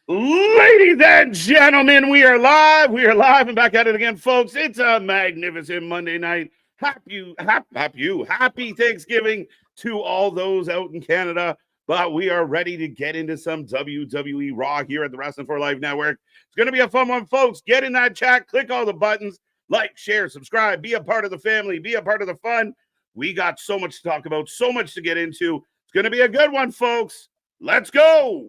Ladies and gentlemen, we are live. We are live and back at it again, folks. It's a magnificent Monday night. Happy Thanksgiving to all those out in Canada. But we are ready to get into some WWE Raw here at the Wrestling for Life Network. It's going to be a fun one, folks. Get in that chat, click all the buttons, like, share, subscribe, be a part of the family, be a part of the fun. We got so much to talk about, so much to get into. It's going to be a good one, folks. Let's go.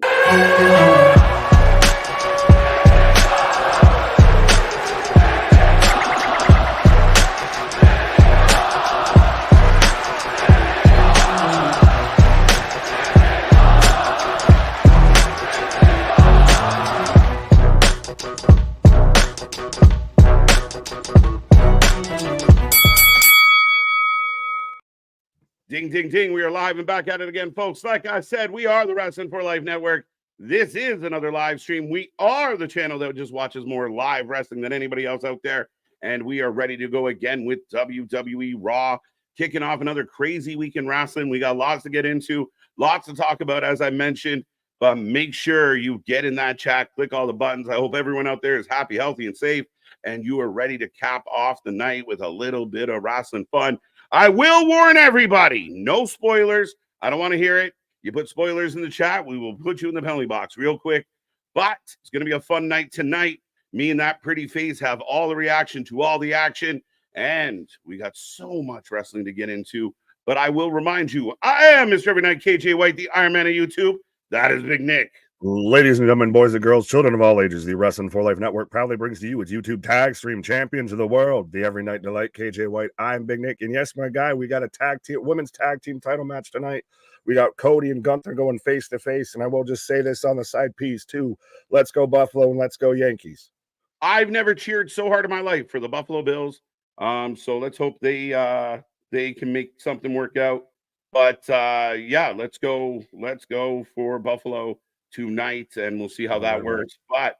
Ding, ding, ding. We are live and back at it again, folks. Like I said, we are the Wrestling for Life Network. This is another live stream. We are the channel that just watches more live wrestling than anybody else out there. And we are ready to go again with WWE Raw, kicking off another crazy week in wrestling. We got lots to get into, lots to talk about, as I mentioned. But make sure you get in that chat, click all the buttons. I hope everyone out there is happy, healthy, and safe. And you are ready to cap off the night with a little bit of wrestling fun. I will warn everybody, no spoilers. I don't want to hear it. You put spoilers in the chat, we will put you in the penalty box real quick. But it's going to be a fun night tonight. Me and that pretty face have all the reaction to all the action. And we got so much wrestling to get into. But I will remind you, I am Mr. Every Night KJ White, the Iron Man of YouTube. That is Big Nick. Ladies and gentlemen, boys and girls, children of all ages, the Wrestling for Life Network proudly brings to you its YouTube tag stream champions of the world, the Every Night Delight, KJ White. I'm Big Nick, and yes, my guy, we got a women's tag team title match tonight. We got Cody and Gunther going face to face, and I will just say this on the side piece too: let's go Buffalo and let's go Yankees. I've never cheered so hard in my life for the Buffalo Bills. So let's hope they can make something work out. But yeah, let's go for Buffalo tonight, and we'll see how that works. But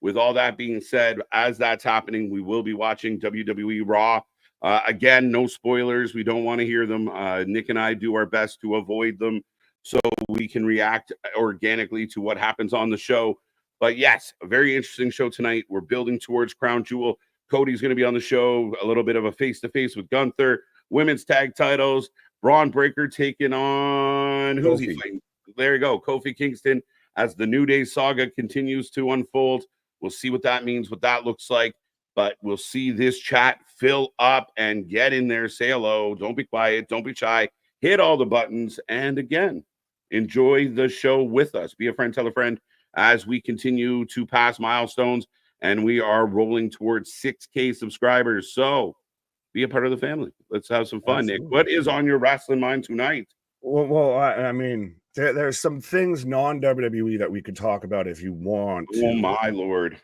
with all that being said, as that's happening, we will be watching WWE Raw. Again, no spoilers. We don't want to hear them. Nick and I do our best to avoid them so we can react organically to what happens on the show. But yes, a very interesting show tonight. We're building towards Crown Jewel. Cody's going to be on the show, a little bit of a face-to-face with Gunther. Women's tag titles. Braun Breaker taking on... Who's he fighting? There you go, Kofi Kingston. As the New Day saga continues to unfold, we'll see what that means, what that looks like. But we'll see this chat fill up and get in there. Say hello. Don't be quiet. Don't be shy. Hit all the buttons. And again, enjoy the show with us. Be a friend, tell a friend as we continue to pass milestones. And we are rolling towards 6K subscribers. So be a part of the family. Let's have some fun. Absolutely. Nick, what is on your wrestling mind tonight? Well, I mean, there's some things non-WWE that we could talk about if you want to. Oh, my Lord.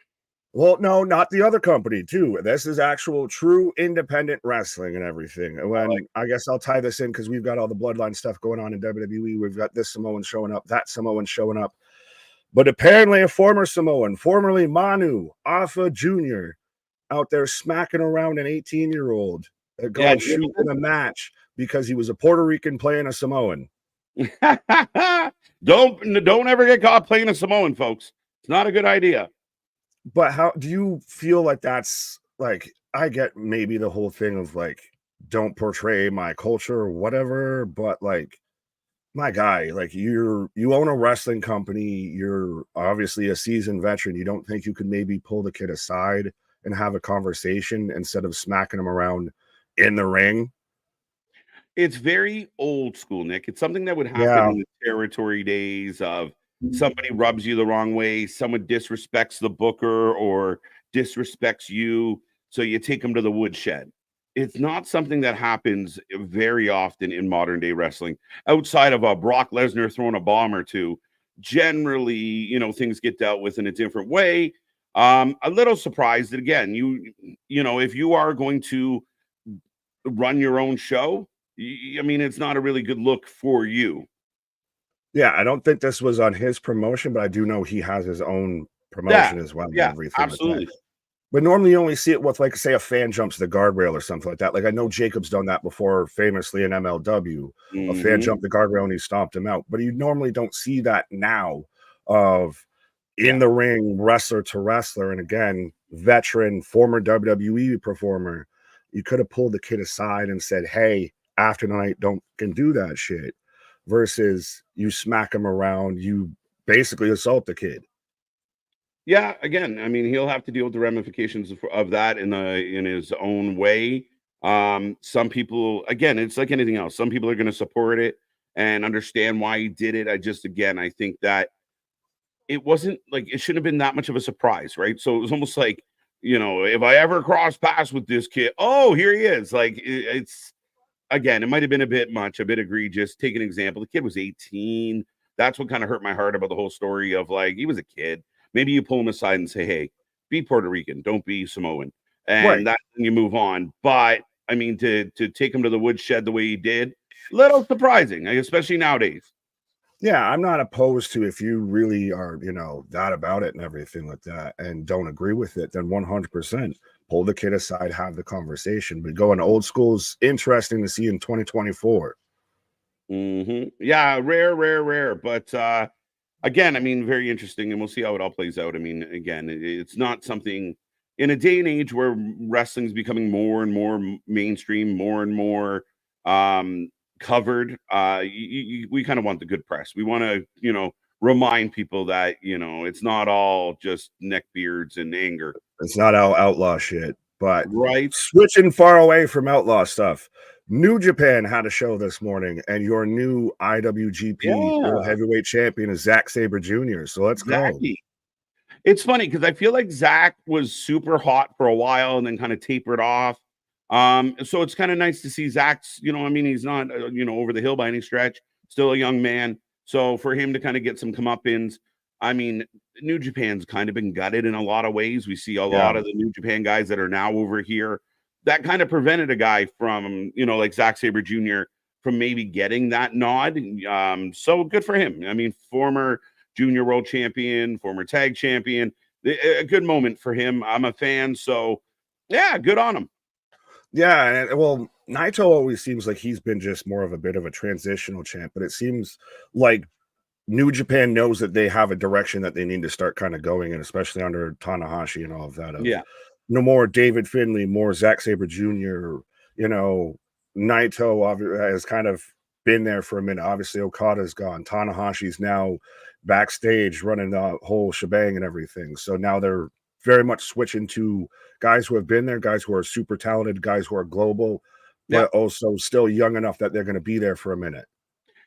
Well, no, not the other company, too. This is actual true independent wrestling and everything. And I guess I'll tie this in because we've got all the bloodline stuff going on in WWE. We've got this Samoan showing up, that Samoan showing up. But apparently a former Samoan, formerly Manu Alpha Jr., out there smacking around an 18-year-old going shooting a match because he was a Puerto Rican playing a Samoan. Don't ever get caught playing a Samoan, folks. It's not a good idea. But how do you feel like that's like, I get maybe the whole thing of like, don't portray my culture or whatever, but like, my guy, like you own a wrestling company, you're obviously a seasoned veteran. You don't think you could maybe pull the kid aside and have a conversation instead of smacking him around in the ring? It's very old school, Nick. It's something that would happen in the territory days of somebody rubs you the wrong way, someone disrespects the booker or disrespects you, so you take them to the woodshed. It's not something that happens very often in modern day wrestling. Outside of a Brock Lesnar throwing a bomb or two, generally, things get dealt with in a different way. A little surprised that, again, you know, if you are going to run your own show, I mean, it's not a really good look for you. Yeah, I don't think this was on his promotion, but I do know he has his own promotion as well. Yeah, absolutely. Like, but normally you only see it with, like, say, a fan jumps the guardrail or something like that. Like, I know Jacob's done that before, famously in MLW. A fan jumped the guardrail and he stomped him out. But you normally don't see that now of in the ring, wrestler to wrestler. And again, veteran, former WWE performer, you could have pulled the kid aside and said, hey, after tonight, don't can do that shit. Versus you smack him around, you basically assault the kid. Yeah, again, I mean, he'll have to deal with the ramifications of that in his own way. Some people, again, it's like anything else. Some people are going to support it and understand why he did it. I think that it wasn't like it shouldn't have been that much of a surprise, right? So it was almost like, if I ever cross paths with this kid, oh, here he is. Like it's again, it might have been a bit much, a bit egregious. Take an example. The kid was 18. That's what kind of hurt my heart about the whole story of like, he was a kid. Maybe you pull him aside and say, hey, be Puerto Rican, don't be Samoan. And that you move on. But I mean, to take him to the woodshed the way he did, little surprising, especially nowadays. Yeah, I'm not opposed to if you really are, that about it and everything like that and don't agree with it, then 100% pull the kid aside, have the conversation. But going old school is interesting to see in 2024. Yeah, rare. But again, I mean, very interesting, and we'll see how it all plays out. I mean, again, it's not something in a day and age where wrestling's becoming more and more mainstream, more and more covered. We kind of want the good press. We want to, remind people that it's not all just neckbeards and anger. It's not outlaw shit, but right. Switching far away from outlaw stuff. New Japan had a show this morning, and your new IWGP World Heavyweight Champion is Zack Sabre Jr. So let's go. It's funny because I feel like Zach was super hot for a while and then kind of tapered off. So it's kind of nice to see Zach's, I mean, he's not, over the hill by any stretch, still a young man. So for him to kind of get some comeuppance, I mean, New Japan's kind of been gutted in a lot of ways. We see a lot of the New Japan guys that are now over here. That kind of prevented a guy from, like Zack Sabre Jr. from maybe getting that nod. So good for him. I mean, former junior world champion, former tag champion, a good moment for him. I'm a fan. So yeah, good on him. Yeah, and well, Naito always seems like he's been just more of a bit of a transitional champ, but it seems like New Japan knows that they have a direction that they need to start kind of going in, especially under Tanahashi and all of that. No more David Finlay, more Zack Sabre Jr., Naito has kind of been there for a minute. Obviously, Okada's gone. Tanahashi's now backstage running the whole shebang and everything. So now they're very much switching to guys who have been there, guys who are super talented, guys who are global, but also still young enough that they're going to be there for a minute.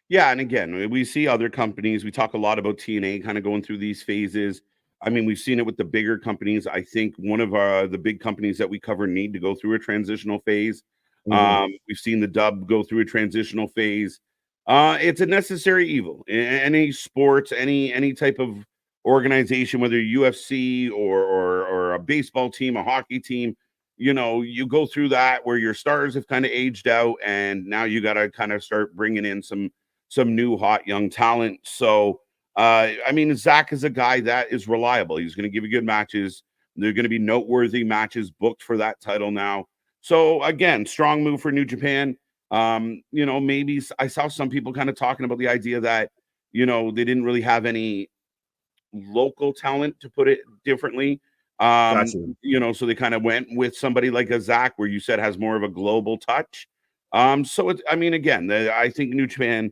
Yeah, and again, we see other companies. We talk a lot about TNA kind of going through these phases. I mean, we've seen it with the bigger companies. I think one of the big companies that we cover need to go through a transitional phase. We've seen the Dub go through a transitional phase. It's a necessary evil. Any sports, any type of organization, whether UFC or a baseball team, a hockey team, you go through that where your stars have kind of aged out, and now you got to kind of start bringing in some new hot young talent. So I mean, Zach is a guy that is reliable. He's going to give you good matches. There are going to be noteworthy matches booked for that title now. So again, strong move for New Japan. Maybe I saw some people kind of talking about the idea that, they didn't really have any local talent, to put it differently. So they kind of went with somebody like a Zach, where you said has more of a global touch. So again, I think New Japan,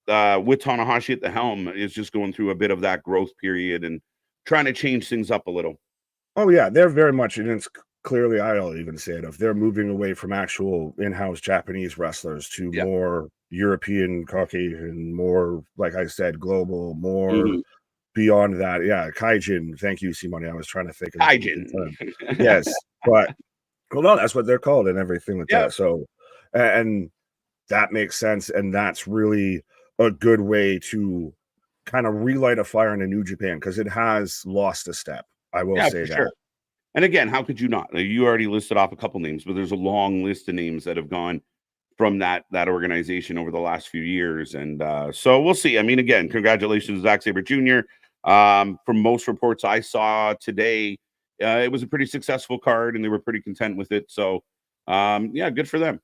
with Tanahashi at the helm, is just going through a bit of that growth period and trying to change things up a little. Oh yeah, they're very much, and it's clearly, I'll even say it, if they're moving away from actual in-house Japanese wrestlers to more European, Caucasian, more, like I said, global, more beyond that. Yeah, Kaijin. Thank you, Simone. I was trying to think of Kaijin. Yes, but well, no, that's what they're called and everything like that. So, and that makes sense, and that's really a good way to kind of relight a fire in a New Japan, because it has lost a step. I will say that. Sure. And again, how could you not? You already listed off a couple names, but there's a long list of names that have gone from that organization over the last few years. And so we'll see. I mean, again, congratulations to Zack Sabre Jr. From most reports I saw today, it was a pretty successful card, and they were pretty content with it. So, good for them.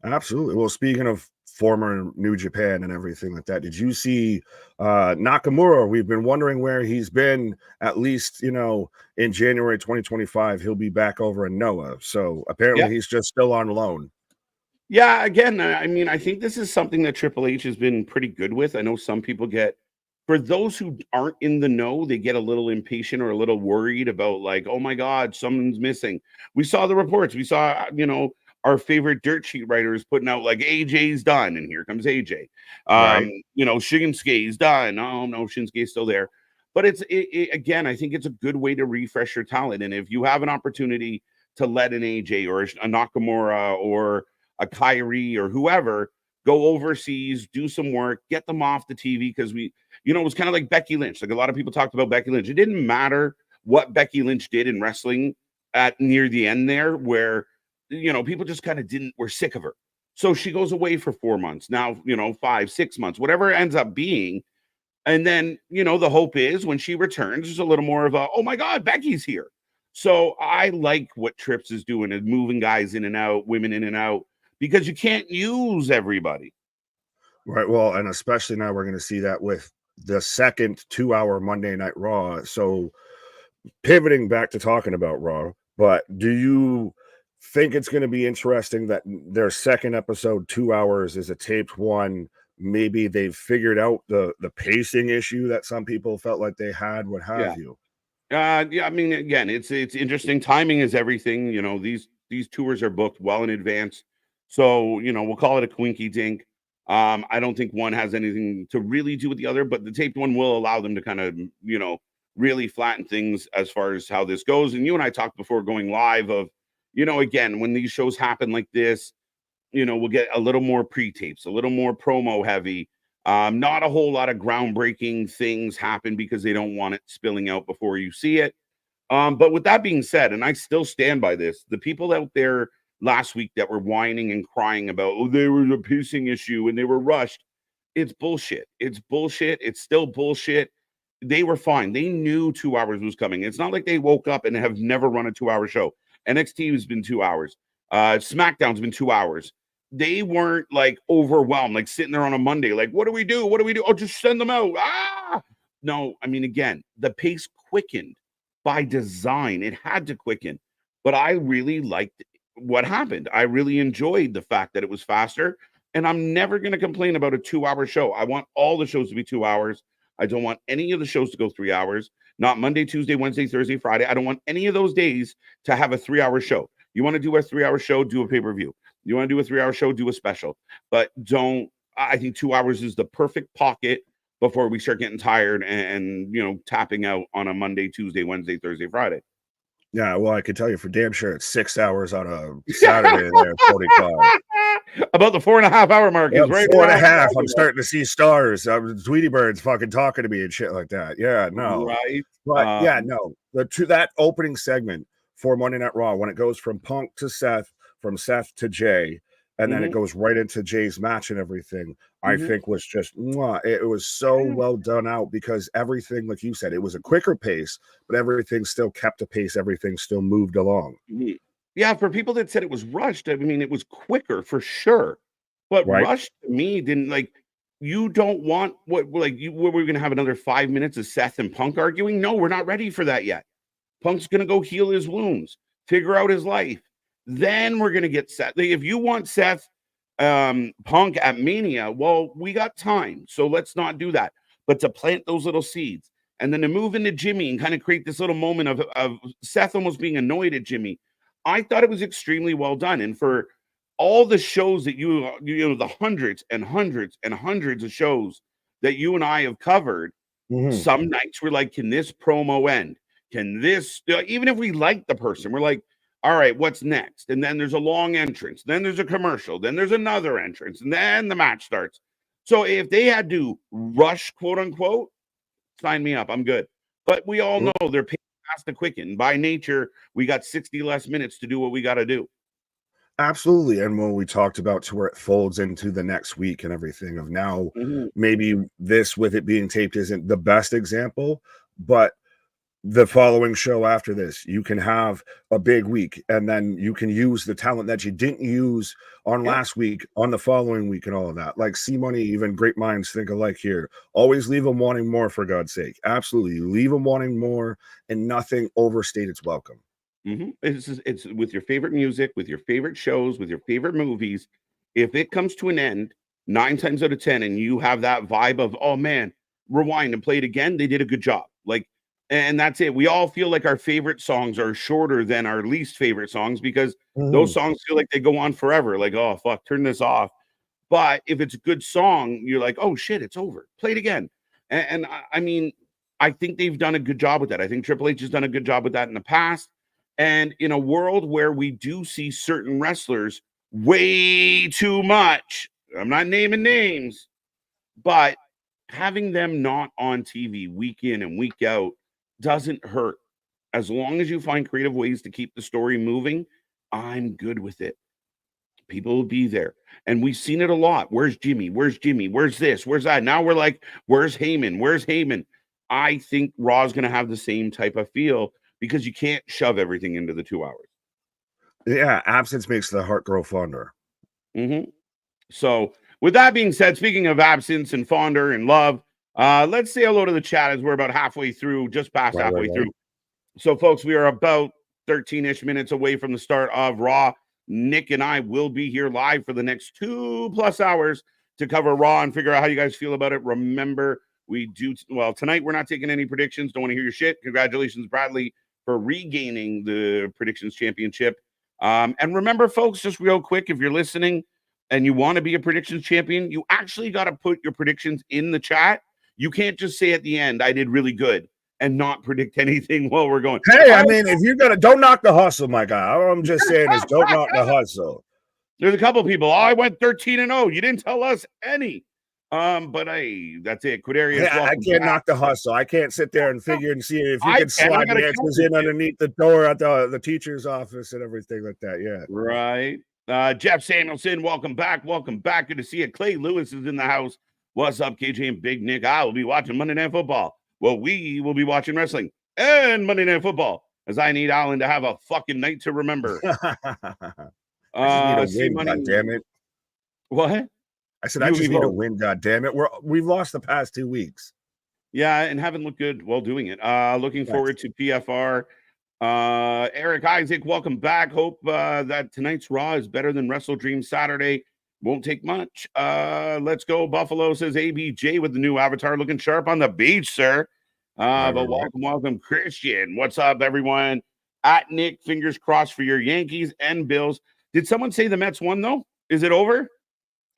Absolutely. Well, speaking of former New Japan and everything like that. Did you see Nakamura? We've been wondering where he's been, at least, you know, in January 2025, he'll be back over in Noah. So apparently he's just still on loan. Yeah, again, I mean, I think this is something that Triple H has been pretty good with. I know some people get, for those who aren't in the know, they get a little impatient or a little worried about, like, oh my God, someone's missing. We saw the reports. We saw, you know, our favorite dirt sheet writers putting out like AJ's done, and here comes AJ. Right. You know, Shinsuke's done. Oh no, Shinsuke's still there. But again, I think it's a good way to refresh your talent. And if you have an opportunity to let an AJ or a Nakamura or a Kyrie or whoever go overseas, do some work, get them off the TV, because we, you know, it was kind of like Becky Lynch. Like, a lot of people talked about Becky Lynch. It didn't matter what Becky Lynch did in wrestling at near the end there, where, you know, people just kind of were sick of her. So she goes away for 4 months, now, you know, 5, 6 months, whatever it ends up being. And then, you know, the hope is when she returns, there's a little more of a, oh my God, Becky's here. So I like what Trips is doing, is moving guys in and out, women in and out, because you can't use everybody. Right. Well, and especially now we're going to see that with the second 2-hour Monday Night Raw. So pivoting back to talking about Raw, but do you think it's going to be interesting that their second episode, 2 hours, is a taped one? Maybe they've figured out the pacing issue that some people felt like they had, what have you. Yeah, I mean, again, it's interesting. Timing is everything. You know, these tours are booked well in advance. So, you know, we'll call it a quinky dink. I don't think one has anything to really do with the other, but the taped one will allow them to kind of, you know, really flatten things as far as how this goes. And you and I talked before going live of, you know, again, when these shows happen like this, you know, we'll get a little more pre-tapes, a little more promo heavy. Not a whole lot of groundbreaking things happen because they don't want it spilling out before you see it. But with that being said, and I still stand by this, the people out there last week that were whining and crying about, oh, there was a pacing issue and they were rushed. It's bullshit. It's bullshit. It's still bullshit. They were fine. They knew 2 hours was coming. It's not like they woke up and have never run a 2-hour show. NXT has been 2 hours. SmackDown's been 2 hours. They weren't like overwhelmed, like sitting there on a Monday, like, what do we do? What do we do? Oh, just send them out. Ah, no. I mean, again, the pace quickened by design. It had to quicken, but I really liked what happened. I really enjoyed the fact that it was faster, and I'm never going to complain about a 2-hour show. I want all the shows to be 2 hours. I don't want any of the shows to go 3 hours, not Monday, Tuesday, Wednesday, Thursday, Friday. I don't want any of those days to have a 3-hour show. You want to do a 3-hour show, do a pay-per-view. You want to do a 3-hour show, do a special, but don't. I think 2 hours is the perfect pocket before we start getting tired and you know, tapping out on a Monday, Tuesday, Wednesday, Thursday, Friday. Yeah, well, I can tell you for damn sure it's 6 hours on a Saturday there, 45. About the 4.5-hour mark is right. 4.5. I'm starting to see stars. Tweety Bird's fucking talking to me and shit like that. Yeah, no. Right. But yeah, no. That opening segment for Monday Night Raw, when it goes from Punk to Seth, from Seth to Jay, and then it goes right into Jay's match and everything, I think was just, it was so well done out, because everything, like you said, it was a quicker pace, but everything still kept a pace. Everything still moved along. Yeah, for people that said it was rushed, I mean, it was quicker for sure, but rushed to me didn't, like, you don't want what we're going to have another 5 minutes of Seth and Punk arguing? No, we're not ready for that yet. Punk's going to go heal his wounds, figure out his life. Then we're going to get Seth. If you want Seth Punk at Mania, well, we got time. So let's not do that. But to plant those little seeds and then to move into Jimmy and kind of create this little moment of Seth almost being annoyed at Jimmy, I thought it was extremely well done. And for all the shows that you know, the hundreds and hundreds and hundreds of shows that you and I have covered, some nights we're like, can this promo end? Can this, even if we like the person, we're like, all right, what's next? And then there's a long entrance. Then there's a commercial. Then there's another entrance. And then the match starts. So if they had to rush, quote unquote, sign me up. I'm good. But we all know they're past to quicken. By nature, we got 60 less minutes to do what we got to do. Absolutely. And when we talked about to where it folds into the next week and everything of now, maybe this with it being taped isn't the best example, but the following show after this, you can have a big week, and then you can use the talent that you didn't use on Yeah. last week on the following week and all of that. Like C Money, even great minds think alike here. Always leave them wanting more, for God's sake. Absolutely. Leave them wanting more, and nothing overstayed its welcome. It's with your favorite music, with your favorite shows, with your favorite movies. If it comes to an end 9 times out of 10, and you have that vibe of, oh man, rewind and play it again, they did a good job. Like, and that's it. We all feel like our favorite songs are shorter than our least favorite songs because those songs feel like they go on forever. Like, oh fuck, turn this off. But if it's a good song, you're like, oh shit, it's over. Play it again. And I mean, I think they've done a good job with that. I think Triple H has done a good job with that in the past. And in a world where we do see certain wrestlers way too much, I'm not naming names, but having them not on TV week in and week out doesn't hurt. As long as you find creative ways to keep the story moving, I'm good with it. People will be there. And we've seen it a lot. Where's Jimmy? Where's Jimmy? Where's this? Where's that? Now we're like, where's Heyman? Where's Heyman? I think Raw is going to have the same type of feel because you can't shove everything into the 2 hours. Yeah, absence makes the heart grow fonder. So, with that being said, speaking of absence and fonder and love, let's say hello to the chat as we're about halfway through, just past halfway through. So, folks, we are about 13-ish minutes away from the start of Raw. Nick and I will be here live for the next 2+ hours to cover Raw and figure out how you guys feel about it. Remember, tonight we're not taking any predictions. Don't want to hear your shit. Congratulations, Bradley, for regaining the predictions championship. And remember, folks, just real quick, if you're listening and you want to be a predictions champion, you actually got to put your predictions in the chat. You can't just say at the end, I did really good, and not predict anything while we're going. Hey, I mean, if you're gonna, don't knock the hustle, my guy. All I'm just saying is don't knock the hustle. There's a couple people. Oh, I went 13-0. You didn't tell us any. But that's it. Quidarius, hey, I can't knock the hustle. I can't sit there and figure and see if you can slide the answers in underneath the door at the teacher's office and everything like that. Yeah. Right. Jeff Samuelson, welcome back. Welcome back. Good to see you. Clay Lewis is in the house. What's up, KJ and Big Nick? I will be watching Monday Night Football. Well, we will be watching wrestling and Monday Night Football, as I need Alan to have a fucking night to remember. I just need a win, God damn it. What? I said, I just need a win, God damn it. We've lost the past 2 weeks. Yeah, and haven't looked good while doing it. Looking forward to PFR. Eric Isaac, welcome back. Hope that tonight's Raw is better than Wrestle Dream Saturday. Won't take much. Let's go. Buffalo says ABJ with the new avatar looking sharp on the beach, sir. But welcome, Christian. What's up, everyone? At Nick, fingers crossed for your Yankees and Bills. Did someone say the Mets won, though? Is it over?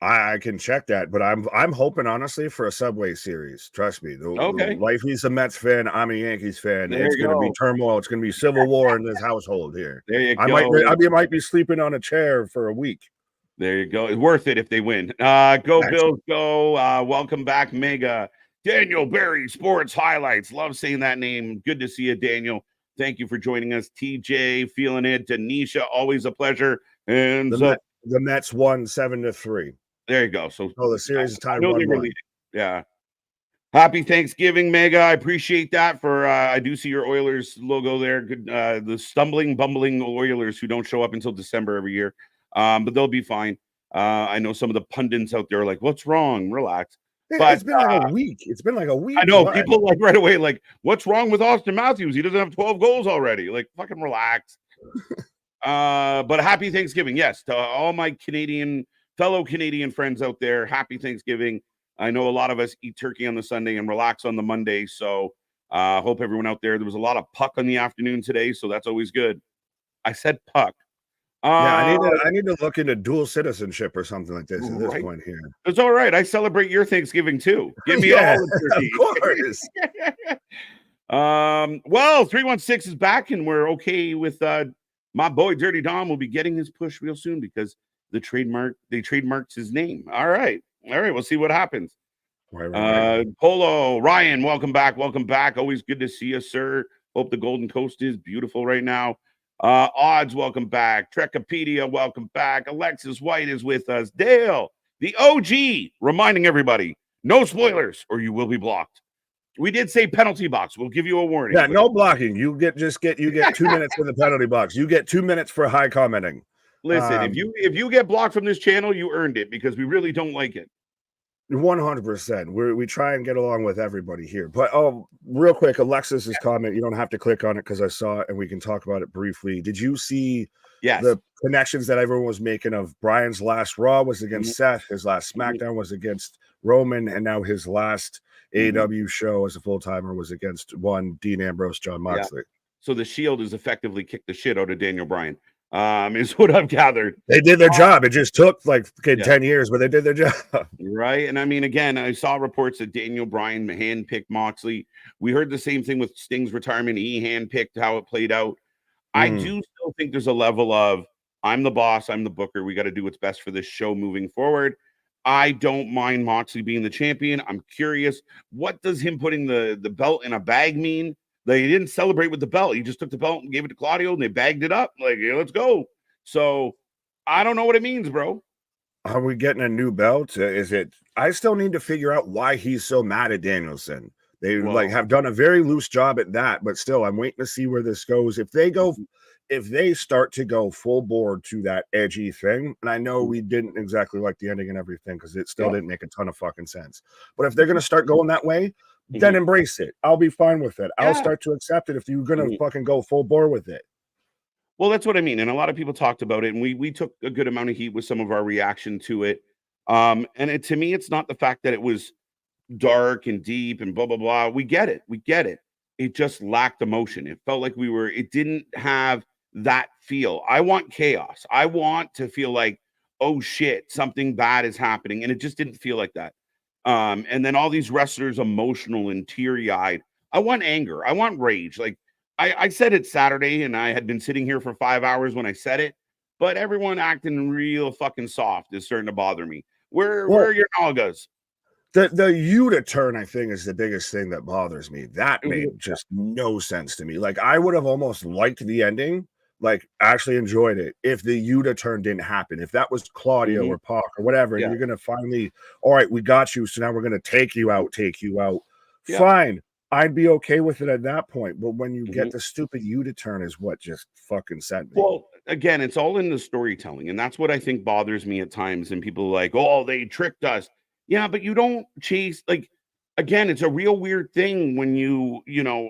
I can check that, but I'm hoping, honestly, for a Subway Series. Trust me. Okay. Life, he's a Mets fan. I'm a Yankees fan. It's going to be turmoil. It's going to be civil war in this household here. There you go. I might be sleeping on a chair for a week. There you go. It's worth it if they win. Go Bills, go. Welcome back, Mega. Daniel Berry, Sports Highlights. Love saying that name. Good to see you, Daniel. Thank you for joining us. TJ, feeling it. Denisha, always a pleasure. And the Mets won 7-3. There you go. So the series is tied 1-1. Yeah. Happy Thanksgiving, Mega. I appreciate that. I do see your Oilers logo there. Good. The stumbling, bumbling Oilers who don't show up until December every year. But they'll be fine. I know some of the pundits out there are like, what's wrong? Relax. But it's been like a week. It's been like a week. I know people like right away, like, what's wrong with Austin Matthews? He doesn't have 12 goals already. Like, fucking relax. But happy Thanksgiving. Yes, to all my fellow Canadian friends out there, happy Thanksgiving. I know a lot of us eat turkey on the Sunday and relax on the Monday. So hope everyone out there was a lot of puck in the afternoon today. So that's always good. I said puck. Yeah, I need to look into dual citizenship or something like this at this point here. It's all right. I celebrate your Thanksgiving too. Give me all the turkey. Of course. Well, 316 is back, and we're okay with my boy Dirty Dom will be getting his push real soon because they trademarked his name. All right. We'll see what happens. Right. Polo Ryan, welcome back. Always good to see you, sir. Hope the Golden Coast is beautiful right now. Odds, welcome back. Trekopedia, welcome back. Alexis White is with us. Dale, the OG, reminding everybody, no spoilers or you will be blocked. We did say penalty box. We'll give you a warning. Yeah, no blocking. You get 2 minutes in the penalty box. You get 2 minutes for high commenting. Listen, if you get blocked from this channel, you earned it because we really don't like it. 100%. We try and get along with everybody here. But real quick, Alexis's comment. You don't have to click on it because I saw it and we can talk about it briefly. Did you see the connections that everyone was making of Brian's last Raw was against Seth, his last SmackDown was against Roman, and now his last AEW show as a full-timer was against Dean Ambrose, Jon Moxley. So the Shield has effectively kicked the shit out of Daniel Bryan, is what I've gathered. They did their job. It just took like 10 years, but they did their job. Right. And I mean, again, I saw reports that Daniel Bryan handpicked Moxley. We heard the same thing with Sting's retirement. He handpicked how it played out. I do still think there's a level of, I'm the boss, I'm the booker. We got to do what's best for this show moving forward. I don't mind Moxley being the champion. I'm curious, what does him putting the belt in a bag mean? They didn't celebrate with the belt. He just took the belt and gave it to Claudio, and they bagged it up. Like, yeah, let's go. So I don't know what it means, bro. Are we getting a new belt? Is it? I still need to figure out why he's so mad at Danielson. They have done a very loose job at that, but still, I'm waiting to see where this goes. If they start to go full board to that edgy thing, and I know we didn't exactly like the ending and everything because it still didn't make a ton of fucking sense. But if they're going to start going that way, then embrace it. I'll be fine with it. I'll start to accept it if you're going to fucking go full bore with it. Well, that's what I mean. And a lot of people talked about it, and we took a good amount of heat with some of our reaction to it. And to me, it's not the fact that it was dark and deep and blah, blah, blah. We get it. It just lacked emotion. It felt like it didn't have that feel. I want chaos. I want to feel like, oh shit, something bad is happening. And it just didn't feel like that. And then all these wrestlers emotional and teary-eyed. I want anger. I want rage. Like I said it Saturday, and I had been sitting here for 5 hours when I said it, but everyone acting real fucking soft is starting to bother me. Where are your Nagas? The Yuta turn, I think, is the biggest thing that bothers me. That made just no sense to me. Like, I would have almost liked the ending, like actually enjoyed it, if the Yuta turn didn't happen. If that was Claudio or Pac or whatever, and you're going to finally, all right, we got you, so now we're going to take you out. Fine. I'd be okay with it at that point. But when you get the stupid Yuta turn is what just fucking sent me. Well, again, it's all in the storytelling. And that's what I think bothers me at times. And people are like, oh, they tricked us. Yeah, but you don't chase, like, again, it's a real weird thing when you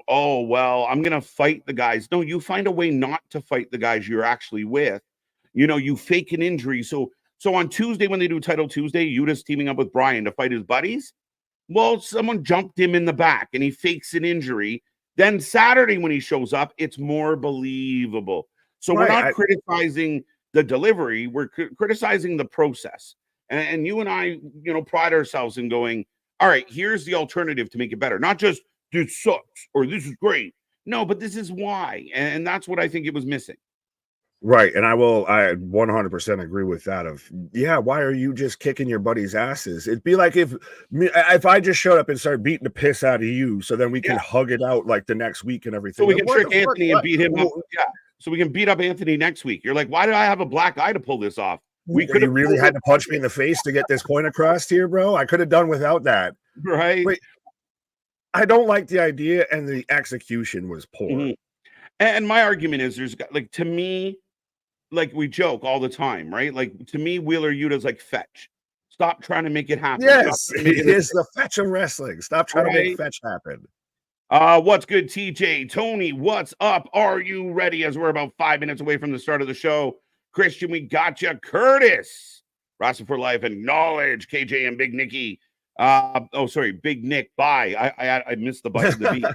oh, well, I'm going to fight the guys. No, you find a way not to fight the guys you're actually with. You fake an injury. So on Tuesday, when they do Title Tuesday, Yuta's teaming up with Brian to fight his buddies. Well, someone jumped him in the back and he fakes an injury. Then Saturday, when he shows up, it's more believable. So we're not criticizing the delivery. We're criticizing the process. And you and I, pride ourselves in going, all right, here's the alternative to make it better. Not just, this sucks or this is great. No, but this is why. And that's what I think it was missing. Right. And I 100% agree with that why are you just kicking your buddies' asses? It'd be like if I just showed up and started beating the piss out of you, so then we can hug it out like the next week and everything. So we can trick Anthony and beat him up. Yeah. So we can beat up Anthony next week. You're like, why did I have a black eye to pull this off? You really had to punch me in the face to get this point across here, bro. I could have done without that. Right. Wait, I don't like the idea, and the execution was poor. And my argument is, to me, like we joke all the time, right? Like, to me, Wheeler Yuta's like fetch. Stop trying to make it happen. Yes, it is the fetch of wrestling. Stop trying to make fetch happen. What's good, TJ? Tony, what's up? Are you ready? As we're about 5 minutes away from the start of the show. Christian, we got you. Curtis, Wrestling for Life and Knowledge. KJ and Big Nicky. Big Nick. Bye. I missed the button. The beat.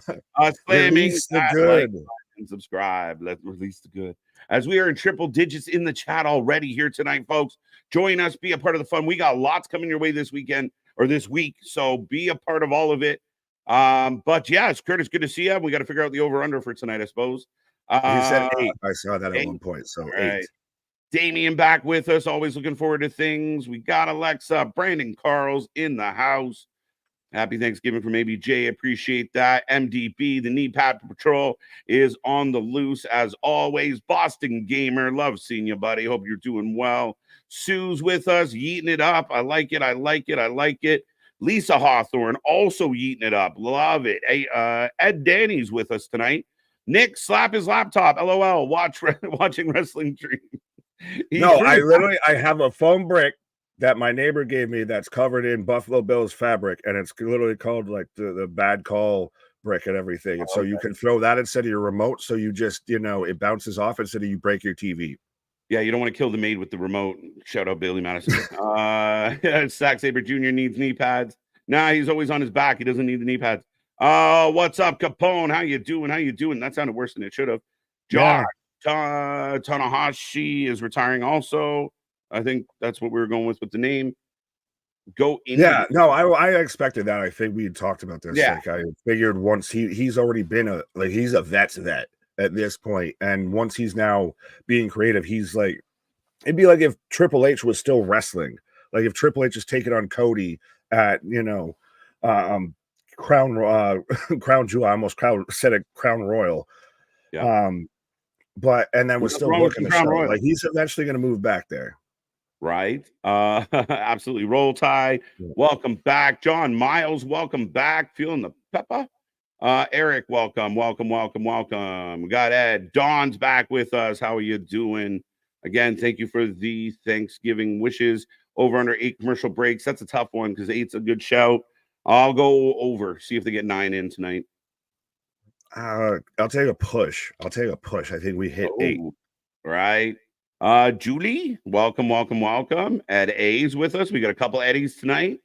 Slamming the good. Like and subscribe. Let's release the good. As we are in triple digits in the chat already here tonight, folks. Join us. Be a part of the fun. We got lots coming your way this weekend or this week. So be a part of all of it. But yeah, it's Curtis. Good to see you. We got to figure out the over-under for tonight, I suppose. You said 8. I saw that at one point. So 8. Right. Damien back with us. Always looking forward to things. We got Alexa, Brandon Carls in the house. Happy Thanksgiving from ABJ. Appreciate that. MDB, the Knee Pad Patrol, is on the loose as always. Boston Gamer, love seeing you, buddy. Hope you're doing well. Sue's with us, yeeting it up. I like it. Lisa Hawthorne also yeeting it up. Love it. Hey, Ed Danny's with us tonight. Nick, slap his laptop. LOL. Watching Wrestling Dream. No, I have a foam brick that my neighbor gave me that's covered in Buffalo Bills fabric, and it's literally called like the bad call brick and everything. And so you can throw that instead of your remote. So you just, it bounces off instead of you break your TV. Yeah, you don't want to kill the maid with the remote. Shout out Bailey Madison. Zack Sabre Jr. needs knee pads. Nah, he's always on his back. He doesn't need the knee pads. What's up, Capone? How you doing? That sounded worse than it should have. Josh Tanahashi is retiring also. I think that's what we were going with the name. I expected that. I think we had talked about this. Yeah. Like I figured once he's already been he's a vet's vet at this point, and once he's now being creative, he's like, it'd be like if Triple H was still wrestling, like if Triple H is taking on Cody at Crown Jewel. I almost said it, Crown Royal. Yeah. But and then we're still looking the show. Like he's eventually going to move back there. Right. Absolutely. Roll Tide. Yeah. Welcome back. John Miles, welcome back. Feeling the pepper. Eric, welcome. We got Ed. Dawn's back with us. How are you doing? Again, thank you for the Thanksgiving wishes. Over under 8 commercial breaks. That's a tough one because 8's a good shout. I'll go over. See if they get 9 in tonight. I'll take a push. I think we hit 8. Right. Julie, welcome. Ed A's with us. We got a couple Eddies tonight.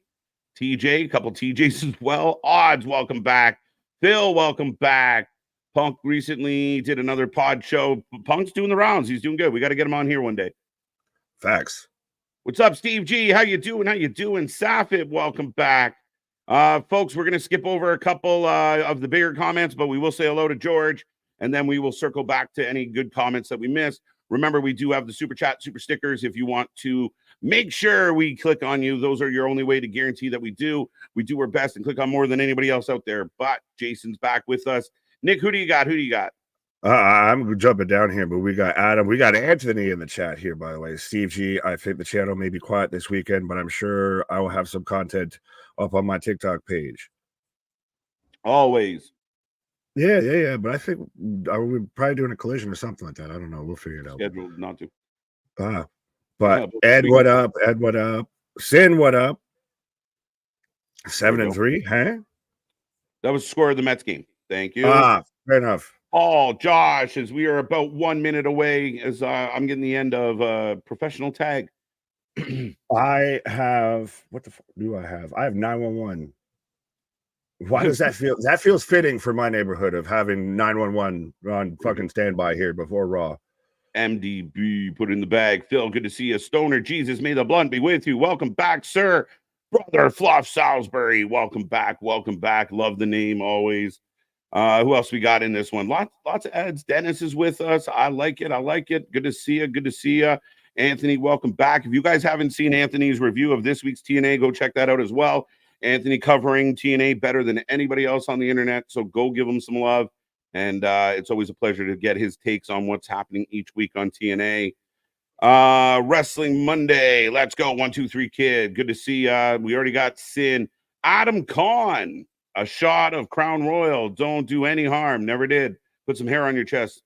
TJ, a couple TJs as well. Odds, welcome back. Phil, welcome back. Punk recently did another pod show. Punk's doing the rounds. He's doing good. We got to get him on here one day. Facts. What's up, Steve G? How you doing? Safid, welcome back. Folks, we're going to skip over a couple of the bigger comments, but we will say hello to George, and then we will circle back to any good comments that we missed. Remember, we do have the super chat, super stickers. If you want to make sure we click on you, those are your only way to guarantee that we do our best and click on more than anybody else out there. But Jason's back with us. Nick, who do you got? I'm jumping down here, but we got Adam. We got Anthony in the chat here, by the way. Steve G, I think the channel may be quiet this weekend, but I'm sure I will have some content up on my TikTok page. Always. Yeah. But I think we're probably doing a collision or something like that. I don't know. We'll figure it out. Scheduled not to. But Ed, what up? Sin, what up? 7-3, huh? That was the score of the Mets game. Thank you. Fair enough. Oh, Josh, as we are about 1 minute away, as I'm getting the end of professional tag. I have, what the fuck do I have? I have 911. Why does that feel? That feels fitting for my neighborhood of having 911 on fucking standby here before Raw. MDB put in the bag. Phil, good to see you. Stoner Jesus, may the blunt be with you. Welcome back, sir. Brother Fluff Salisbury, welcome back. Love the name always. Who else we got in this one? Lots of ads. Dennis is with us. I like it. Good to see you. Anthony, welcome back. If you guys haven't seen Anthony's review of this week's TNA, go check that out as well. Anthony covering TNA better than anybody else on the internet, so go give him some love. And it's always a pleasure to get his takes on what's happening each week on TNA. Wrestling Monday. Let's go. 1, 2, 3, kid. Good to see we already got Sin. Adam Kahn. A shot of Crown Royal. Don't do any harm. Never did. Put some hair on your chest.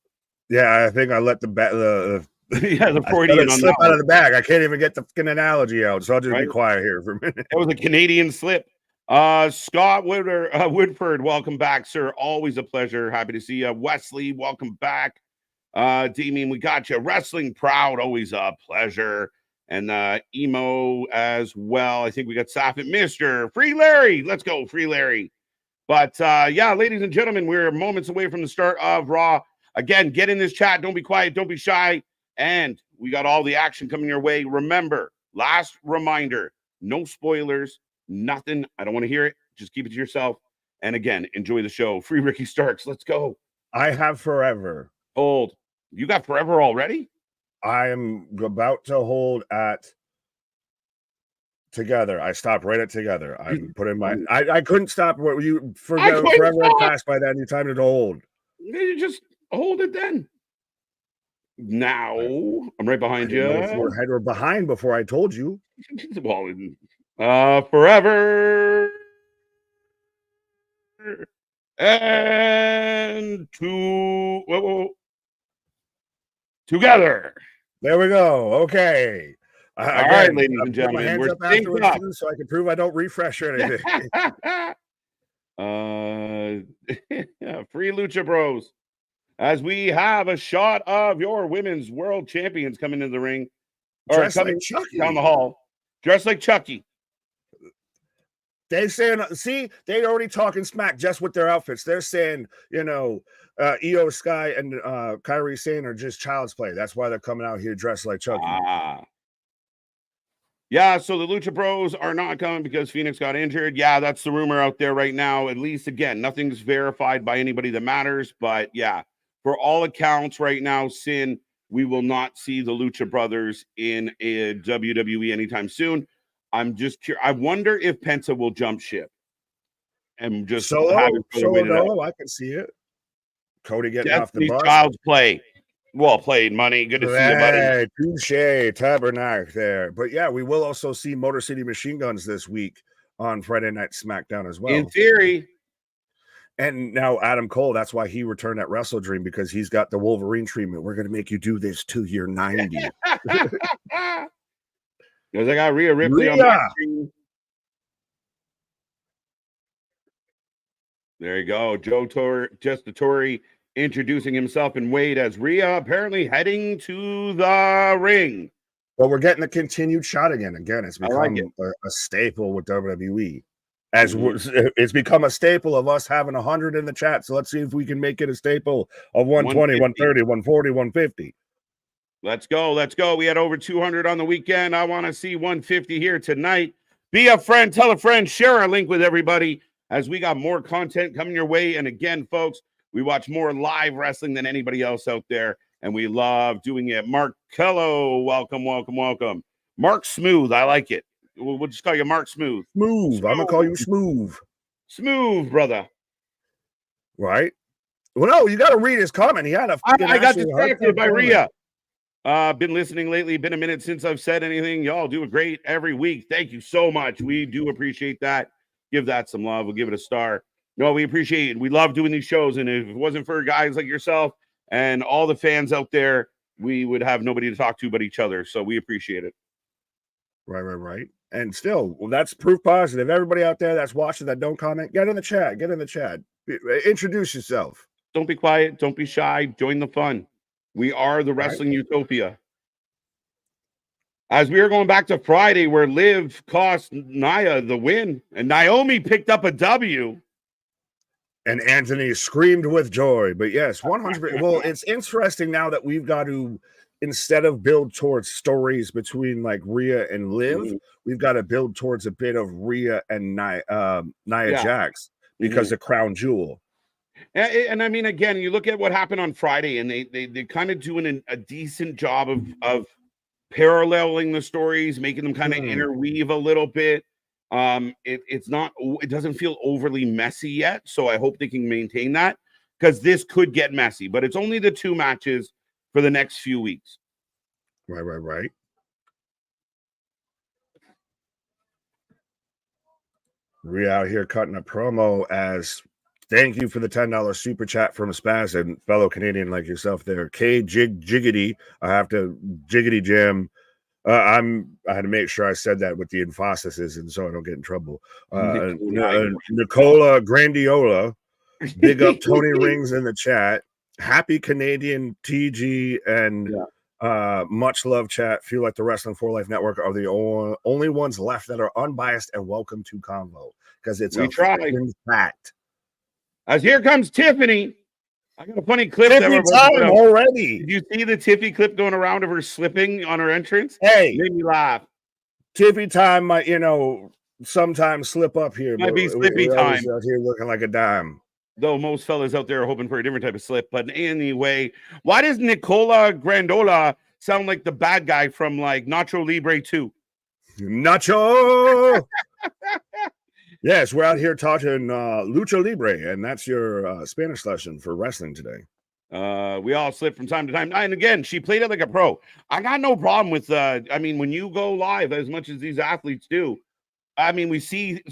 Yeah, I think I let the Freudian slip out of the bag. I can't even get the fucking analogy out, so I'll just be quiet here for a minute. That was a Canadian slip. Scott Woodford, welcome back, sir. Always a pleasure. Happy to see you. Wesley, welcome back. Damien, we got you. Wrestling Proud, always a pleasure. And Emo as well. I think we got Safit, Mr. Free Larry. Let's go, Free Larry. But ladies and gentlemen, we're moments away from the start of Raw. Again, get in this chat. Don't be quiet. Don't be shy. And we got all the action coming your way. Remember, last reminder, no spoilers, nothing. I don't want to hear it. Just keep it to yourself. And again, enjoy the show. Free Ricky Starks. Let's go. I have forever. Hold. You got forever already? I am about to hold at Together. I stopped right at Together. I put in my. I couldn't stop. What you forever passed by that. You timed it to hold. You just hold it then. Now I'm right behind you. If you were behind before I told you. Well, Forever and together. There we go. Okay. All right, Again, ladies I'm and putting my gentlemen, hands we're up synced afterwards up. too, so I can prove I don't refresh or anything. Free Lucha Bros. As we have a shot of your women's world champions coming into the ring, or Dressed coming like Chucky. down the hall, dressed like Chucky. They saying, see, they already talking smack just with their outfits. They're saying, Io Sky and Kairi Sane are just child's play. That's why they're coming out here dressed like Chucky. Yeah, so the Lucha Bros are not coming because Phoenix got injured. Yeah, that's the rumor out there right now. At least, again, nothing's verified by anybody that matters. But yeah, for all accounts right now, Sin, we will not see the Lucha Brothers in a WWE anytime soon. I'm just curious. I wonder if Penta will jump ship and just have it Solo, I can see it. Cody getting off the bus. Child's play. Well played, money. Good to see you, buddy. Touche, Tabernacle there. But yeah, we will also see Motor City Machine Guns this week on Friday Night SmackDown as well. In theory. And now Adam Cole, that's why he returned at Wrestle Dream, because he's got the Wolverine treatment. We're going to make you do this till you're 90. Because I got Rhea Ripley on my screen. There you go. Joe Gestatori introducing himself and Wade as Rhea apparently heading to the ring. Well, we're getting the continued shot again. It's become a staple with WWE. It's become a staple of us having 100 in the chat. So let's see if we can make it a staple of 120, 130, 140, 150. Let's go. Let's go. We had over 200 on the weekend. I want to see 150 here tonight. Be a friend, tell a friend, share our link with everybody as we got more content coming your way. And again, folks, we watch more live wrestling than anybody else out there, and we love doing it. Mark Kello, welcome, welcome, welcome. Mark Smooth, I like it. We'll just call you Mark Smooth. Smooth. I'm going to call you Smooth. Smooth, brother. Right? Well, no, you got to read his comment. He had a I got distracted by Rhea. Been listening lately. Been a minute since I've said anything. Y'all do a great every week. Thank you so much. We do appreciate that. Give that some love. We'll give it a star. No, we appreciate it. We love doing these shows. And if it wasn't for guys like yourself and all the fans out there, we would have nobody to talk to but each other. So we appreciate it. Right. And still, well, that's proof positive. Everybody out there that's watching that don't comment, get in the chat. Introduce yourself. Don't be quiet. Don't be shy. Join the fun. We are the Wrestling Utopia. As we are going back to Friday, where Liv cost Nia the win, and Naomi picked up a W. And Anthony screamed with joy. But yes, 100. Well, it's interesting now that we've got to, instead of build towards stories between like Rhea and Liv, we've got to build towards a bit of Rhea and Nia Jax because the crown jewel. And I mean, again, you look at what happened on Friday, and they kind of doing a decent job of paralleling the stories, making them kind of interweave a little bit. It doesn't feel overly messy yet, so I hope they can maintain that, because this could get messy, but it's only the 2 matches for the next few weeks. Right. Rhea out here cutting a promo as thank you for the $10 super chat from Spaz and fellow Canadian like yourself there. Jiggity. I have to jiggity jam. I had to make sure I said that with the emphasis and so I don't get in trouble. Nicola Grandiola, big up Tony Rings in the chat. Happy Canadian TG and much love chat. Feel like the Wrestling for Life Network are the only ones left that are unbiased and welcome to convo, because it's a fact. As here comes Tiffany. I got a funny clip. Tiffany time already. Did you see the Tiffy clip going around of her slipping on her entrance? Hey, made me laugh. Tiffy time might, sometimes slip up here. Might be slippy time. Out here looking like a dime. Though most fellas out there are hoping for a different type of slip. But anyway, why does Nicola Grandola sound like the bad guy from like Nacho Libre 2? Nacho! Yes, we're out here talking Lucha Libre, and that's your Spanish lesson for wrestling today. We all slip from time to time. And again, she played it like a pro. I got no problem with, when you go live, as much as these athletes do, I mean, we see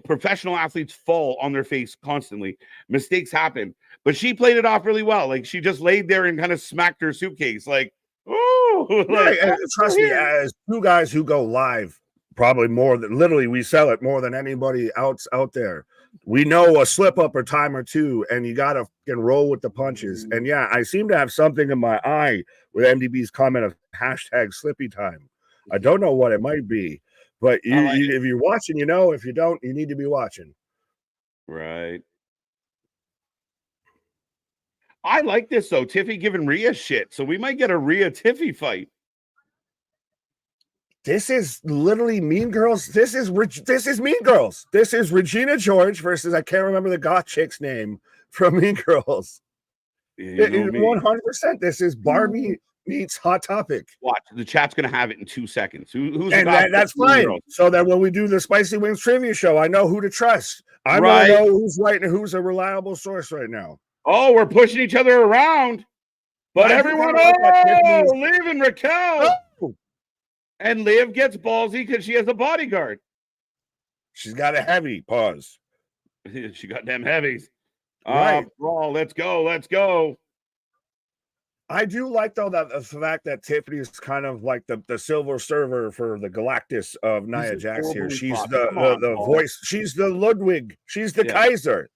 professional athletes fall on their face constantly. Mistakes happen, but she played it off really well. Like she just laid there and kind of smacked her suitcase. Like, oh, right. And trust me, as two guys who go live, probably more than literally, we sell it more than anybody else out there. We know a slip up or time or two, and you got to roll with the punches. And yeah, I seem to have something in my eye with MDB's comment of hashtag slippy time. I don't know what it might be. But if you're watching, you know. If you don't, you need to be watching. Right. I like this, though. Tiffy giving Rhea shit. So we might get a Rhea-Tiffy fight. This is literally Mean Girls. This is Mean Girls. This is Regina George versus, I can't remember the goth chick's name from Mean Girls. 100%. This is Barbie meets Hot Topic. Watch, the chat's gonna have it in 2 seconds. Who's and that's fine. Girl? So that when we do the Spicy Wings trivia show, I know who to trust. I want to know who's right and who's a reliable source right now. Oh, we're pushing each other around, but everyone, Liv and Raquel, and Liv gets ballsy because she has a bodyguard. She's got a heavy pause. She got them heavies. Right. Raw, let's go. I do like, though, that the fact that Tiffany is kind of like the silver server for the Galactus of Nia Jax here. She's the voice. She's the Ludwig. She's the Kaiser.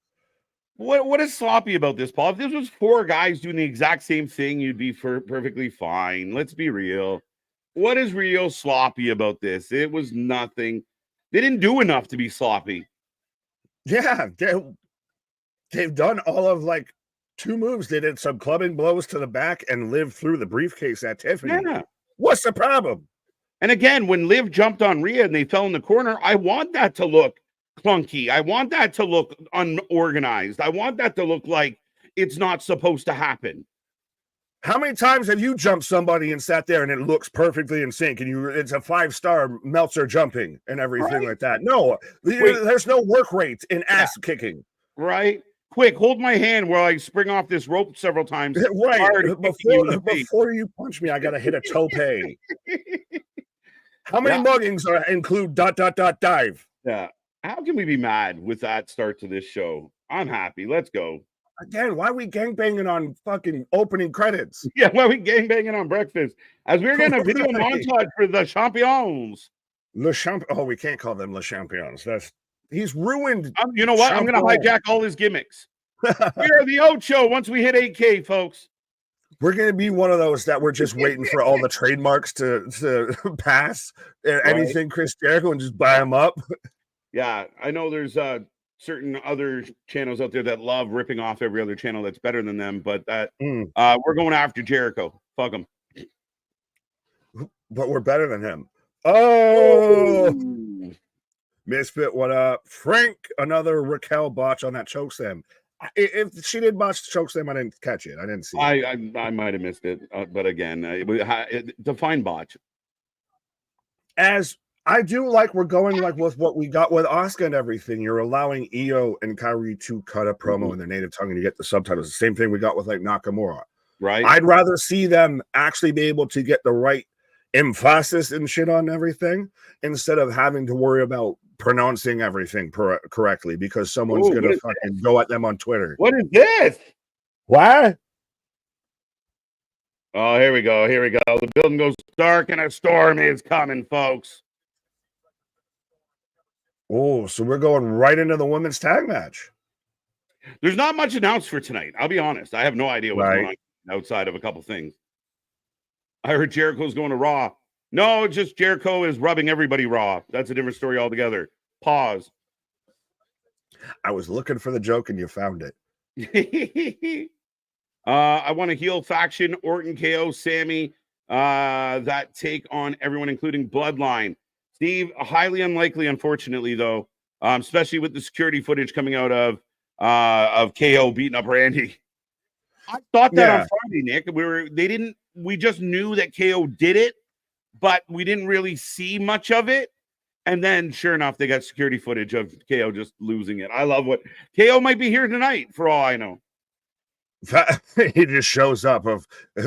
What is sloppy about this, Paul? If this was 4 guys doing the exact same thing, you'd be perfectly fine. Let's be real. What is real sloppy about this? It was nothing. They didn't do enough to be sloppy. Yeah, they've done all of like 2 moves. They did some clubbing blows to the back and lived through the briefcase at Tiffany. Yeah. What's the problem? And again, when Liv jumped on Rhea and they fell in the corner, I want that to look clunky. I want that to look unorganized. I want that to look like it's not supposed to happen. How many times have you jumped somebody and sat there and it looks perfectly in sync and it's a 5-star Meltzer jumping and everything like that? No, there's no work rate in ass kicking. Right? Quick, hold my hand while I spring off this rope several times. Right. Before you punch me, I got to hit a tope. How many muggings include ... dive? Yeah. How can we be mad with that start to this show? I'm happy. Let's go. Again, why are we gangbanging on fucking opening credits? Yeah, why are we gangbanging on breakfast? As we're getting a video montage for the champions. Oh, we can't call them Le Champions. He's ruined. You know what? I'm going to hijack all his gimmicks. We are the Ocho once we hit 8K, folks. We're going to be one of those that we're just waiting for all the trademarks to pass anything Chris Jericho and just buy them up. Yeah, I know there's certain other channels out there that love ripping off every other channel that's better than them, but we're going after Jericho. Fuck him. But we're better than him. Oh, Misfit, what up? Frank, another Raquel botch on that chokeslam. If she did botch the chokeslam, I didn't catch it. I didn't see it. I might have missed it, but again, define botch. As I do like we're going like with what we got with Asuka and everything. You're allowing Io and Kairi to cut a promo in their native tongue and you get the subtitles. The same thing we got with like Nakamura. Right. I'd rather see them actually be able to get the right emphasis and shit on everything instead of having to worry about pronouncing everything correctly because someone's going to fucking go at them on Twitter. What is this? What? Oh, here we go. The building goes dark and a storm is coming, folks. Oh, so we're going right into the women's tag match. There's not much announced for tonight. I'll be honest. I have no idea what's going on outside of a couple things. I heard Jericho's going to Raw. No, it's just Jericho is rubbing everybody raw. That's a different story altogether. Pause. I was looking for the joke and you found it. I want a heel faction, Orton, KO, Sammy, that take on everyone, including Bloodline. Steve, highly unlikely, unfortunately, though, especially with the security footage coming out of KO beating up Randy. I thought that on Friday, Nick. We just knew that KO did it, but we didn't really see much of it. And then, sure enough, they got security footage of KO just losing it. I love what KO might be here tonight, for all I know. He just shows up. Of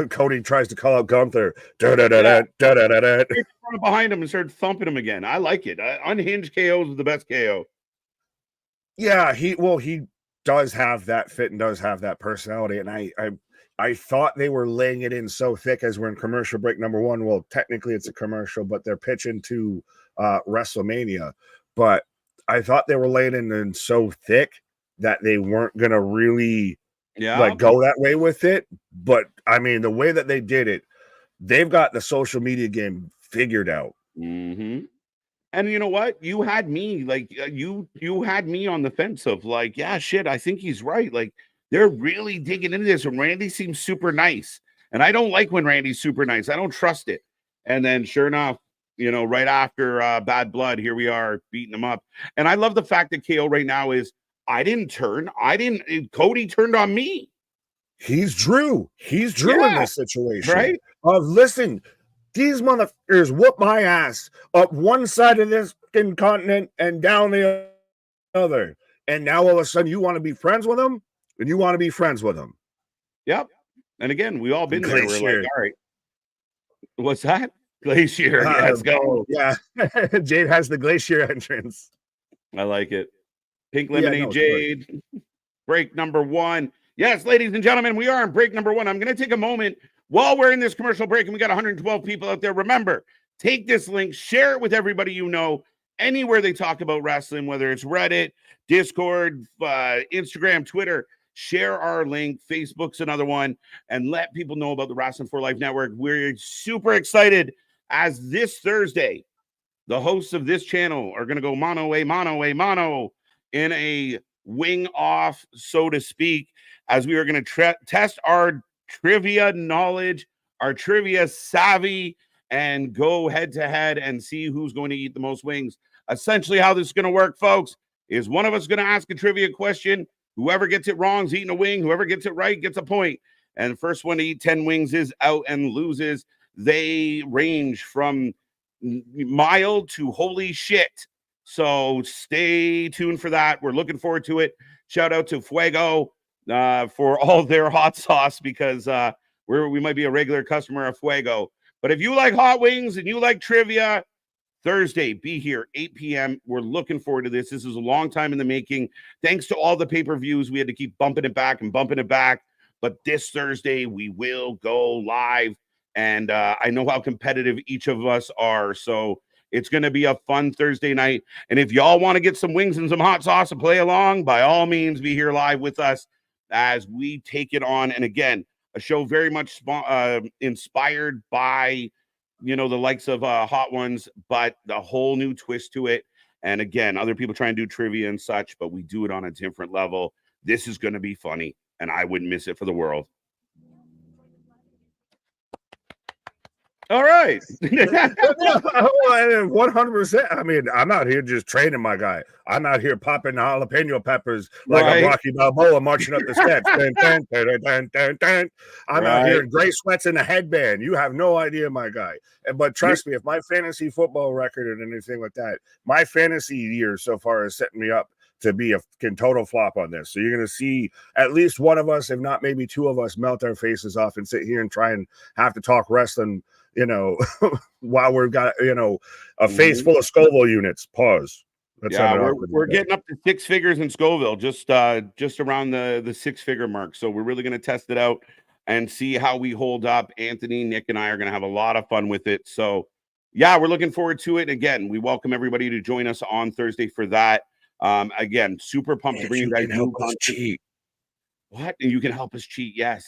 Cody tries to call out Gunther. Yeah. Da-da-da-da-da-da-da. Run behind him and start thumping him again. I like it. Unhinged KOs is the best KO. Yeah, he does have that fit and does have that personality, and I thought they were laying it in so thick as we're in commercial break number one. Well, technically it's a commercial, but they're pitching to WrestleMania. But I thought they were laying it in so thick that they weren't gonna really like go that way with it. But I mean, the way that they did it, they've got the social media game figured out. Mm-hmm. And you know what? You had me like you had me on the fence of like, yeah, shit, I think he's right. Like they're really digging into this, and Randy seems super nice. And I don't like when Randy's super nice. I don't trust it. And then sure enough, you know, right after Bad Blood, here we are beating him up. And I love the fact that KO right now is I didn't turn. Cody turned on me. He's Drew. He's Drew in this situation. Right? Listen, these motherfuckers whoop my ass up one side of this continent and down the other. And now all of a sudden you want to be friends with them? And you want to be friends with them. Yep. And again, we all been there. We're like, all right. What's that? Glacier. Let's go. Yeah. Jade has the Glacier entrance. I like it. Pink Lemonade Jade. Break number one. Yes, ladies and gentlemen, we are on break number one. I'm going to take a moment while we're in this commercial break, and we got 112 people out there. Remember, take this link, share it with everybody you know, anywhere they talk about wrestling, whether it's Reddit, Discord, Instagram, Twitter. Share our link. Facebook's another one, and let people know about the Wrestling for Life Network. We're super excited as this Thursday, the hosts of this channel are going to go mano a mano in a wing off, so to speak, as we are going to test our trivia knowledge, our trivia savvy, and go head to head and see who's going to eat the most wings. Essentially, how this is going to work, folks, is one of us going to ask a trivia question. Whoever gets it wrong is eating a wing. Whoever gets it right gets a point. And the first one to eat 10 wings is out and loses. They range from mild to holy shit. So stay tuned for that. We're looking forward to it. Shout out to Fuego for all their hot sauce, because we might be a regular customer of Fuego. But if you like hot wings and you like trivia, Thursday, be here, 8 p.m. We're looking forward to this. This is a long time in the making. Thanks to all the pay-per-views, we had to keep bumping it back. But this Thursday, we will go live. And I know how competitive each of us are. So it's going to be a fun Thursday night. And if y'all want to get some wings and some hot sauce and play along, by all means, be here live with us as we take it on. And again, a show very much inspired by, you know, the likes of Hot Ones, but the whole new twist to it. And again, other people try and do trivia and such, but we do it on a different level. This is going to be funny, and I wouldn't miss it for the world. All right. 100%. I mean, I'm out here just training my guy. I'm out here popping jalapeno peppers like I'm Rocky Balboa marching up the steps. I'm out here in gray sweats and a headband. You have no idea, my guy. But trust me, if my fantasy football record and anything like that, my fantasy year so far is setting me up to be a total flop on this. So you're going to see at least one of us, if not maybe two of us, melt our faces off and sit here and try and have to talk wrestling, you know, while we've got, you know, a face full of Scoville units. Pause. We're getting up to 6 figures in Scoville, just around the 6-figure mark. So we're really going to test it out and see how we hold up. Anthony, Nick, and I are going to have a lot of fun with it. So yeah, we're looking forward to it. Again, we welcome everybody to join us on Thursday for that. Again, super pumped to bring you guys new content. What? And you can help us cheat, yes.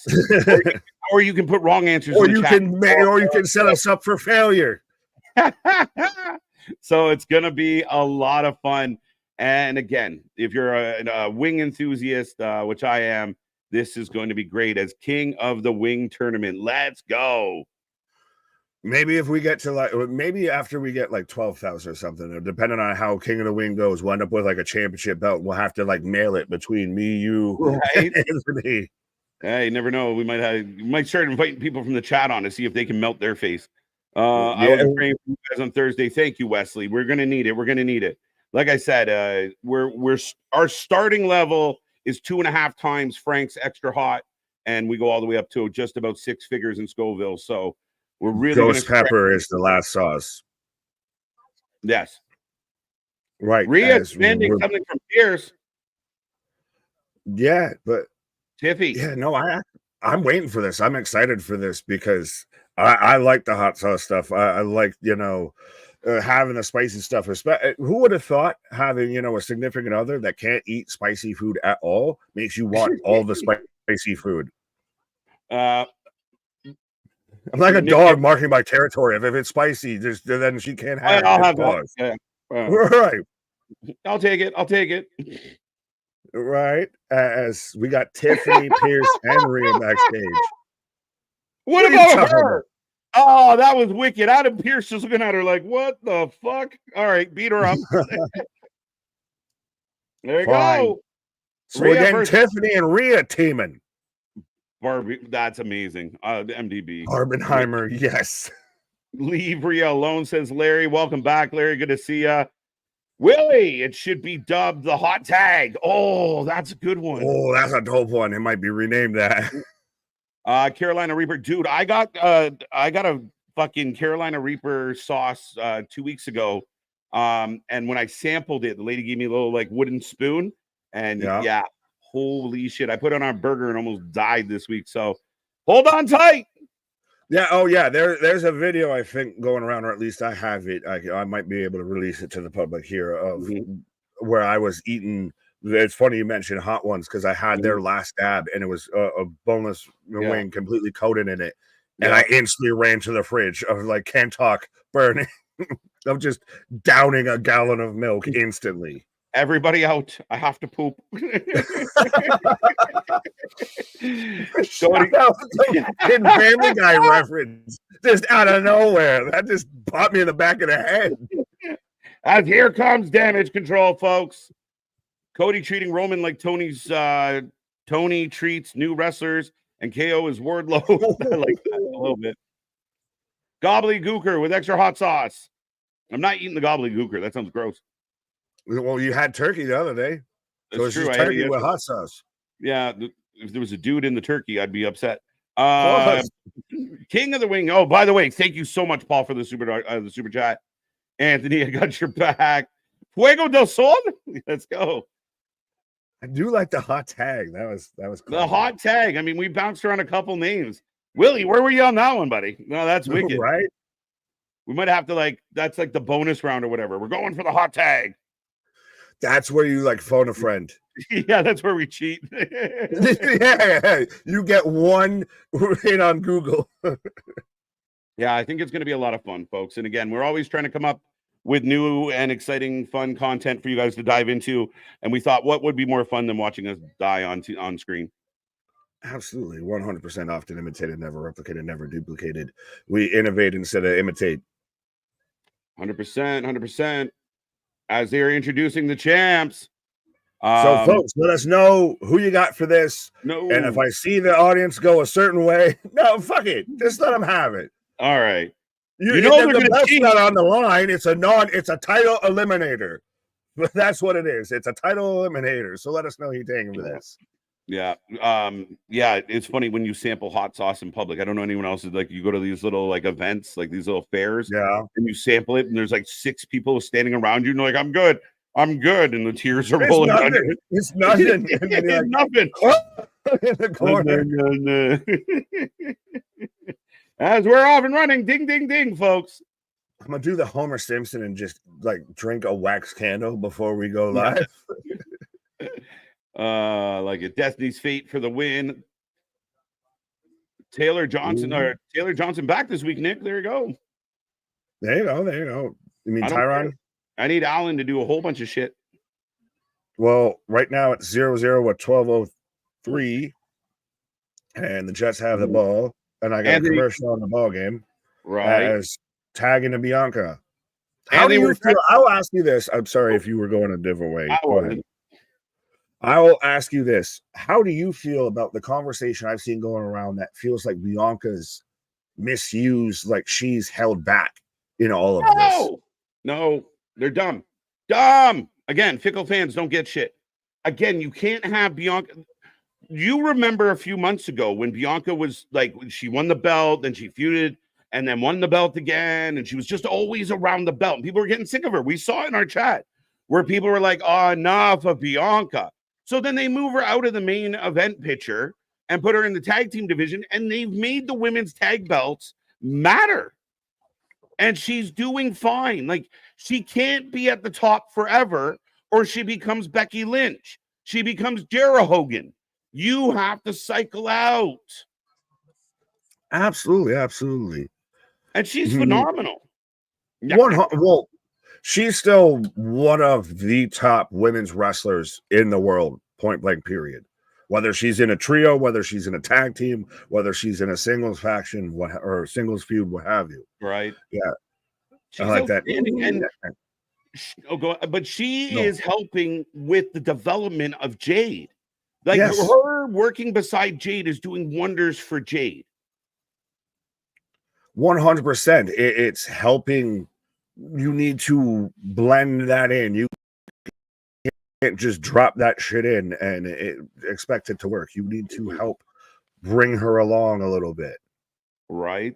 or you can put wrong answers. Or you can set us up for failure. So it's gonna be a lot of fun. And again, if you're a wing enthusiast, which I am, this is going to be great as King of the Wing tournament. Let's go. Maybe if we get to maybe after we get 12,000 or something, depending on how King of the Wing goes, we'll end up with a championship belt. We'll have to mail it between me, you, and Anthony. Hey, you never know. We might start inviting people from the chat on to see if they can melt their face. I was praying for you guys on Thursday. Thank you, Wesley. We're gonna need it. Like I said, our starting level is 2.5 times Frank's extra hot, and we go all the way up to just about 6 figures in Scoville. So we're really ghost pepper is the last sauce. Yes. Right. Rhea demanding something from Pierce. Yeah, but Tiffy. Yeah, no, I'm waiting for this. I'm excited for this because I like the hot sauce stuff. I like, having the spicy stuff. Who would have thought having, a significant other that can't eat spicy food at all makes you want all the spicy food? I'm like a dog marking my territory. If it's spicy, then she can't have it. I'll have that. Yeah. Right. I'll take it. Right. As we got Tiffany, Pierce, and Rhea backstage. What about her? Oh, that was wicked. Adam Pierce just looking at her like, what the fuck? All right, beat her up. There you go. So again, Tiffany and Rhea teaming. Barbie, that's amazing. MDB. Barbenheimer, yes. Leave Rhea alone, says Larry. Welcome back, Larry. Good to see you. Willie, it should be dubbed the hot tag. Oh, that's a good one. Oh, that's a dope one. It might be renamed that. Carolina Reaper. Dude, I got a fucking Carolina Reaper sauce 2 weeks ago. And when I sampled it, the lady gave me a little like wooden spoon. And yeah, holy shit. I put it on a burger and almost died this week. So hold on tight. Yeah. Oh, yeah. There's a video I think going around, or at least I have it. I might be able to release it to the public here of where I was eating. It's funny you mentioned hot ones because I had their last dab and it was a boneless wing completely coated in it, and I instantly ran to the fridge. I was like, can't talk, burning. I'm just downing a gallon of milk instantly. Everybody out. I have to poop. Family Guy reference just out of nowhere. That just popped me in the back of the head. As here comes damage control, folks. Cody treating Roman like Tony treats new wrestlers, and KO is Wardlow. I like that a little bit. Gobbledygooker with extra hot sauce. I'm not eating the gobbledygooker. That sounds gross. Well, you had turkey the other day. So it's just turkey with hot sauce. Yeah, if there was a dude in the turkey, I'd be upset. King of the Wing. Oh, by the way, thank you so much, Paul, for the super chat. Anthony, I got your back. Fuego del Sol. Let's go. I do like the hot tag. That was cool. The hot tag. I mean, we bounced around a couple names. Willie, where were you on that one, buddy? No, that's wicked. Right? We might have to that's like the bonus round or whatever. We're going for the hot tag. That's where you phone a friend. Yeah, that's where we cheat. Yeah, you get one hit on Google. Yeah, I think it's going to be a lot of fun, folks. And again, we're always trying to come up with new and exciting, fun content for you guys to dive into. And we thought, what would be more fun than watching us die on screen? Absolutely. 100% often imitated, never replicated, never duplicated. We innovate instead of imitate. 100%. As they're introducing the champs. So, folks, let us know who you got for this. No. And if I see the audience go a certain way, no, fuck it. Just let them have it. All right. You know they're going to cheat. Not on the line. It's a title eliminator. But that's what it is. It's a title eliminator. So let us know who you're taking for this. Yeah. It's funny when you sample hot sauce in public. I don't know anyone else is you go to these little events, these little fairs. Yeah. And you sample it and there's 6 people standing around you and you're like, I'm good. And the tears are rolling down. It's nothing. It's nothing. In the corner. As we're off and running, ding, ding, ding, folks. I'm gonna do the Homer Simpson and just drink a wax candle before we go live. Like a Destiny's Fate for the win. Taylor Johnson back this week, Nick. There you go. There you go. You mean Tyron? I need Alan to do a whole bunch of shit. Well, right now it's 0-0 at 12:03, and the Jets have the ball, and I got a commercial on the ball game. Right. As tagging to Bianca. How do you feel? I'll ask you this. I'm sorry if you were going a different way. Go ahead. I will ask you this. How do you feel about the conversation I've seen going around that feels like Bianca's misused, she's held back in all of this? No, they're dumb. Dumb. Again, fickle fans don't get shit. Again, you can't have Bianca. you remember a few months ago when Bianca was like, she won the belt, then she feuded, and then won the belt again, and she was just always around the belt. And people were getting sick of her. We saw it in our chat where people were like, oh, enough of Bianca. So then they move her out of the main event picture and put her in the tag team division, and they've made the women's tag belts matter. And she's doing fine. Like, she can't be at the top forever, or she becomes Becky Lynch. She becomes Jera Hogan. You have to cycle out. Absolutely, absolutely. And she's phenomenal. Well, she's still one of the top women's wrestlers in the world, point blank, period. Whether she's in a trio, whether she's in a tag team, whether she's in a singles faction, or singles feud, what have you. Right. Yeah. She's I like that. But she is helping with the development of Jade. Like, Yes. her working beside Jade is doing wonders for Jade. 100%. It's helping. You need to blend that in. You can't just drop that shit in and expect it to work. You need to help bring her along a little bit. Right.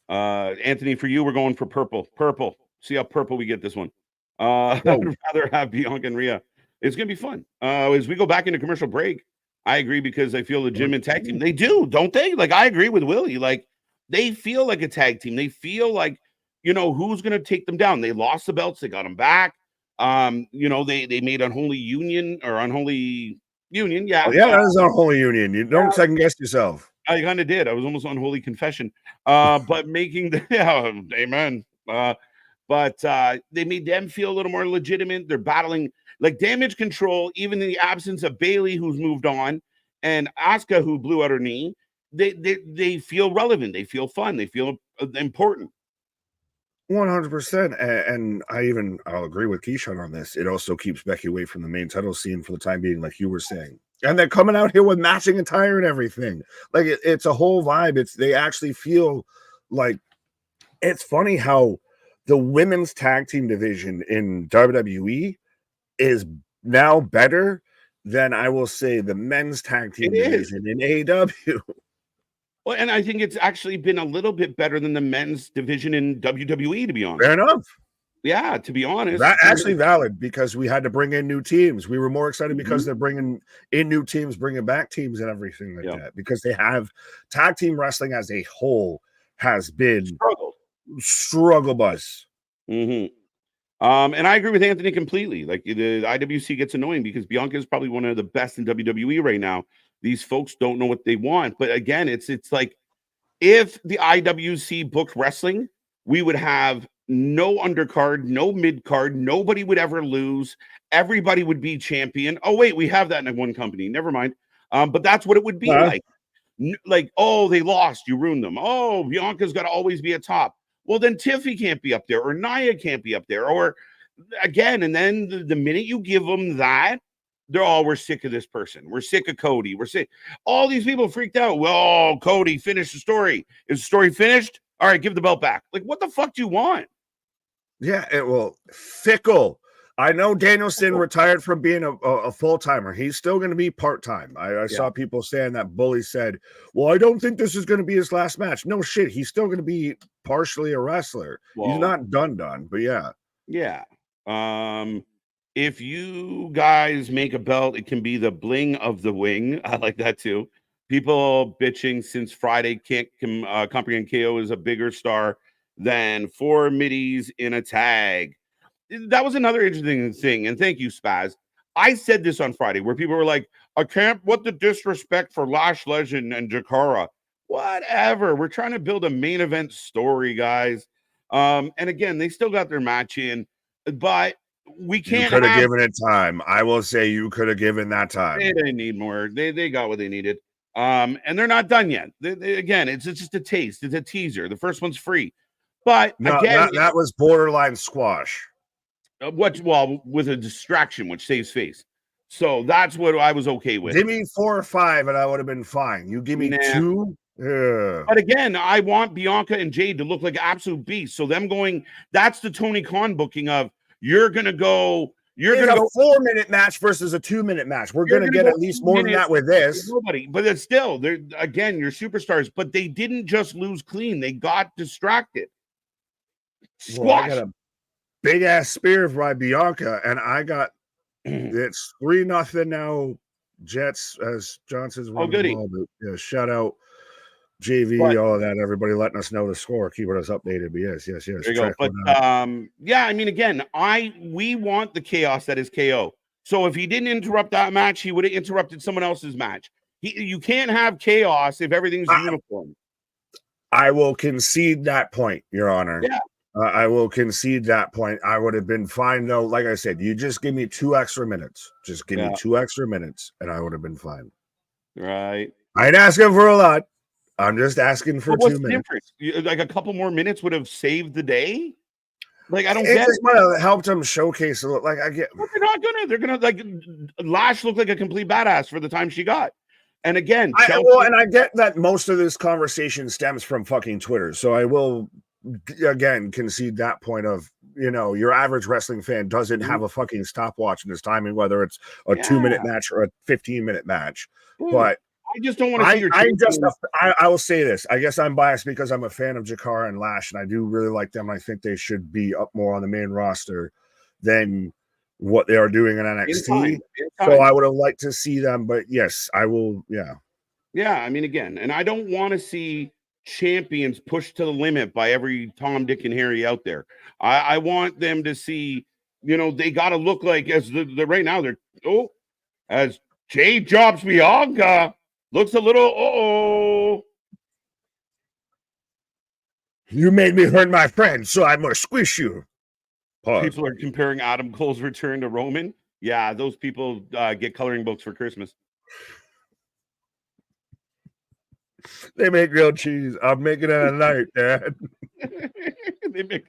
Anthony, for you, we're going for purple. Purple. See how purple we get this one. I'd rather have Bianca and Rhea. It's going to be fun. As we go back into commercial break, I agree, because I feel legitimate tag team. They do, don't they? Like, I agree with Willie. Like, they feel like a tag team. They feel like, you know, who's going to take them down. They lost the belts. They got them back. You know, they made unholy union. Yeah. Yeah, that is unholy union. You don't second guess yourself. I kind of did. I was almost on holy confession. But making the amen. But they made them feel a little more legitimate. They're battling like Damage Control, even in the absence of Bailey, who's moved on, and Asuka, who blew out her knee. They feel relevant. They feel fun. They feel important. 100%. And I'll agree with Keyshawn on this. It also keeps Becky away from the main title scene for the time being, like you were saying. And they're coming out here with matching attire and everything. Like, it's a whole vibe. They actually feel like, it's funny how the women's tag team division in WWE is now better than, I will say, the men's tag team division in AEW. Well, and I think it's actually been a little bit better than the men's division in WWE, to be honest. Fair enough. Yeah, to be honest. That's actually valid, because we had to bring in new teams. We were more excited because they're bringing in new teams, bringing back teams and everything like that, because they have tag team wrestling as a whole has been struggle bus. And I agree with Anthony completely. Like, the IWC gets annoying because Bianca is probably one of the best in WWE right now. These folks don't know what they want. But again, it's like, if the IWC booked wrestling, we would have no undercard, no mid card. Nobody would ever lose. Everybody would be champion. Oh, wait, we have that in one company. Never mind. But that's what it would be like. Like, oh, they lost. You ruined them. Oh, Bianca's got to always be at top. Well, then Tiffy can't be up there, or Nia can't be up there, or again. And then the minute you give them that, they're all, we're sick of this person. We're sick of Cody. We're sick. All these people freaked out. Well, Cody, finish the story. Is the story finished? All right, give the belt back. Like, what the fuck do you want? Yeah, fickle. I know Danielson retired from being a full-timer. He's still going to be part-time. I saw people saying that Bully said, well, I don't think this is going to be his last match. No shit. He's still going to be partially a wrestler. He's not done, but yeah. Yeah. If you guys make a belt, it can be the bling of the wing. I like that too. People bitching since Friday can't comprehend KO is a bigger star than 4 middies in a tag. That was another interesting thing. And thank you, Spaz. I said this on Friday where people were like, I can't, what the disrespect for Lash Legend and Jakara. Whatever. We're trying to build a main event story, guys. And again, they still got their match in, but we can't. You could have given it time. I will say you could have given that time. They didn't need more. They got what they needed. And they're not done yet. Again, it's just a taste. It's a teaser. The first one's free. But no, again, that was borderline squash. With a distraction, which saves face. So that's what I was okay with. Give me 4 or 5 and I would have been fine. You give me 2. Yeah. But again, I want Bianca and Jade to look like absolute beasts. So them going, that's the Tony Khan booking of, you're going to go You're It's gonna a go 4-minute match versus a 2-minute match. We're You're gonna gonna get go at least 2 more than minutes that with with this. nobody, but it's still they're again your superstars, but they didn't just lose clean, they got distracted. Well, I Squash. got a big ass spear by Bianca, and I got it's 3-0 now. Jets as Johnson's running the goody. ball. But yeah, shout out JV, But all of that, everybody letting us know the score, keeping us updated. But yes. there you go. Track But one out. yeah, I mean, again, we want the chaos that is KO. So if he didn't interrupt that match, he would have interrupted someone else's match. You can't have chaos if everything's uniform. I will concede that point, Your Honor. Yeah. I will concede that point. I would have been fine, though. Like I said, you just give me 2 extra minutes. Just give me 2 extra minutes, and I would have been fine. Right. I ain't asking for a lot. I'm just asking for 2 minutes. Like a couple more minutes would have saved the day. Like I don't It get just might have helped them showcase a little. Like I get. Well, they're gonna like Lash looked like a complete badass for the time she got. And again, and I get that most of this conversation stems from fucking Twitter. So I will again concede that point of, your average wrestling fan doesn't have a fucking stopwatch in his timing, whether it's a 2-minute match or a 15-minute match. But I just don't want to see your I will say this. I guess I'm biased because I'm a fan of Jakara and Lash, and I do really like them. I think they should be up more on the main roster than what they are doing in NXT. So I would have liked to see them, but yes, I will. Yeah. I mean, again, and I don't want to see champions pushed to the limit by every Tom, Dick, and Harry out there. I want them to see, they got to look like as the right now they're as Jade drops Bianca. Looks a little, You made me hurt my friend, so I must squish you. Pause. People are comparing Adam Cole's return to Roman. Yeah, those people get coloring books for Christmas. They make grilled cheese. I'm making it at night, Dad. They make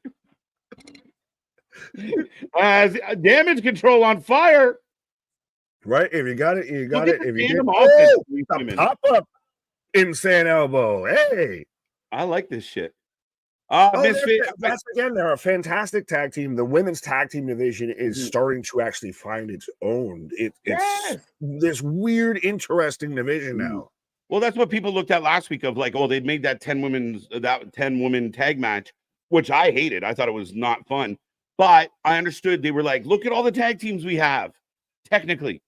damage control on fire. Right? If you got it, you got it. If you didn't, pop up insane elbow. Hey, I like this shit. That's again, they're a fantastic tag team. The women's tag team division is starting to actually find its own. It's this weird, interesting division now. Well, that's what people looked at last week of like, they'd made that 10 woman tag match, which I hated. I thought it was not fun, but I understood. They were like, look at all the tag teams we have, technically.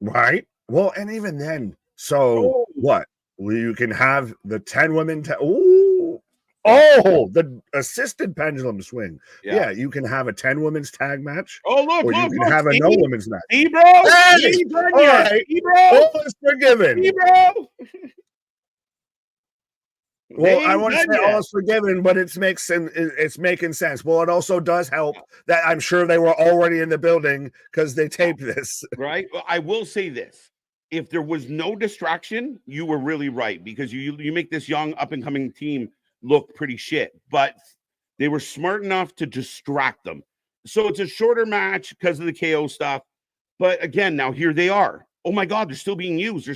Right. Well, and even then, so what? Well, you can have the 10 women. The assisted pendulum swing. Yeah, you can have a 10 women's tag match. Oh, look, or you can have a no women's match. Bro. All right. All is forgiven. Bro. Well, I want to say all is forgiven, but it's making sense. Well, it also does help that I'm sure they were already in the building because they taped this. Right. Well, I will say this. If there was no distraction, you were really right, because you make this young up-and-coming team look pretty shit, but they were smart enough to distract them. So it's a shorter match because of the KO stuff. But again, now here they are. Oh my God, they're still being used.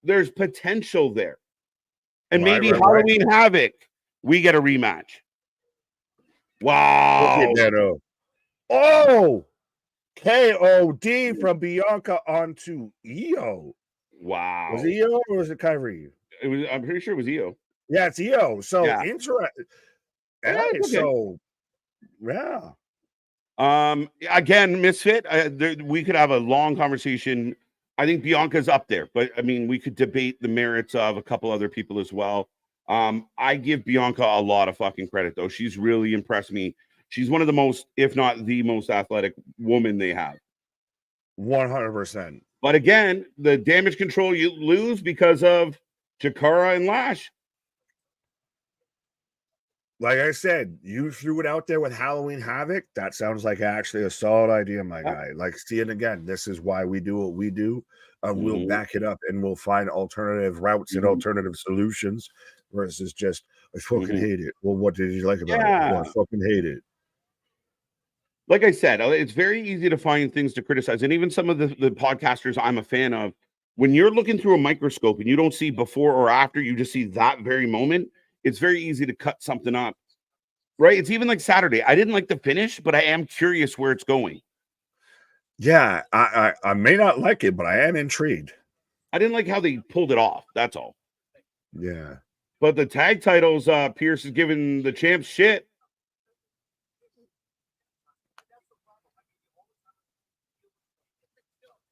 There's potential there. And maybe Halloween Havoc, we get a rematch. Wow. Oh, KOD from Bianca onto Io. Wow. Was it Io or was it Kyrie? I'm pretty sure it was Io. Yeah, it's Io. So interesting. Again, Misfit, we could have a long conversation. I think Bianca's up there, but I mean, we could debate the merits of a couple other people as well. I give Bianca a lot of fucking credit, though. She's really impressed me. She's one of the most, if not the most athletic woman they have. 100%. But again, the damage control you lose because of Jakara and Lash. Like I said, you threw it out there with Halloween Havoc. That sounds like actually a solid idea, my guy. Like, see it again. This is why we do what we do. We'll back it up and we'll find alternative routes and alternative solutions versus just, I fucking hate it. Well, what did you like about it? Well, I fucking hate it. Like I said, it's very easy to find things to criticize. And even some of the podcasters I'm a fan of, when you're looking through a microscope and you don't see before or after, you just see that very moment, it's very easy to cut something up Right? It's even like Saturday. I didn't like the finish, but I am curious where it's going. Yeah, I may not like it, but I am intrigued. I didn't like how they pulled it off. That's all. Yeah. But the tag titles, Pierce is giving the champs shit.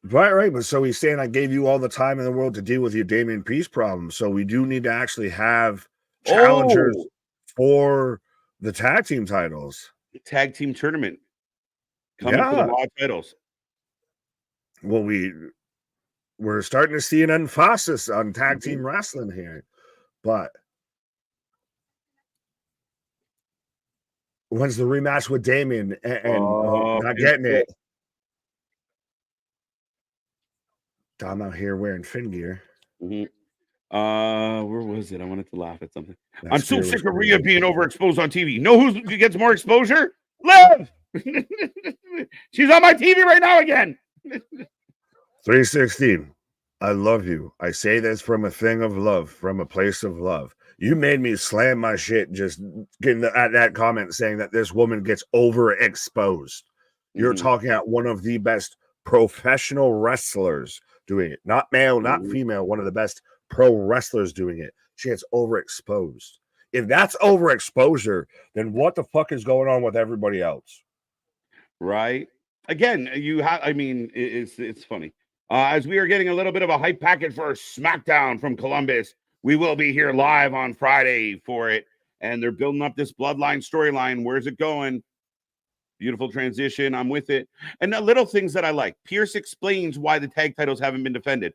Right. But so he's saying I gave you all the time in the world to deal with your Damian Peace problem. So we do need to actually have challengers for the tag team titles. Tag team tournament coming for the Raw titles. Well, we're starting to see an emphasis on tag team wrestling here, but when's the rematch with Damian and not getting it? I'm out here wearing Finn gear. Where was it? I wanted to laugh at something. I'm so sick of Rhea being overexposed on TV. Know who gets more exposure? Liv! She's on my TV right now again. 316. I love you. I say this from a thing of love, from a place of love. You made me slam my shit just getting at that comment saying that this woman gets overexposed. You're talking about one of the best professional wrestlers doing it. Not male, not female, one of the best pro wrestlers doing it. She gets overexposed. If that's overexposure, then what the fuck is going on with everybody else? Right. Again, it's funny. As we are getting a little bit of a hype packet for SmackDown from Columbus, we will be here live on Friday for it. And they're building up this bloodline storyline. Where's it going? Beautiful transition. I'm with it. And the little things that I like. Pierce explains why the tag titles haven't been defended.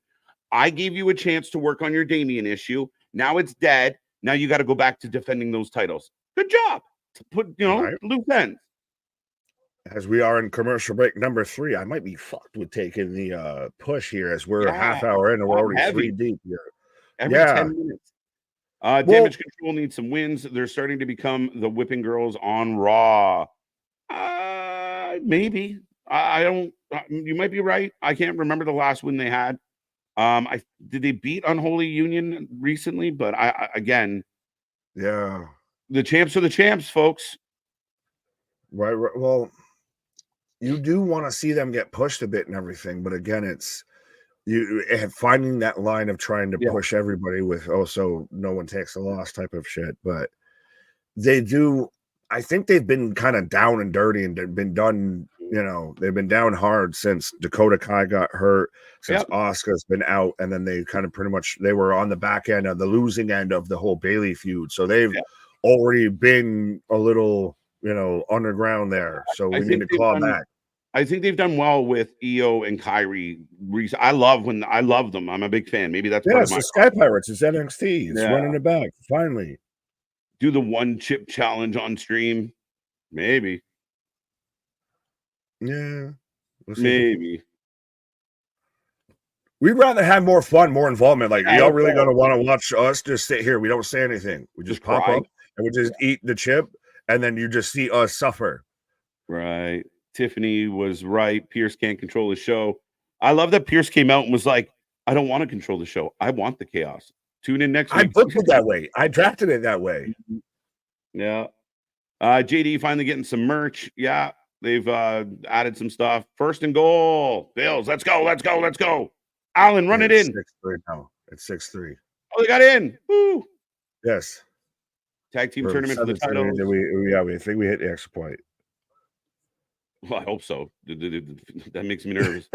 I gave you a chance to work on your Damian issue. Now it's dead. Now you got to go back to defending those titles. Good job. To put, loose ends. As we are in commercial break number 3, I might be fucked with taking the push here as we're a half hour in and we're already 3 deep here. Every 10 minutes. Damage Control needs some wins. They're starting to become the whipping girls on Raw. Maybe. I don't. You might be right. I can't remember the last win they had. Did they beat Unholy Union recently? But again, yeah, the champs are the champs, folks. Right. Well, you do want to see them get pushed a bit and everything, but again, it's you finding that line of trying to push everybody with also no one takes a loss type of shit. But they do. I think they've been kind of down and dirty and been done. They've been down hard since Dakota Kai got hurt, since Asuka's been out, and then they kind of pretty much they were on the back end of the losing end of the whole Bayley feud. So they've already been a little, underground there. So we need to claw back. I think they've done well with EO and Kyrie. I love them. I'm a big fan. Maybe that's part of my Sky Pirates. It's NXT. It's running it back finally. Do the one chip challenge on stream, maybe. Yeah, maybe. We'd rather have more fun, more involvement. Like, y'all really gonna want to watch us just sit here? We don't say anything. We just pop up and we just eat the chip, and then you just see us suffer. Right. Tiffany was right. Pierce can't control the show. I love that Pierce came out and was like, I don't want to control the show. I want the chaos. Tune in next week. I booked it that way. I drafted it that way. Yeah. JD finally getting some merch. Yeah. They've added some stuff. First and goal. Bills. Let's go. Allen, run it in. 6-3 now. It's 6-3. Oh, they got in. Woo. Yes. Tag team tournament for the title. We think we hit the extra point. Well, I hope so. That makes me nervous.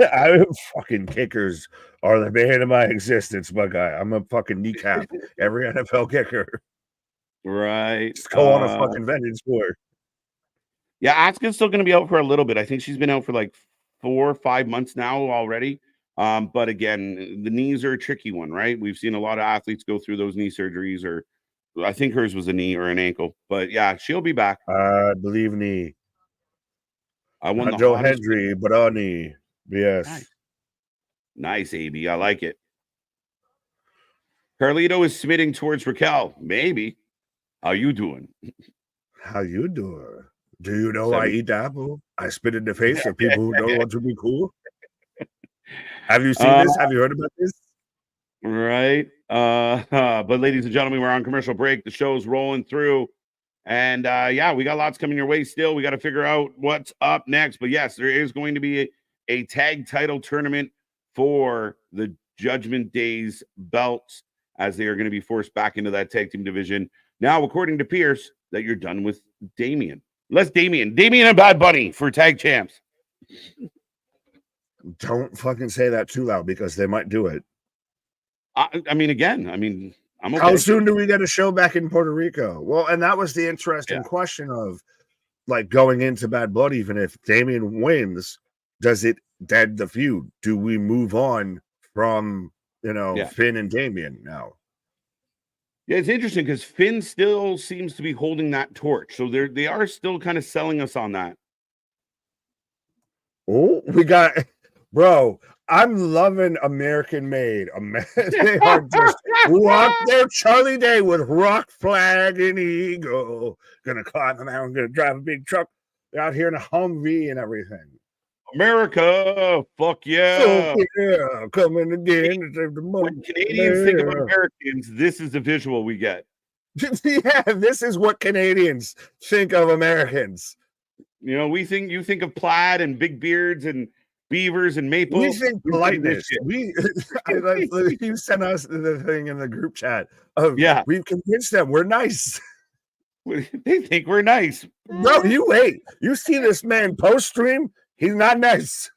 Fucking kickers are the bane of my existence, my guy. I'm a fucking kneecap every NFL kicker. Right. Just go on a fucking vengeance war. Yeah, Asuka's still going to be out for a little bit. I think she's been out for like 4 or 5 months now already. But again, the knees are a tricky one, right? We've seen a lot of athletes go through those knee surgeries, or I think hers was a knee or an ankle. But yeah, she'll be back. I believe knee. I won Not Joe Hendry, but on knee. Yes. Nice, AB. I like it. Carlito is submitting towards Raquel. Maybe. How you doing? How you doing? Do you know I eat apple? I spit in the face of people who don't want to be cool. Have you seen this? Have you heard about this? Right. But ladies and gentlemen, we're on commercial break. The show's rolling through. And yeah, we got lots coming your way still. We got to figure out what's up next. But yes, there is going to be a tag title tournament for the Judgment Days belts, as they are going to be forced back into that tag team division. Now, according to Pierce, that you're done with Damien. Damien and Bad Bunny for tag champs. Don't fucking say that too loud because they might do it. I mean, again, I'm okay. How soon do we get a show back in Puerto Rico? Well, and that was the interesting question of, like, going into Bad Blood, even if Damien wins, does it dead the feud? Do we move on from, Finn and Damien now? Yeah, it's interesting because Finn still seems to be holding that torch. So they are still kind of selling us on that. Oh, we got, bro, I'm loving American Made. They are just rock there. Charlie Day with rock flag and eagle. Gonna climb the mountain, gonna drive a big truck. They're out here in a Humvee and everything. America, fuck yeah. Fuck yeah, coming again. When Canadians think about Americans, this is the visual we get. Yeah, this is what Canadians think of Americans. You think of plaid and big beards and beavers and maple. We think politeness. You sent us the thing in the group chat of, we've convinced them we're nice. They think we're nice. No, you wait. You see this man post stream? He's not nice.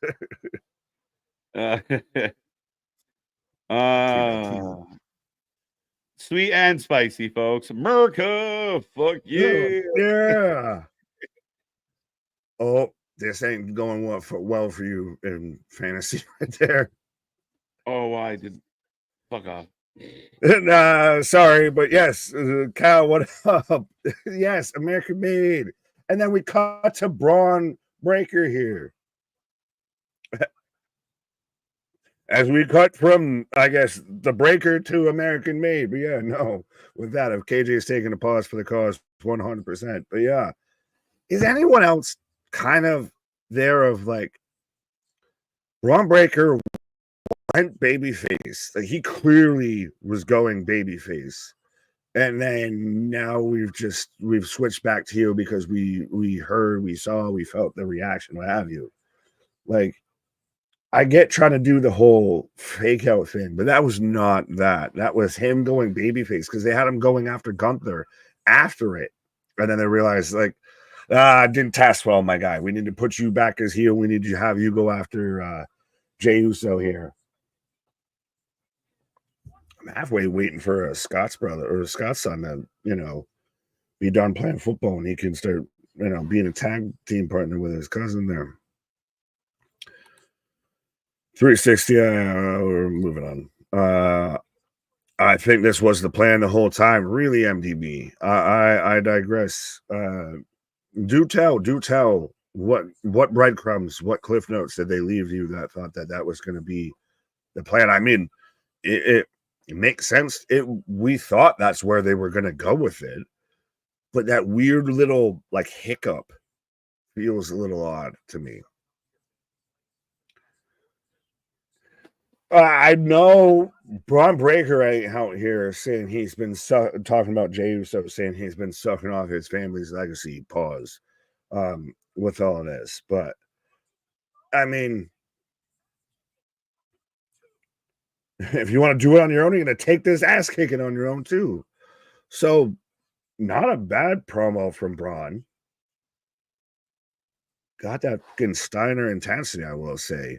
Sweet and spicy, folks. America, fuck yeah. Yeah. Oh, this ain't going well for you in fantasy right there. Oh, I did. Fuck off. Sorry, but yes, Kyle, what up? Yes, American Made. And then we cut to Braun Breaker here. As we cut from, I guess, the Breaker to American Made. But yeah, no, with that, if KJ is taking a pause for the cause, 100%. But yeah, is anyone else kind of there of, like, Braun Breaker went babyface? Like, he clearly was going babyface. And then now we've switched back to heel because we heard, we saw, we felt the reaction, what have you. Like, I get trying to do the whole fake out thing, but that was not that. That was him going babyface because they had him going after Gunther after it. And then they realized, like, it didn't test well, my guy. We need to put you back as heel. We need to have you go after Jey Uso here. I'm halfway waiting for a Scott's brother or a Scott's son to, be done playing football and he can start, being a tag team partner with his cousin there. 360, we're moving on. I think this was the plan the whole time. Really, MDB. I digress. Do tell what breadcrumbs, what cliff notes did they leave you that thought that was going to be the plan? I mean, it makes sense. We thought that's where they were going to go with it, but that weird little, like, hiccup feels a little odd to me. I know Braun Breaker out here saying he's been talking about Jey Uso, saying he's been sucking off his family's legacy. Pause. With all of this, but I mean, if you want to do it on your own, you're going to take this ass kicking on your own too. So, not a bad promo from Braun. Got that fucking Steiner intensity, I will say.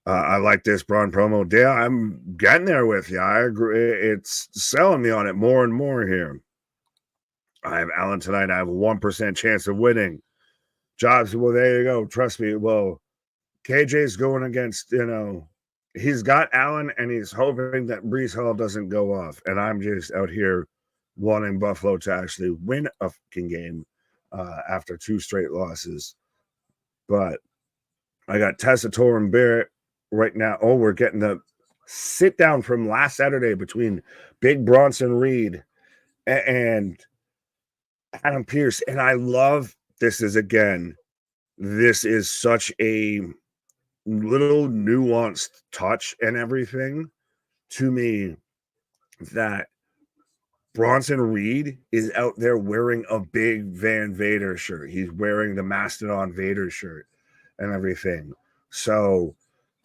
I like this Braun promo. Dale, I'm getting there with you. I agree. It's selling me on it more and more here. I have Allen tonight. I have a 1% chance of winning. Jobs, well, there you go. Trust me. Well, KJ's going against, he's got Allen and he's hoping that Breece Hall doesn't go off. And I'm just out here wanting Buffalo to actually win a fucking game after 2 straight losses. But I got Tessitore and Barrett right now. Oh, we're getting the sit down from last Saturday between Big Bronson Reed and Adam Pearce. And I love this is such a little nuanced touch and everything to me that Bronson Reed is out there wearing a big Van Vader shirt. He's wearing the Mastodon Vader shirt and everything. So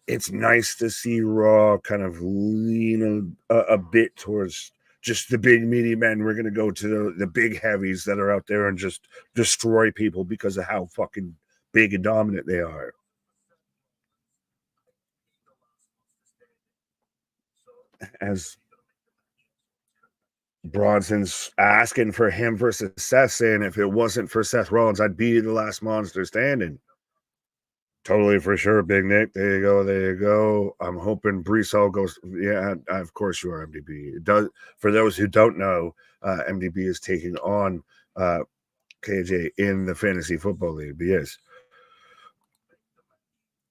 it's nice to see Raw kind of lean a bit towards just the big meaty men. We're going to go to the big heavies that are out there and just destroy people because of how fucking big and dominant they are. As Bronson's asking for him versus Seth, saying if it wasn't for Seth Rollins, I'd be the last monster standing. Totally for sure, Big Nick. There you go. There you go. I'm hoping Breesall goes. Yeah, of course you are, MDB. It does. For those who don't know, MDB is taking on KJ in the Fantasy Football League. But yes,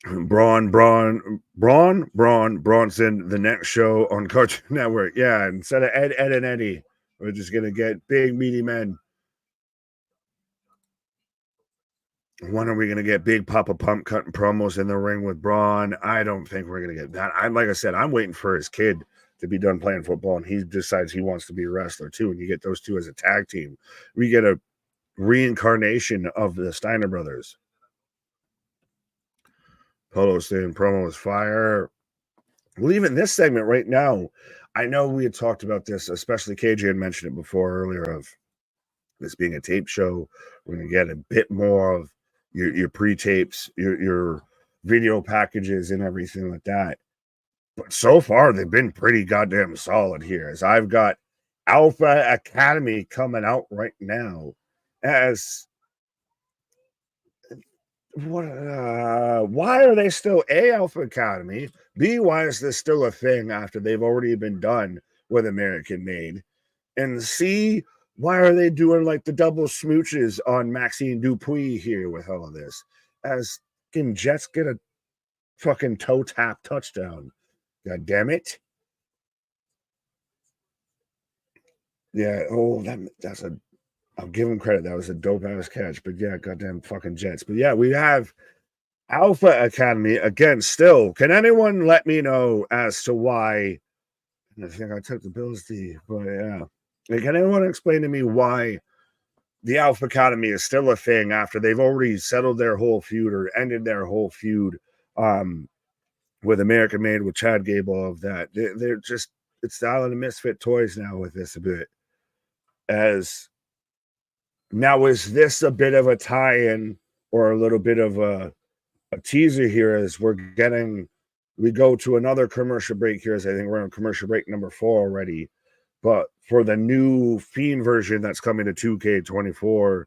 Bronson, the next show on Cartoon Network. Yeah, instead of Ed, and Eddie, we're just gonna get big meaty men. When are we going to get Big Papa Pump cutting promos in the ring with Braun? I don't think we're going to get that. Like I said, I'm waiting for his kid to be done playing football, and he decides he wants to be a wrestler too. And you get those two as a tag team. We get a reincarnation of the Steiner brothers. Polo saying promo is fire. Leaving this segment right now. I know we had talked about this, especially KJ had mentioned it before earlier, of this being a tape show. We're going to get a bit more of your pre-tapes, your video packages and everything like that. But so far, they've been pretty goddamn solid here. As I've got Alpha Academy coming out right now. As why are they still A, Alpha Academy? B, why is this still a thing after they've already been done with American Made? And C, why are they doing like the double smooches on Maxine Dupuis here with all of this? As can Jets get a fucking toe tap touchdown? God damn it. Yeah, oh, that's a, I'll give him credit. That was a dope ass catch. But yeah, goddamn fucking Jets. But yeah, we have Alpha Academy again still. Can anyone let me know as to why? I think I took the Bills D, but yeah. Can anyone explain to me why the Alpha Academy is still a thing after they've already settled their whole feud or ended their whole feud with American Made with Chad Gable of that? They're just, it's the Island of Misfit Toys now with this a bit. As now, is this a bit of a tie-in or a little bit of a teaser here as we go to another commercial break here, as I think we're on commercial break number 4 already. But for the new Fiend version that's coming to 2K24,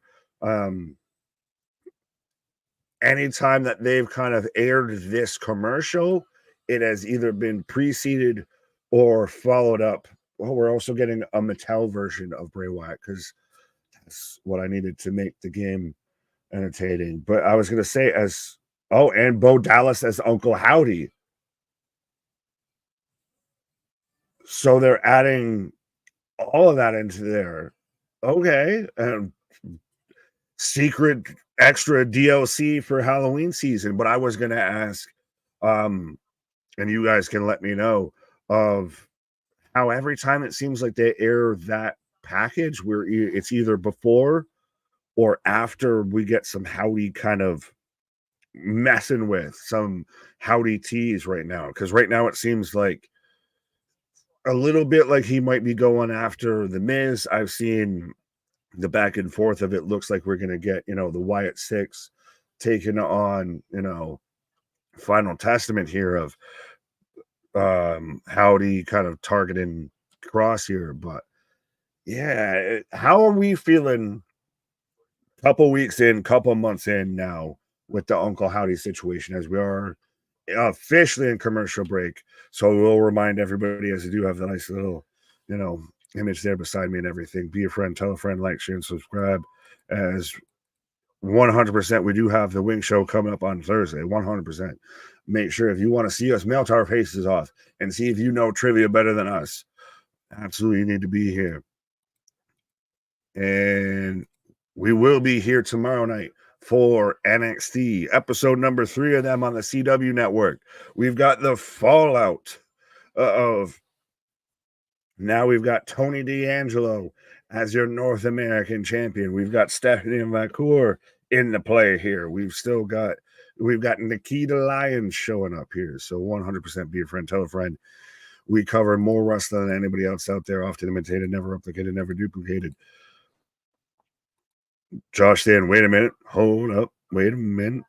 anytime that they've kind of aired this commercial, it has either been preceded or followed up. Well, we're also getting a Mattel version of Bray Wyatt because that's what I needed to make the game entertaining. But I was going to say and Bo Dallas as Uncle Howdy. So they're adding all of that into there. Okay. Secret extra DLC for Halloween season. But I was going to ask, and you guys can let me know, of how every time it seems like they air that package where it's either before or after we get some Howdy kind of messing with some Howdy tease right now. Because right now it seems like a little bit like he might be going after the Miz. I've seen the back and forth of it. Looks like we're going to get, the Wyatt 6 taking on, Final Testament here of Howdy kind of targeting Cross here. But yeah, how are we feeling couple weeks in, couple months in now with the Uncle Howdy situation, as we are officially in commercial break? So we'll remind everybody, as I do have the nice little, image there beside me and everything. Be a friend, tell a friend, like, share, and subscribe. As 100%, we do have the Wing Show coming up on Thursday. 100%. Make sure if you want to see us melt our faces off and see if you know trivia better than us, absolutely need to be here. And we will be here tomorrow night for NXT, episode number 3 of them on the CW network. We've got the fallout of Now we've got Tony D'Angelo as your North American champion. We've got Stephanie McCool in the play here. We've got Nikita Lyons showing up here. So 100% be a friend, tell a friend. We cover more wrestling than anybody else out there, often imitated, never replicated, never duplicated. Josh saying, wait a minute, hold up, wait a minute.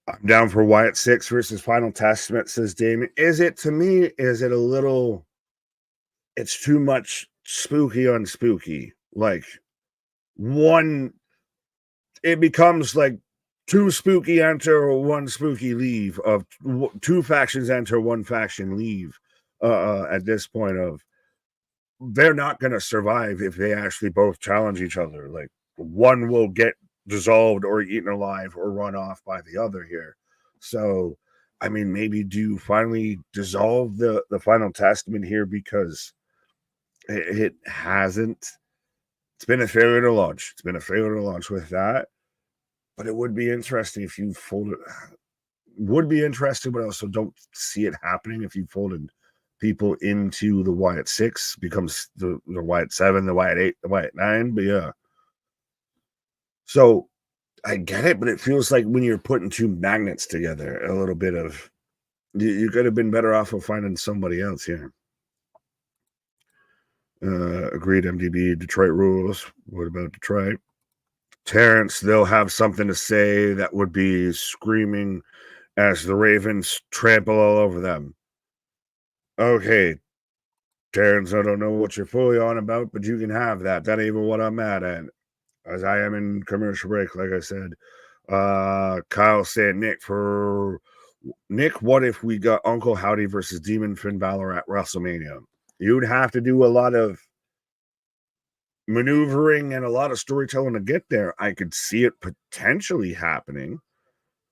I'm down for Wyatt 6 versus Final Testament, says Damien. To me, is it a little, it's too much spooky on spooky. Like, it becomes like two spooky enter, one spooky leave, of two factions enter, one faction leave. At this point of, they're not going to survive if they actually both challenge each other. Like, one will get dissolved or eaten alive or run off by the other here. So, I mean, maybe do finally dissolve the Final Testament here, because it hasn't. It's been a failure to launch. It's been a failure to launch with that. But it would be interesting if you folded. Would be interesting, but I also don't see it happening if you folded people into the Wyatt 6, becomes the Wyatt 7, the Wyatt 8, the Wyatt 9. But yeah. So I get it, but it feels like when you're putting two magnets together, a little bit of, you could have been better off of finding somebody else here. Agreed, MDB, Detroit rules. What about Detroit? Terrence, they'll have something to say that would be screaming as the Ravens trample all over them. Okay, Terrence, I don't know what you're fully on about, but you can have that. That ain't even what I'm mad at. As I am in commercial break, like I said. Kyle said, Nick, what if we got Uncle Howdy versus Demon Finn Balor at WrestleMania? You'd have to do a lot of maneuvering and a lot of storytelling to get there. I could see it potentially happening,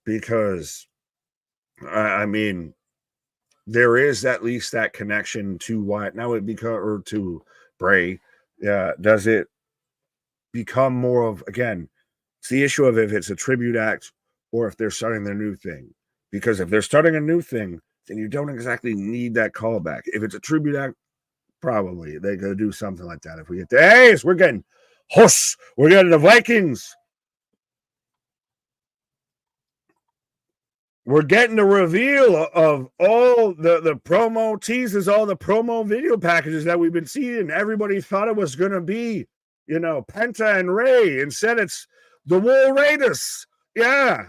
because I mean, there is at least that connection to Wyatt. Now it or to Bray. Yeah, does it become more of, again, it's the issue of if it's a tribute act or if they're starting their new thing. Because if they're starting a new thing, then you don't exactly need that callback. If it's a tribute act, probably they could do something like that. If we get the A's, we're getting the Vikings. We're getting the reveal of all the promo teases, all the promo video packages that we've been seeing. Everybody thought it was going to be, Penta and Ray. Instead, it's the War Raiders. Yeah.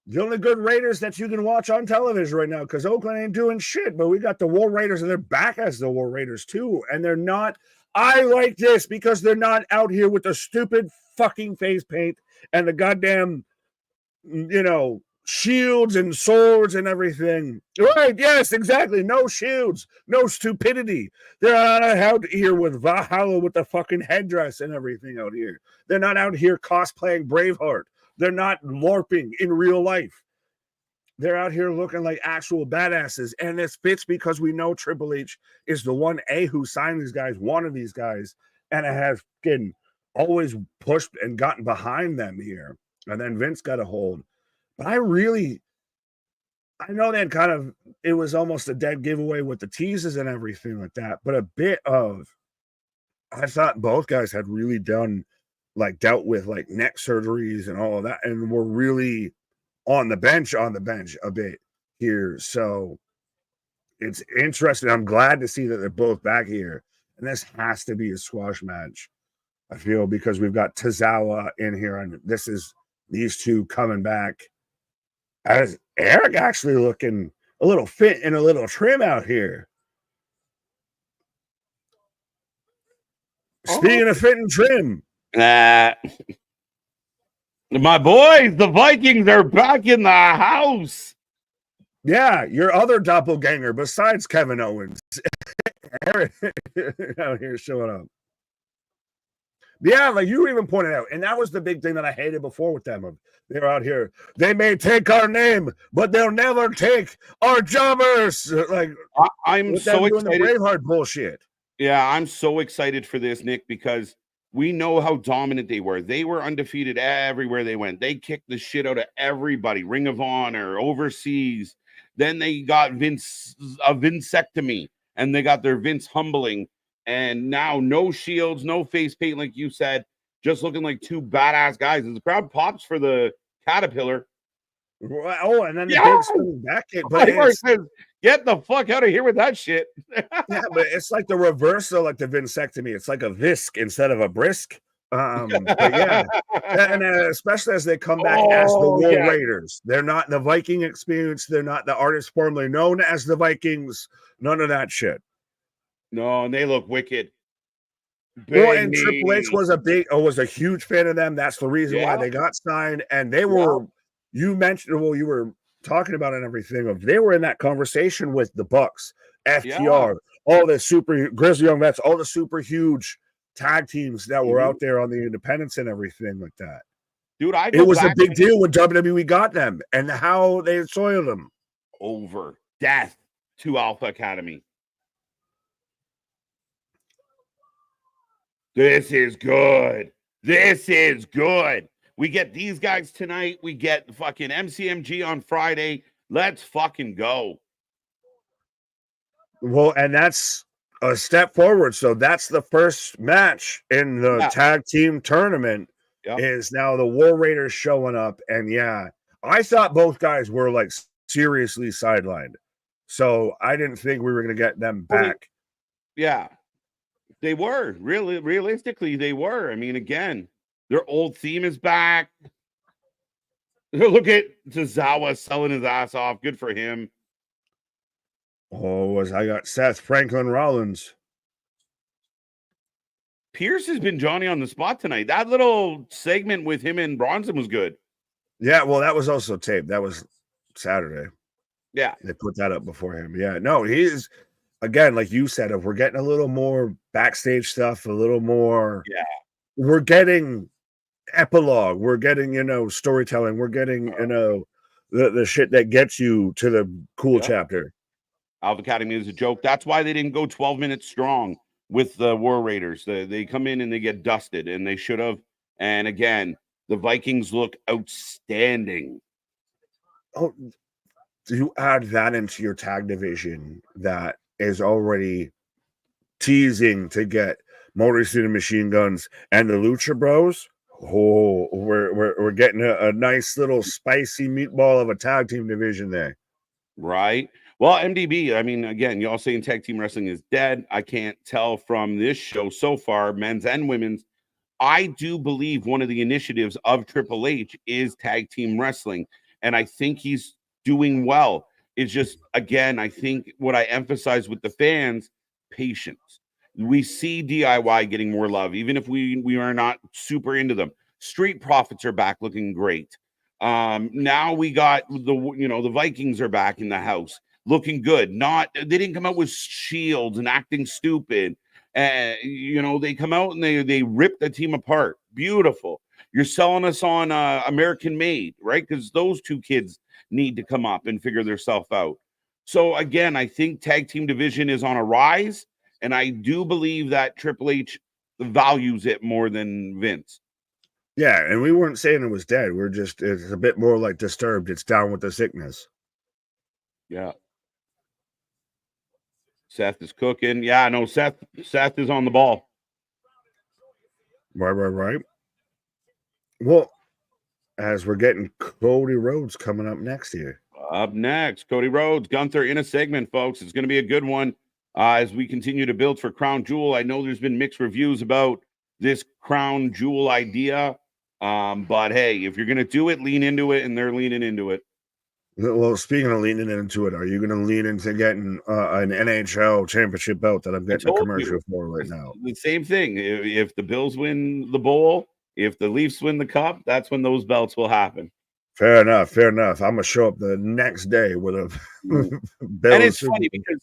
The only good Raiders that you can watch on television right now, because Oakland ain't doing shit, but we got the War Raiders, and they're back as the War Raiders too. And they're not, I like this because they're not out here with the stupid fucking face paint and the goddamn, shields and swords and everything. Right, yes, exactly. No shields, no stupidity. They're not out here with Valhalla with the fucking headdress and everything out here. They're not out here cosplaying Braveheart. They're not LARPing in real life. They're out here looking like actual badasses. And this fits because we know Triple H is the one who signed these guys, one of these guys, and has always pushed and gotten behind them here. And then Vince got a hold. But I know that it was almost a dead giveaway with the teases and everything like that. But I thought both guys had really dealt with neck surgeries and all of that, and were really on the bench a bit here. So it's interesting. I'm glad to see that they're both back here. And this has to be a squash match, I feel, because we've got Tozawa in here, and this is these two coming back. As Eric actually looking a little fit and a little trim out here. Speaking of fit and trim. My boys, the Vikings are back in the house. Yeah, your other doppelganger besides Kevin Owens. Eric out here showing up. Yeah, like you even pointed out, and that was the big thing that I hated before with them. They're out here. They may take our name, but they'll never take our jobbers. Like I'm so excited. The Braveheart bullshit. Yeah, I'm so excited for this, Nick, because we know how dominant they were. They were undefeated everywhere they went. They kicked the shit out of everybody. Ring of Honor, overseas. Then they got a Vincectomy. and they got their Vince humbling, and now no shields, no face paint, like you said, just looking like two badass guys. And the crowd pops for the Caterpillar. Oh, and then the big spinning back kick. But says, get the fuck out of here with that shit. Yeah, but it's like the reversal, like the vasectomy. It's like a visc instead of a brisk. But yeah, and especially as they come back as the War Raiders. They're not the Viking experience. They're not the artists formerly known as the Vikings. None of that shit. No, and they look wicked. Well, and Triple H was a huge fan of them. That's the reason why they got signed. And they were, you mentioned, well, you were talking about it and everything. They were in that conversation with the Bucks, FTR, all the super Grizzly Young Vets, all the super huge tag teams that were out there on the independents and everything like that. Dude, it was a big deal when WWE got them and how they soiled them. Over death to Alpha Academy. This is good. This is good. We get these guys tonight. We get fucking MCMG on Friday. Let's fucking go. Well, and that's a step forward. So that's the first match in the tag team tournament is now the War Raiders showing up. And I thought both guys were like seriously sidelined. So I didn't think we were going to get them back. They were realistically, they were. I mean, again, their old theme is back. Look at Tozawa selling his ass off. Good for him. Oh, I got Seth Franklin Rollins. Pierce has been Johnny on the spot tonight. That little segment with him and Bronson was good. Yeah, well, that was also taped. That was Saturday. Yeah. They put that up before him. Yeah, no, he's, again, like you said, if we're getting a little more backstage stuff, a little more. Yeah. We're getting epilogue. We're getting, storytelling. We're getting, the shit that gets you to the cool chapter. Alpha Academy is a joke. That's why they didn't go 12 minutes strong with the War Raiders. They come in and they get dusted, and they should have. And again, the Vikings look outstanding. Oh, do you add that into your tag division that is already teasing to get Motor City Machine Guns and the Lucha Bros? Oh, we're getting a nice little spicy meatball of a tag team division there. Right. Well, MDB, I mean, again, y'all saying tag team wrestling is dead. I can't tell from this show so far, men's and women's. I do believe one of the initiatives of Triple H is tag team wrestling, and I think he's doing well. It's just, again, I think what I emphasize with the fans, patience. We see DIY getting more love, even if we are not super into them. Street Profits are back looking great. Now we got the Vikings are back in the house looking good. They didn't come out with shields and acting stupid. They come out and they rip the team apart. Beautiful. You're selling us on American Made, right? Because those two kids need to come up and figure themselves out. So again, I think tag team division is on a rise, and I do believe that Triple H values it more than Vince. Yeah, and we weren't saying it was dead. It's a bit more like Disturbed. It's down with the sickness. Yeah. Seth is cooking. Yeah, no, Seth is on the ball. Right. Well, as we're getting Cody Rhodes coming up next here. Up next, Cody Rhodes, Gunther in a segment, folks. It's going to be a good one as we continue to build for Crown Jewel. I know there's been mixed reviews about this Crown Jewel idea. But hey, if you're going to do it, lean into it, and they're leaning into it. Well, speaking of leaning into it, are you going to lean into getting an NHL championship belt that I'm getting a commercial for right now? The same thing. If the Bills win the bowl, if the Leafs win the cup, that's when those belts will happen. Fair enough. I'm going to show up the next day with a belt. And it's funny because,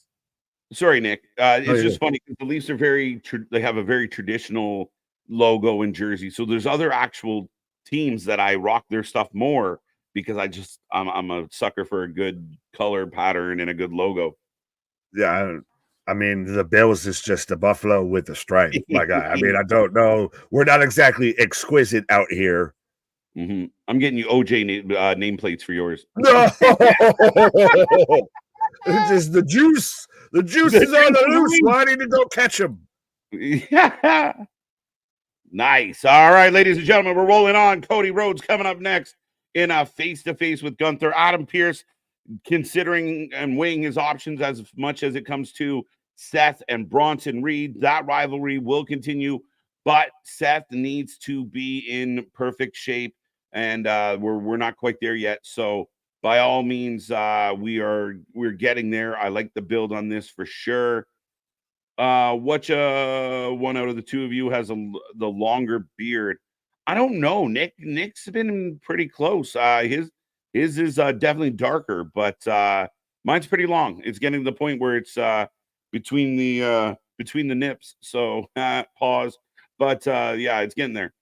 sorry, Nick, it's just funny because the Leafs are they have a very traditional logo and jersey. So there's other actual teams that I rock their stuff more because I'm a sucker for a good color pattern and a good logo. Yeah, I mean the Bills is just a buffalo with a stripe. Like I don't know. We're not exactly exquisite out here. Mm-hmm. I'm getting you OJ nameplates for yours. No. Just the juice. The juice is on the loose. Why need to go catch him? Yeah. Nice. All right, ladies and gentlemen, we're rolling on. Cody Rhodes coming up next in a face-to-face with Gunther. Adam Pearce considering and weighing his options as much as it comes to Seth and Bronson Reed. That rivalry will continue, but Seth needs to be in perfect shape, and we're not quite there yet. So by all means, we're getting there. I like the build on this for sure. Which one out of the two of you has the longer beard? I don't know. Nick's been pretty close. His is definitely darker, but mine's pretty long. It's getting to the point where it's between the nips. So pause. But yeah, it's getting there.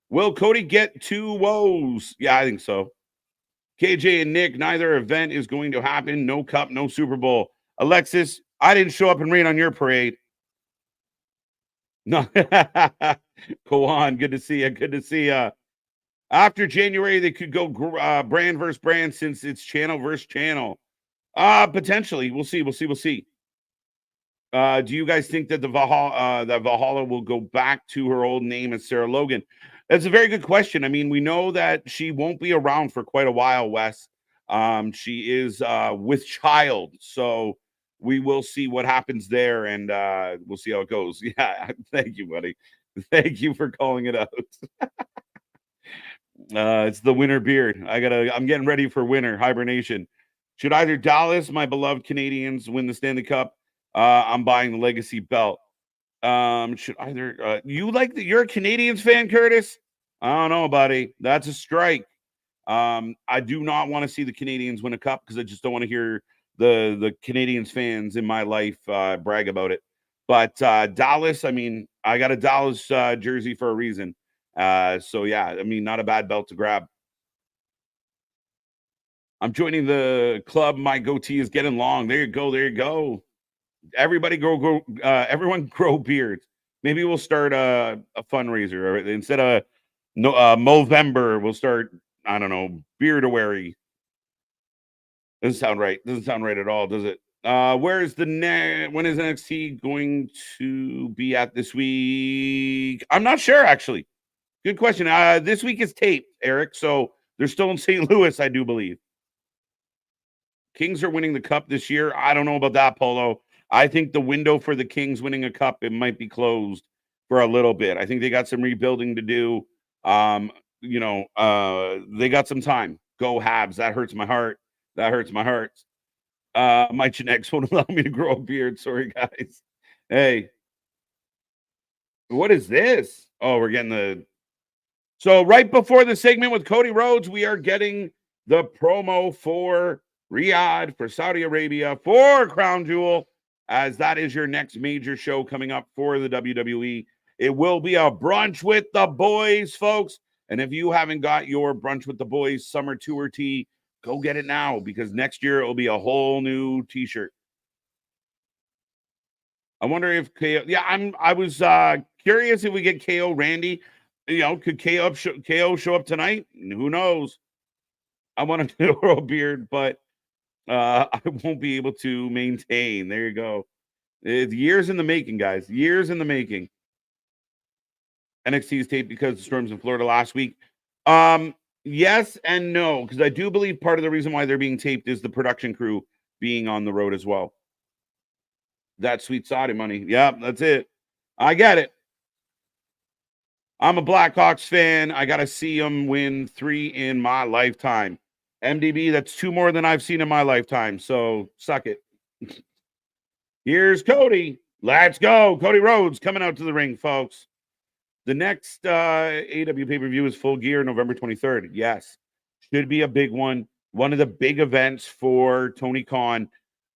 Will Cody get 2 woes? Yeah, I think so. KJ and Nick, neither event is going to happen. No cup, no Super Bowl. Alexis, I didn't show up and rain on your parade. No, go on. Good to see you. Good to see you. After January, they could go brand versus brand since it's channel versus channel. Potentially. We'll see. We'll see. We'll see. Do you guys think that Valhalla will go back to her old name as Sarah Logan? That's a very good question. I mean, we know that she won't be around for quite a while, Wes. She is with child, so we will see what happens there, and we'll see how it goes. Yeah, thank you, buddy. Thank you for calling it out. It's the winter beard. I'm getting ready for winter hibernation. Should either Dallas, my beloved Canadians, win the Stanley Cup? I'm buying the legacy belt. Should either you're a Canadians fan, Curtis? I don't know, buddy. That's a strike. I do not want to see the Canadians win a cup because I just don't want to hear the Canadians fans in my life brag about it. But Dallas, I mean, I got a Dallas jersey for a reason. So yeah, I mean, not a bad belt to grab. I'm joining the club. My goatee is getting long. There you go. There you go. Everybody everyone grow beards. Maybe we'll start a fundraiser, or instead of Movember, we'll start, I don't know, beard-a-wary. Doesn't sound right. Doesn't sound right at all, does it? When is NXT going to be at this week? I'm not sure, actually. Good question. This week is taped, Eric, so they're still in St. Louis, I do believe. Kings are winning the cup this year. I don't know about that, Polo. I think the window for the Kings winning a cup, it might be closed for a little bit. I think they got some rebuilding to do. They got some time. Go Habs. That hurts my heart. That hurts my heart. My genetics won't allow me to grow a beard. Sorry, guys. Hey, what is this? Oh, we're getting so right before the segment with Cody Rhodes, we are getting the promo for Riyadh, for Saudi Arabia, for Crown Jewel, as that is your next major show coming up for the WWE. It will be a brunch with the boys, folks. And if you haven't got your brunch with the boys summer tour tee, go get it now, because next year it will be a whole new t-shirt. I wonder if KO. Yeah, I was curious if we get KO Randy. Could KO show up tonight? Who knows? I want to grow a beard, but I won't be able to maintain. There you go. It's years in the making, guys. Years in the making. NXT is taped because the storms in Florida last week. Yes and no, because I do believe part of the reason why they're being taped is the production crew being on the road as well. That sweet Saudi money. Yeah, that's it. I get it. I'm a Blackhawks fan. I got to see them win 3 in my lifetime. MDB, that's 2 more than I've seen in my lifetime. So suck it. Here's Cody. Let's go. Cody Rhodes coming out to the ring, folks. The next AW pay-per-view is Full Gear, November 23rd. Yes. Should be a big one. One of the big events for Tony Khan.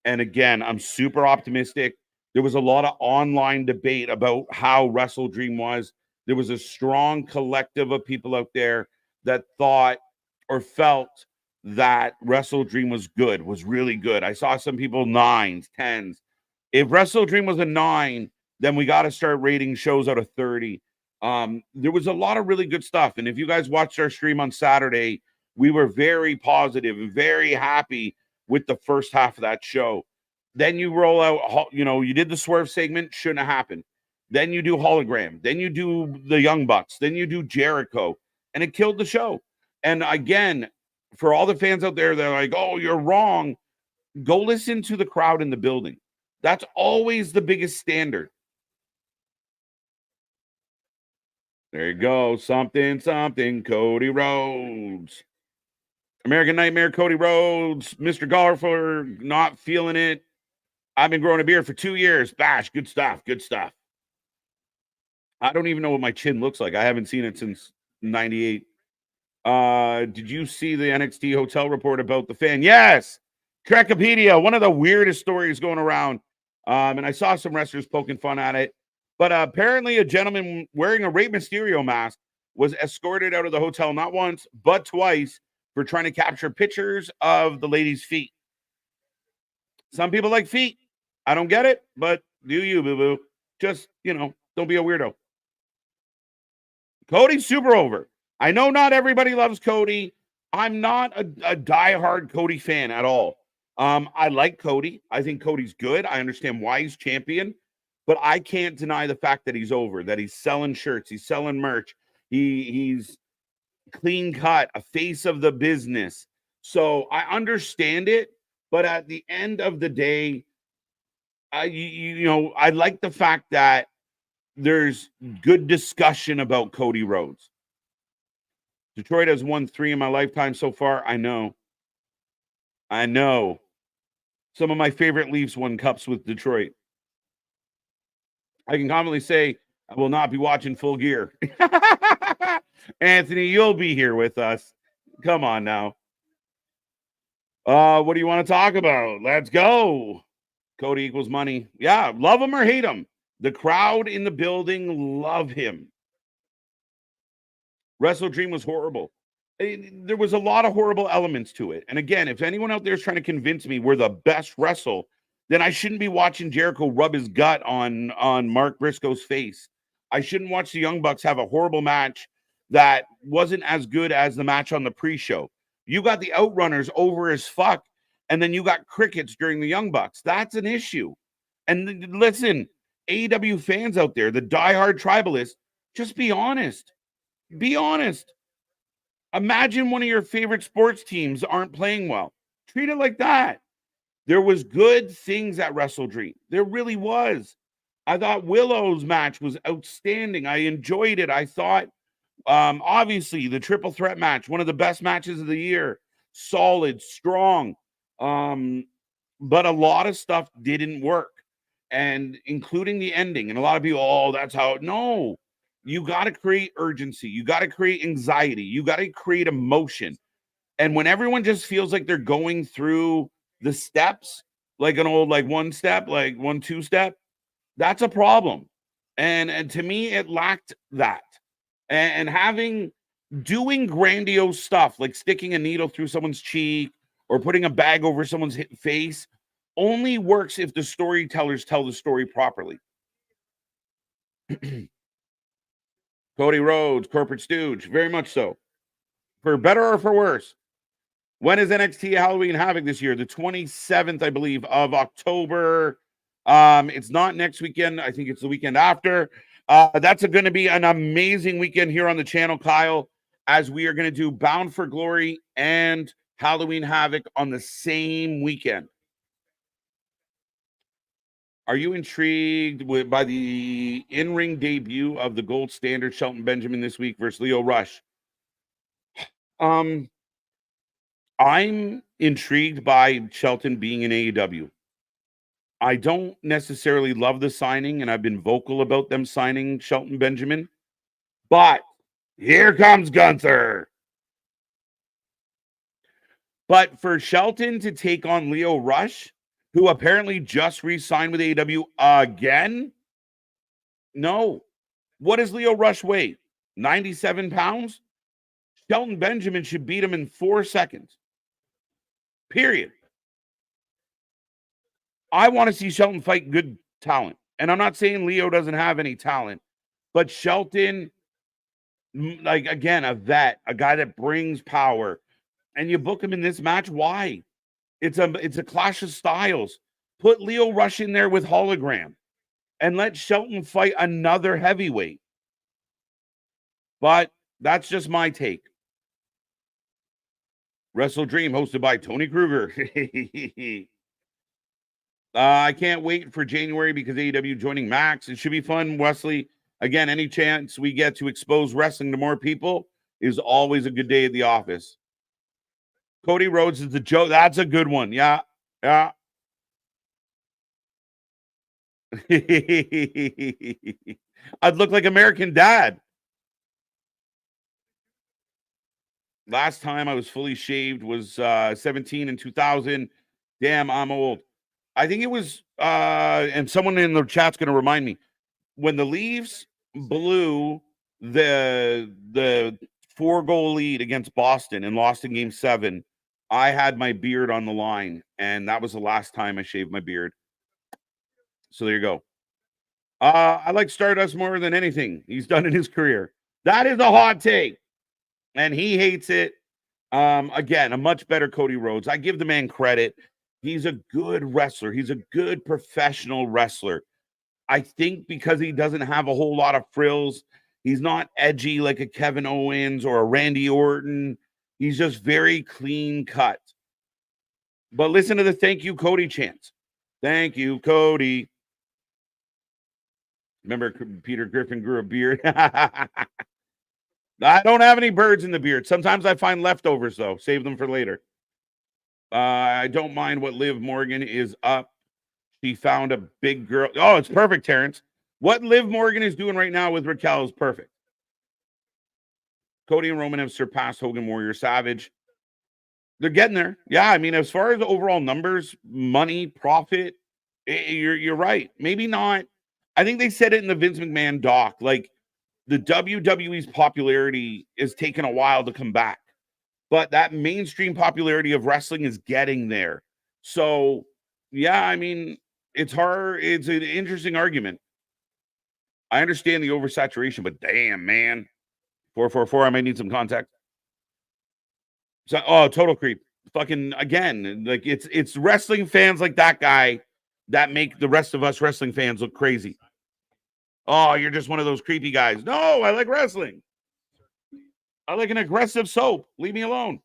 And again, I'm super optimistic. There was a lot of online debate about how Wrestle Dream was. There was a strong collective of people out there that thought or felt that Wrestle Dream was good, was really good. I saw some people 9s, 10s. If Wrestle Dream was a 9, then we got to start rating shows out of 30. There was a lot of really good stuff. And if you guys watched our stream on Saturday, we were very positive and very happy with the first half of that show. Then you roll out, you did the swerve segment, shouldn't have happened. Then you do hologram. Then you do the Young Bucks. Then you do Jericho, and it killed the show. And again, for all the fans out there, they're like, "Oh, you're wrong." Go listen to the crowd in the building. That's always the biggest standard. There you go. Something, Cody Rhodes. American Nightmare, Cody Rhodes. Mr. Golfer, not feeling it. I've been growing a beard for 2 years. Bash, good stuff, good stuff. I don't even know what my chin looks like. I haven't seen it since 98. Did you see the NXT hotel report about the fan? Yes. Trekopedia, one of the weirdest stories going around. And I saw some wrestlers poking fun at it. But apparently a gentleman wearing a Rey Mysterio mask was escorted out of the hotel not once, but twice for trying to capture pictures of the lady's feet. Some people like feet. I don't get it, but do you, boo-boo. Just, don't be a weirdo. Cody's super over. I know not everybody loves Cody. I'm not a diehard Cody fan at all. I like Cody. I think Cody's good. I understand why he's champion, but I can't deny the fact that he's over, that he's selling shirts, he's selling merch, he's clean cut, a face of the business. So I understand it, but at the end of the day, I like the fact that there's good discussion about Cody Rhodes. Detroit has won 3 in my lifetime so far. I know. Some of my favorite Leafs won cups with Detroit. I can confidently say I will not be watching Full Gear. Anthony, you'll be here with us. Come on now. What do you want to talk about? Let's go. Cody equals money. Yeah, love him or hate him. The crowd in the building love him. Wrestle Dream was horrible. There was a lot of horrible elements to it. And again, if anyone out there is trying to convince me we're the best wrestle, then I shouldn't be watching Jericho rub his gut on Mark Briscoe's face. I shouldn't watch the Young Bucks have a horrible match that wasn't as good as the match on the pre-show. You got the Outrunners over as fuck, and then you got crickets during the Young Bucks. That's an issue. And listen, AEW fans out there, the diehard tribalists, just be honest. Be honest. Imagine one of your favorite sports teams aren't playing well. Treat it like that. There was good things at Wrestle Dream. There really was. I thought Willow's match was outstanding. I enjoyed it. I thought, obviously, the triple threat match, one of the best matches of the year. Solid, strong. But a lot of stuff didn't work. And including the ending. And a lot of people, that's how. No. You got to create urgency. You got to create anxiety. You got to create emotion. And when everyone just feels like they're going through the steps, like an old, one step, 1-2 step, that's a problem. And to me, it lacked that. And doing grandiose stuff, like sticking a needle through someone's cheek or putting a bag over someone's face, only works if the storytellers tell the story properly. Cody Rhodes, corporate stooge, very much so. For better or for worse. When is NXT Halloween Havoc this year? The 27th, I believe, of October. It's not next weekend. I think it's the weekend after. That's going to be an amazing weekend here on the channel, Kyle, as we are going to do Bound for Glory and Halloween Havoc on the same weekend. Are you intrigued by the in-ring debut of the gold standard Shelton Benjamin this week versus Lio Rush? I'm intrigued by Shelton being in AEW. I don't necessarily love the signing, and I've been vocal about them signing Shelton Benjamin. But here comes Gunther. But for Shelton to take on Lio Rush, who apparently just re-signed with AEW again? No. What does Lio Rush weigh? 97 pounds? Shelton Benjamin should beat him in 4 seconds. Period. I want to see Shelton fight good talent. And I'm not saying Lio doesn't have any talent, but Shelton, again, a vet, a guy that brings power, and you book him in this match, why? It's a clash of styles. Put Lio Rush in there with hologram and let Shelton fight another heavyweight. But that's just my take. Wrestle Dream, hosted by Tony Kruger. I can't wait for January because AEW joining Max. It should be fun, Wesley. Again, any chance we get to expose wrestling to more people is always a good day at the office. Cody Rhodes is the joke. That's a good one. Yeah. Yeah. I'd look like American Dad. Last time I was fully shaved was 17 in 2000. Damn, I'm old. I think it was, and someone in the chat's going to remind me, when the Leafs blew the 4-goal lead against Boston and lost in Game 7, I had my beard on the line, and that was the last time I shaved my beard. So there you go. I like Stardust more than anything he's done in his career. That is a hot take, and he hates it. Again, a much better Cody Rhodes. I give the man credit. He's a good wrestler. He's a good professional wrestler. I think because he doesn't have a whole lot of frills, he's not edgy like a Kevin Owens or a Randy Orton. He's just very clean cut. But listen to the thank you, Cody chants. Thank you, Cody. Remember, Peter Griffin grew a beard. I don't have any birds in the beard. Sometimes I find leftovers, though. Save them for later. I don't mind what Liv Morgan is up. She found a big girl. Oh, it's perfect, Terrence. What Liv Morgan is doing right now with Raquel is perfect. Cody and Roman have surpassed Hogan, Warrior, Savage. They're getting there. Yeah, I mean, as far as the overall numbers, money, profit, you're right. Maybe not. I think they said it in the Vince McMahon doc. Like, the WWE's popularity is taking a while to come back. But that mainstream popularity of wrestling is getting there. So, yeah, I mean, it's hard. It's an interesting argument. I understand the oversaturation, but damn, man. 444, I might need some context. So, total creep. Fucking, again, like, it's wrestling fans like that guy that make the rest of us wrestling fans look crazy. Oh, you're just one of those creepy guys. No, I like wrestling. I like an aggressive soap. Leave me alone.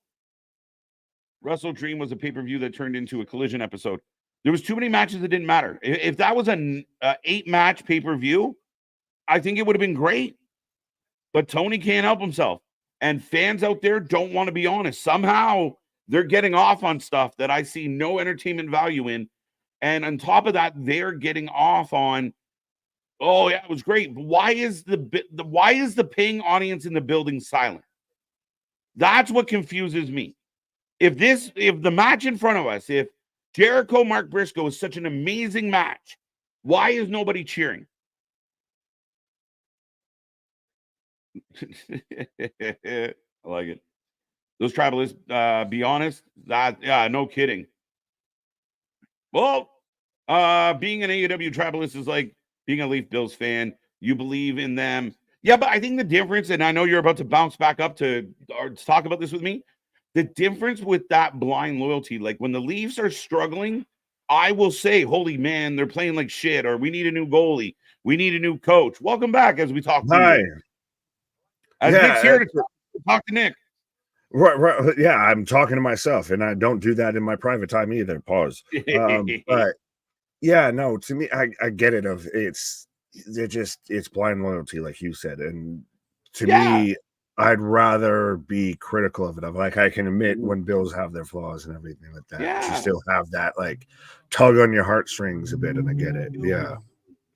Wrestle Dream was a pay-per-view that turned into a Collision episode. There was too many matches that didn't matter. If that was an 8-match pay-per-view, I think it would have been great. But Tony can't help himself. And fans out there don't want to be honest. Somehow they're getting off on stuff that I see no entertainment value in. And on top of that, they're getting off on, oh yeah, it was great. But why is the paying audience in the building silent? That's what confuses me. If the match in front of us, if Jericho Mark Briscoe is such an amazing match, why is nobody cheering? I like it. Those tribalists, be honest, no kidding. Well, being an AEW tribalist is like being a Leaf Bills fan. You believe in them. Yeah, but I think the difference, and I know you're about to bounce back up to talk about this with me, the difference with that blind loyalty, like when the Leafs are struggling, I will say, holy man, they're playing like shit, or we need a new goalie. We need a new coach. Welcome back as we talk to you. As Nick's here to talk to Nick. Right. Yeah, I'm talking to myself, and I don't do that in my private time either. Pause. But yeah, no, to me, I get it. It's blind loyalty, like you said, and to me, I'd rather be critical of it. Like, I can admit when Bills have their flaws and everything like that. Yeah. You still have that like tug on your heartstrings a bit, and I get it. Yeah.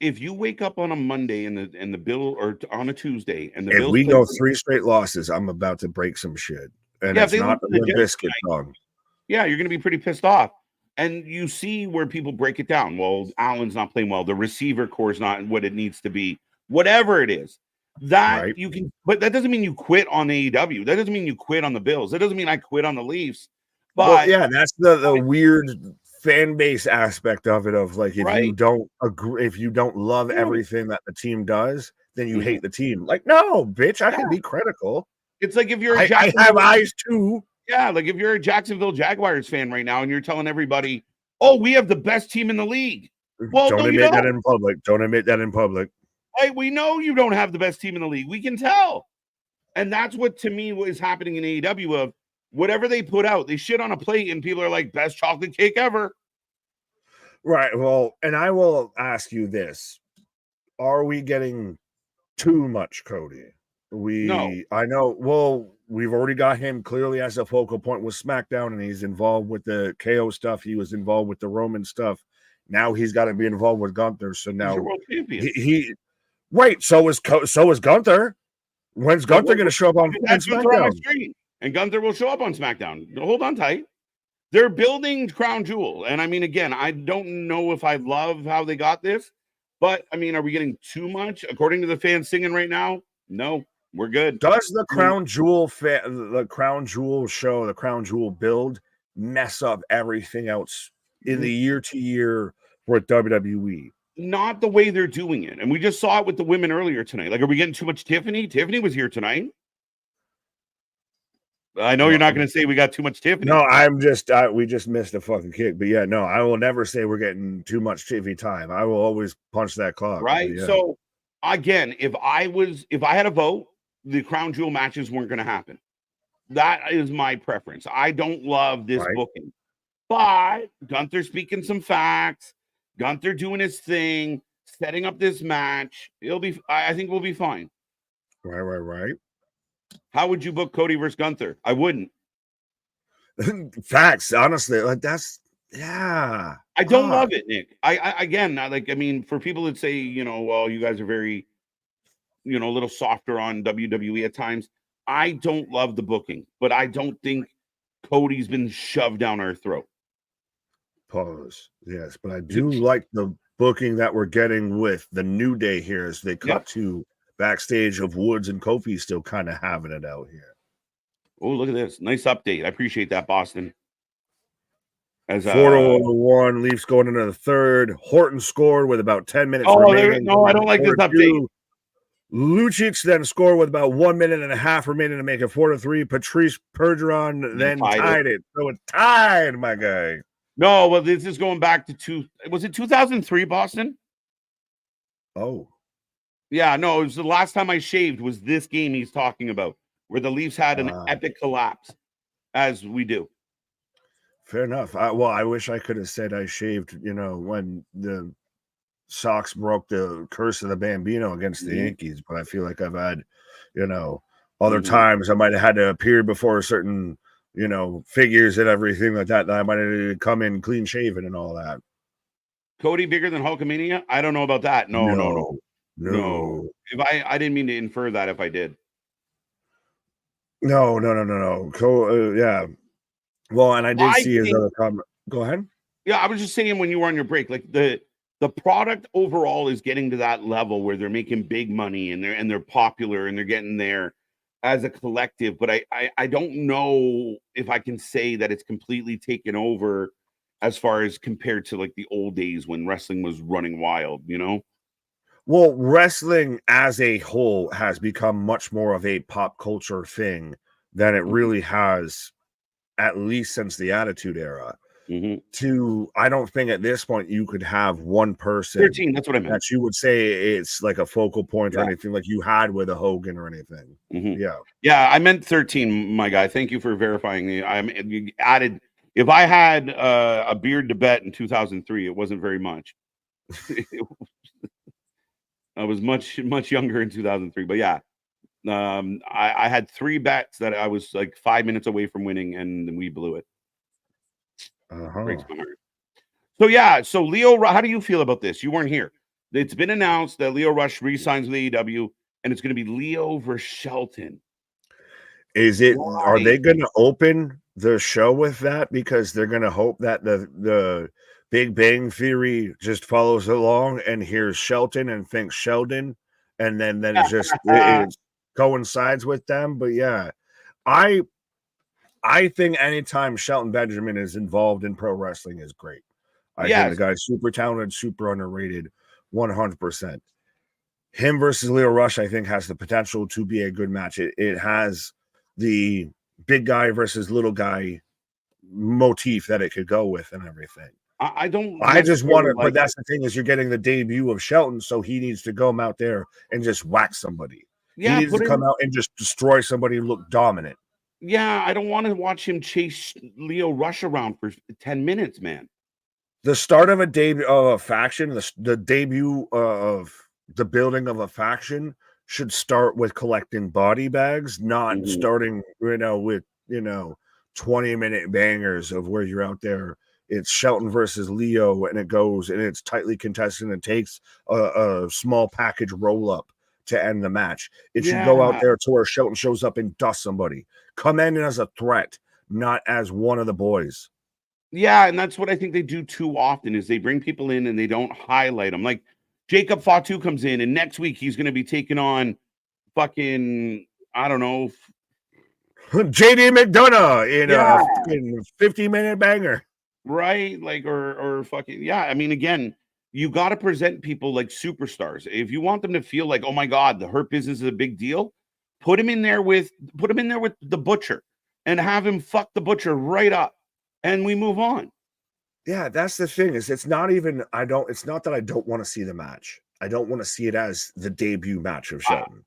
If you wake up on a Monday and the Bill, or on a Tuesday, and the if Bills we go 3 straight losses, I'm about to break some shit. And it's not a biscuit song. Yeah, you're going to be pretty pissed off. And you see where people break it down. Well, Allen's not playing well. The receiver core is not what it needs to be. Whatever it is, that you can. But that doesn't mean you quit on AEW. That doesn't mean you quit on the Bills. That doesn't mean I quit on the Leafs. But yeah, that's the weird fan base aspect of it. Of like, if you don't agree, if you don't love everything that the team does, then you hate the team. Like, no, bitch, I can be critical. It's like if you're I have eyes too. Yeah, like if you're a Jacksonville Jaguars fan right now and you're telling everybody, "Oh, we have the best team in the league." Well, Don't no, you admit that don't. in public. Don't admit that in public. Hey, we know you don't have the best team in the league. We can tell. And that's what to me was happening in AEW of whatever they put out, they shit on a plate and people are like, best chocolate cake ever. Right. Well, and I will ask you this. Are we getting too much Cody? No. I know, well, we've already got him clearly as a focal point with SmackDown, and he's involved with the KO stuff. He was involved with the Roman stuff. Now he's got to be involved with Gunther. So He's now your world champion. he right. So is Gunther. When's Gunther going to show up on Gunther on my SmackDown? screen, and Gunther will show up on SmackDown. Hold on tight. They're building Crown Jewel. And I mean, again, I don't know if I love how they got this, but I mean, are we getting too much? According to the fans singing right now, no, we're good. Does the Crown Jewel the Crown Jewel show, the Crown Jewel build mess up everything else in the year to year for WWE? Not the way they're doing it. And we just saw it with the women earlier tonight. Like, are we getting too much Tiffany? Tiffany was here tonight. I know you're not going to say we got too much Tiffany. No, we just missed a fucking kick. But yeah, no, I will never say we're getting too much TV time. I will always punch that clock. Right. Yeah. So again, if I had a vote, the Crown Jewel matches weren't going to happen. That is my preference. I don't love this booking, but Gunther speaking some facts, Gunther doing his thing, setting up this match. I think we'll be fine. Right. How would you book Cody versus Gunther? I wouldn't. Facts, honestly, like that's yeah. I don't love it, Nick. I mean, for people that say, well, you guys are very, a little softer on WWE at times. I don't love the booking, but I don't think Cody's been shoved down our throat. Pause. Yes, but I do like the booking that we're getting with the New Day here as they cut to backstage of Woods and Kofi still kind of having it out here. Oh, look at this. Nice update. I appreciate that, Boston. As 4-1, Leafs going into the third. Horton scored with about 10 minutes remaining. No, I don't like this update. Lucic then scored with about 1 minute and a half remaining to make it 4-3. Patrice Bergeron then tied it. So it's tied, my guy. No, well, this is going back to was it 2003, Boston? Oh. Yeah, no, it was the last time I shaved was this game he's talking about, where the Leafs had an epic collapse, as we do. Fair enough. I wish I could have said I shaved, when the Sox broke the curse of the Bambino against the Yankees, but I feel like I've had, other times I might have had to appear before certain, figures and everything like that I might have come in clean shaven and all that. Cody bigger than Hulkamania? I don't know about that. No. If I didn't mean to infer that if I did. No. Yeah. Well, and I did see his other comment. Go ahead. Yeah, I was just saying when you were on your break, like the product overall is getting to that level where they're making big money and they're popular and they're getting there as a collective. But I don't know if I can say that it's completely taken over as far as compared to like the old days when wrestling was running wild, Well, wrestling as a whole has become much more of a pop culture thing than it really has, at least since the Attitude Era. I don't think at this point you could have one person 13, that's what I meant, that you would say it's like a focal point or anything like you had with a Hogan or anything. Yeah, I meant 13, my guy. Thank you for verifying me. You added, if I had a beard to bet in 2003, it wasn't very much. I was much younger in 2003, but yeah, I had 3 bets that I was like 5 minutes away from winning, and we blew it. Breaks my heart. So Lio, how do you feel about this? You weren't here. It's been announced that Lio Rush re-signs with AEW, and it's going to be Lio versus Shelton. Is it? Why? Are they going to open the show with that because they're going to hope that the Big Bang Theory just follows along and hears Shelton and thinks Sheldon, and then it coincides with them? But yeah, I think anytime Shelton Benjamin is involved in pro wrestling is great. I think the guy's super talented, super underrated, 100%. Him versus Lio Rush, I think, has the potential to be a good match. It has the big guy versus little guy motif that it could go with and everything. I don't. I just want to, but like that's the thing is you're getting the debut of Shelton, so he needs to come out there and just whack somebody. He needs to come out and just destroy somebody and look dominant. Yeah, I don't want to watch him chase Lio Rush around for 10 minutes, man. The start of a debut of a faction, the debut of the building of a faction should start with collecting body bags, not starting, with 20-minute bangers of where you're out there. It's Shelton versus Lio, and it goes and it's tightly contested and it takes a small package roll up to end the match. It should go out there to where Shelton shows up and dusts somebody. Come in as a threat, not as one of the boys. Yeah, and that's what I think they do too often is they bring people in and they don't highlight them. Like Jacob Fatu comes in, and next week he's going to be taking on fucking, I don't know, JD McDonough in a 50-minute banger. Right? Like, or fucking, yeah. I mean, again, you got to present people like superstars. If you want them to feel like, oh my God, the Hurt Business is a big deal, put him in there with the Butcher and have him fuck the Butcher right up. And we move on. Yeah, that's the thing is it's not that I don't want to see the match. I don't want to see it as the debut match of Shelton.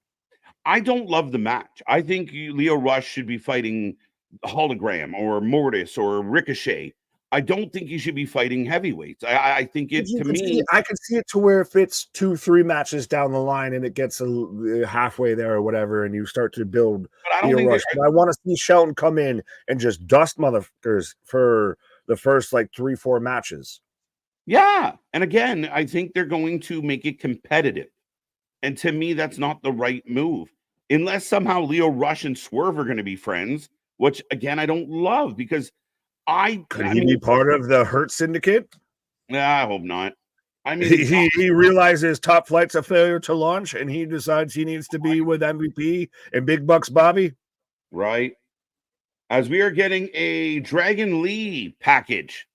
I don't love the match. I think Lio Rush should be fighting Hologram or Mortis or Ricochet. I don't think he should be fighting heavyweights. I think I can see it to where if it's 2-3 matches down the line and it gets halfway there or whatever, and you start to build Lio Rush. But I want to see Shelton come in and just dust motherfuckers for the first 3-4 matches. Yeah, and again, I think they're going to make it competitive, and to me, that's not the right move. Unless somehow Lio Rush and Swerve are going to be friends, which again I don't love because. Could he be part of the Hurt Syndicate? I hope not. I mean, he realizes Top Flight's a failure to launch, and he decides he needs to be with MVP and Big Bucks Bobby. Right. As we are getting a Dragon Lee package.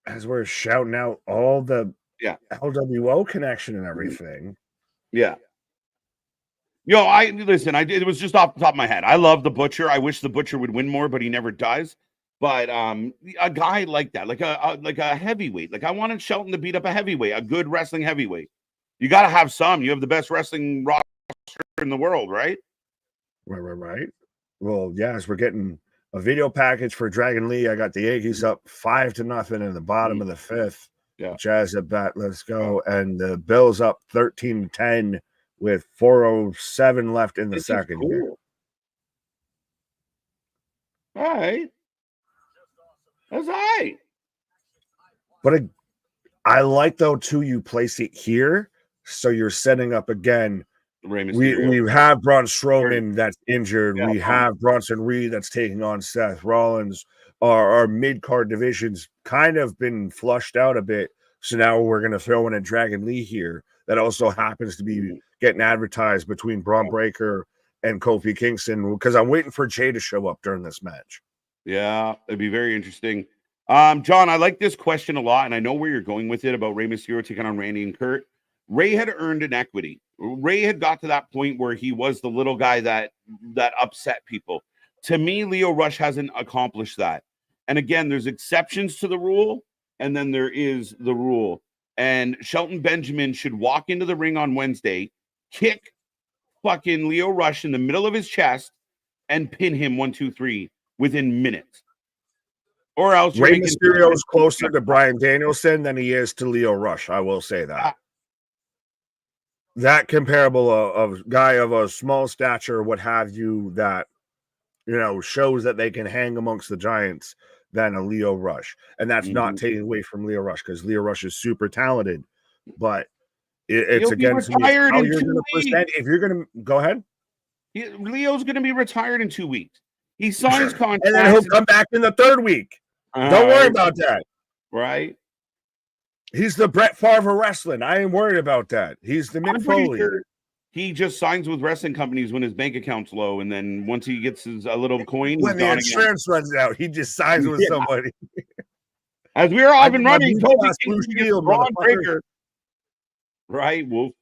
As we're shouting out all the LWO connection and everything. Yeah. Yo, it was just off the top of my head. I love the Butcher. I wish the Butcher would win more, but he never does. But a guy like that, like a heavyweight, like I wanted Shelton to beat up a heavyweight, a good wrestling heavyweight. You got to have some. You have the best wrestling roster in the world, right? Right. Well, yes, we're getting a video package for Dragon Lee. I got the Yankees up 5-0 in the bottom of the 5th. Yeah, Jazz at bat. Let's go. And the Bills up 13-10. With 4:07 left in the second. Cool. All right. That's all right. But I like, though, too, you place it here. So you're setting up again. We have Braun Strowman that's injured. We have Bronson Reed that's taking on Seth Rollins. Our mid-card division's kind of been flushed out a bit. So now we're going to throw in a Dragon Lee here. That also happens to be getting advertised between Braun Breaker and Kofi Kingston because I'm waiting for Jay to show up during this match. Yeah, it'd be very interesting. John, I like this question a lot, and I know where you're going with it about Rey Mysterio taking on Randy and Kurt. Ray had earned an equity. Ray had got to that point where he was the little guy that upset people. To me, Lio Rush hasn't accomplished that. And again, there's exceptions to the rule, and then there is the rule. And Shelton Benjamin should walk into the ring on Wednesday, kick fucking Lio Rush in the middle of his chest, and pin him 1, 2, 3 within minutes. Or else Rey Mysterio is closer to Bryan Danielson than he is to Lio Rush. I will say that. That comparable of guy of a small stature, what have you, that shows that they can hang amongst the giants than a Lio Rush. And that's not taking away from Lio Rush because Lio Rush is super talented, but it's against how you're going to present. If you're going to go ahead, Leo's going to be retired in 2 weeks. He signs contract, and then he'll come back in the 3rd week. Don't worry about that. Right? He's the Brett Favre wrestling. I ain't worried about that. He's the Mick Foley. Sure he just signs with wrestling companies when his bank account's low, and then once he gets a little coin, when the insurance runs out, he just signs with somebody. As we are off and running, Braun Breaker. Right, Wolf.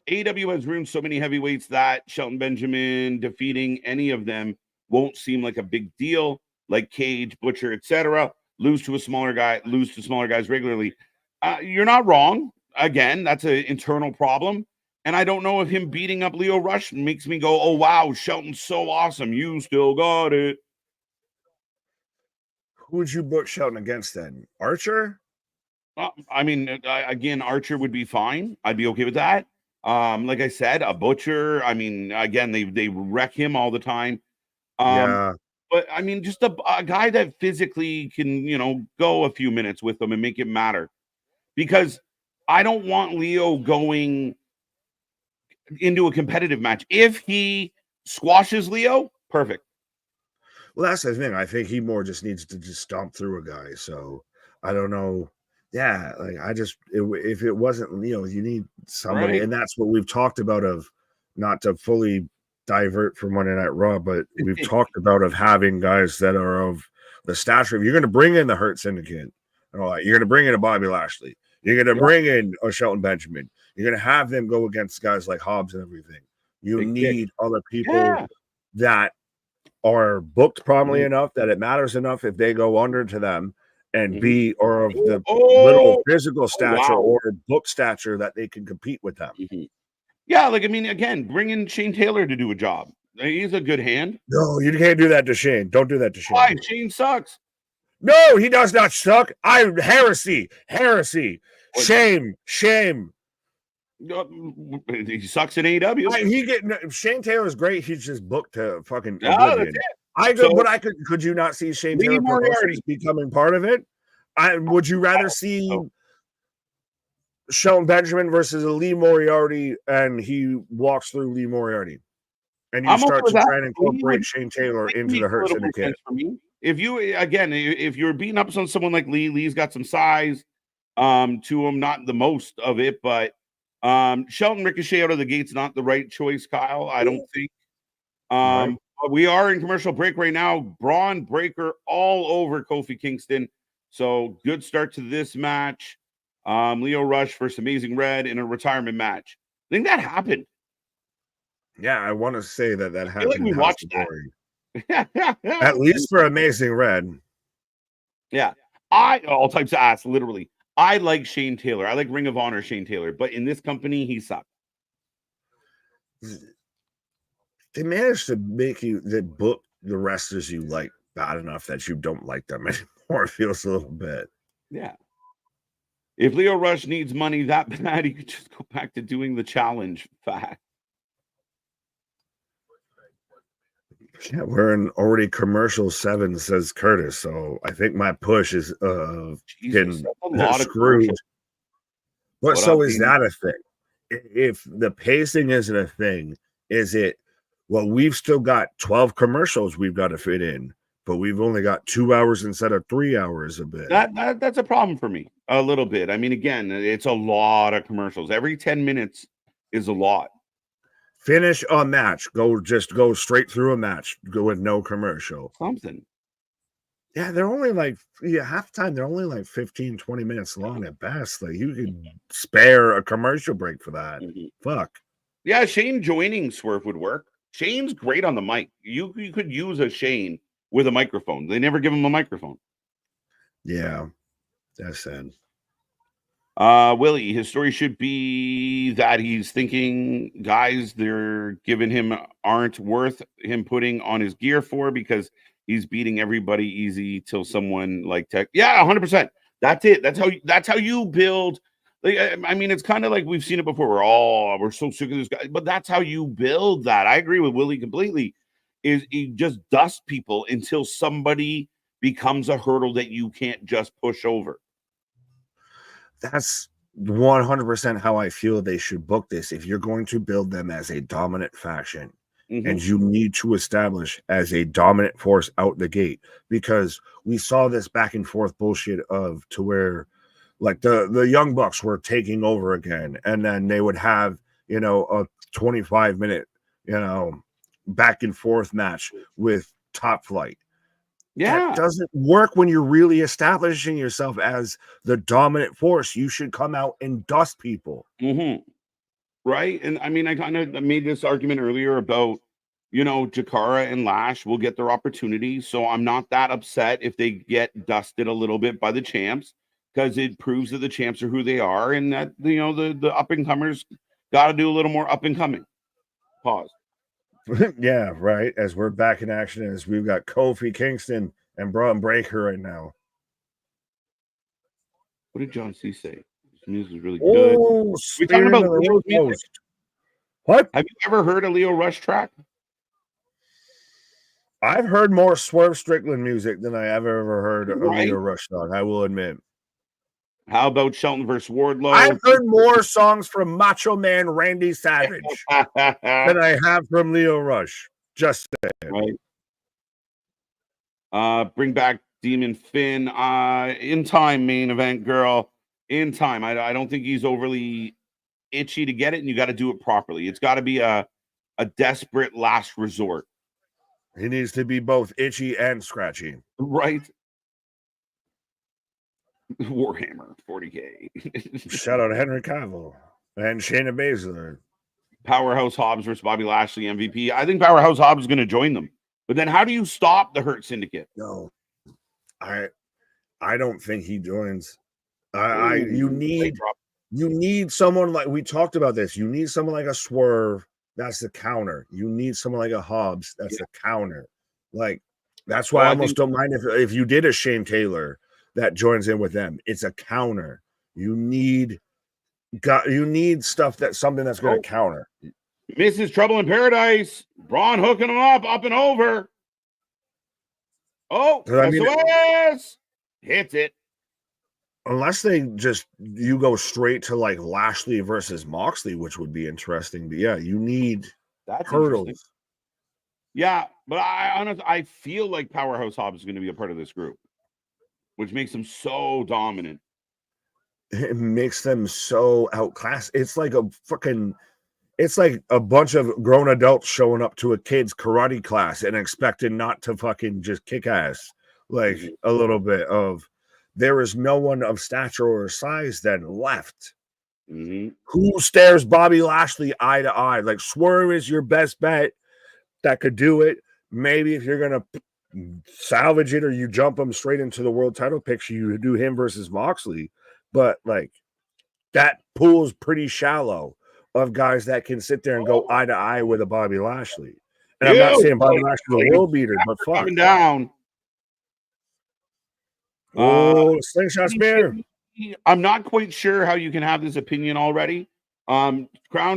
AEW has ruined so many heavyweights that Shelton Benjamin defeating any of them won't seem like a big deal, like Cage, Butcher, etc. Lose to smaller guys regularly. You're not wrong. Again, that's an internal problem. And I don't know if him beating up Leo Rush makes me go, oh, wow, Shelton's so awesome. You still got it. Who would you book Shelton against then? Archer? I mean, again, Archer would be fine. I'd be okay with that. Like I said, a Butcher. I mean, again, they wreck him all the time. Yeah. But I mean, just a guy that physically can, go a few minutes with them and make it matter. Because I don't want Leo going into a competitive match. If he squashes Leo, perfect. Well, that's the thing. I think he more just needs to just stomp through a guy. So I don't know. Yeah, like if it wasn't Leo, you need somebody, Right. and that's what we've talked about. Of not to fully divert from Monday Night Raw, but we've talked about of having guys that are of the stature. If you're going to bring in the Hurt Syndicate, and all that, you're going to bring in a Bobby Lashley. You're going to bring in a Shelton Benjamin. You're going to have them go against guys like Hobbs and everything. You need other people that are booked prominently enough that it matters enough if they go under to them, and B, or of the little physical stature or book stature that they can compete with them. Yeah, like, I mean, again, bring in Shane Taylor to do a job. He's a good hand. No, you can't do that to Shane. Don't do that to Shane. Why? Shane sucks. No, he does not suck. Heresy. Shame. He sucks in AEW. Shane Taylor's great. He's just booked to fucking oblivion. Could you not see Shane Taylor becoming part of it? Would you rather see Shelton Benjamin versus a Lee Moriarty, and he walks through Lee Moriarty, and you start to try and incorporate Shane Taylor into the Hurt Syndicate? If you're beating up on someone like Lee's got some size to him, not the most of it, but Shelton Ricochet out of the gate's not the right choice, Kyle. I don't think. Right. We are in commercial break right now. Braun Breaker all over Kofi Kingston. So good start to this match. Leo Rush versus Amazing Red in a retirement match. I think that happened. Yeah, I want to say that happened. Like we watched that. At least for Amazing Red. Yeah. All types of ass, literally. I like Shane Taylor. I like Ring of Honor Shane Taylor, but in this company, he sucked. They managed to make you book the wrestlers you like bad enough that you don't like them anymore. It feels a little bit. Yeah. If Leo Rush needs money that bad, he could just go back to doing the challenge. Fact. Yeah, we're in already commercial 7, says Curtis. So I think my push is getting screwed. But so is that a thing? If the pacing isn't a thing, is it? Well, we've still got 12 commercials we've got to fit in, but we've only got 2 hours instead of 3 hours a bit. That's a problem for me a little bit. I mean, again, it's a lot of commercials. Every 10 minutes is a lot. Finish a match. Go straight through a match. Go with no commercial. Something. Yeah, they're only like half the time. They're only like 15, 20 minutes long at best. Like you could spare a commercial break for that. Fuck. Yeah, Shane joining Swerve would work. Shane's great on the mic. You could use a Shane with a microphone. They never give him a microphone. Yeah, that's sad. Willie, his story should be that he's thinking guys they're giving him aren't worth him putting on his gear for because he's beating everybody easy till someone like Tech. Yeah, 100%. That's it. That's how you build. Like, I mean, it's kind of like we've seen it before. We're so sick of this guy, but that's how you build that. I agree with Willie completely. Is he just dust people until somebody becomes a hurdle that you can't just push over. That's 100% how I feel they should book this. If you're going to build them as a dominant faction, and you need to establish as a dominant force out the gate, because we saw this back and forth bullshit of to where like the Young Bucks were taking over again, and then they would have, a 25-minute, back and forth match with Top Flight. Yeah, that doesn't work when you're really establishing yourself as the dominant force. You should come out and dust people. right? And I mean, I kind of made this argument earlier about, you know, Jakara and Lash will get their opportunity. So I'm not that upset if they get dusted a little bit by the champs, because it proves that the champs are who they are, and that, you know, the up and comers got to do a little more up and coming. Pause. Yeah, right. As we're back in action, as we've got Kofi Kingston and Braun Breaker right now. What did John C say? His music is really good. Oh, We talking about Leo's music? Post. What? Have you ever heard a Leo Rush track? I've heard more Swerve Strickland music than I ever heard a Right. Leo Rush song, I will admit. How about Shelton versus Wardlow? I've heard more songs from Macho Man Randy Savage than I have from Leo Rush. Just saying. Right. Bring back Demon Finn. In time, main event girl. In time. I don't think he's overly itchy to get it, and you got to do it properly. It's got to be a desperate last resort. He needs to be both itchy and scratchy. Right. Warhammer 40K. Shout out to Henry Cavill and Shayna Baszler. Powerhouse Hobbs versus Bobby Lashley MVP. I think Powerhouse Hobbs is going to join them. But then how do you stop the Hurt Syndicate? No. I don't think he joins. You need someone like, we talked about this. You need someone like a Swerve. That's the counter. You need someone like a Hobbs. That's the counter. Like, that's why I almost don't mind if you did a Shane Taylor that joins in with them. It's a counter. You need stuff something that's going to counter. Mrs. Trouble in Paradise. Braun hooking him up and over. Oh, SOS hits it. Unless you go straight to like Lashley versus Moxley, which would be interesting. But yeah, you need hurdles. Yeah, but I feel like Powerhouse Hobbs is going to be a part of this group, which makes them so dominant. It makes them so outclassed. It's like a bunch of grown adults showing up to a kid's karate class and expecting not to fucking just kick ass. Like a little bit of, there is no one of stature or size then left. Who stares Bobby Lashley eye to eye? Like, Swerve is your best bet that could do it. Maybe if you're going to salvage it or you jump him straight into the world title picture, you do him versus Moxley. But like, that pool is pretty shallow of guys that can sit there and go eye to eye with a Bobby Lashley. And I'm not saying Bobby Lashley is a world beater, but fuck. Coming down. Slingshot spear. I'm not quite sure how you can have this opinion already. Crown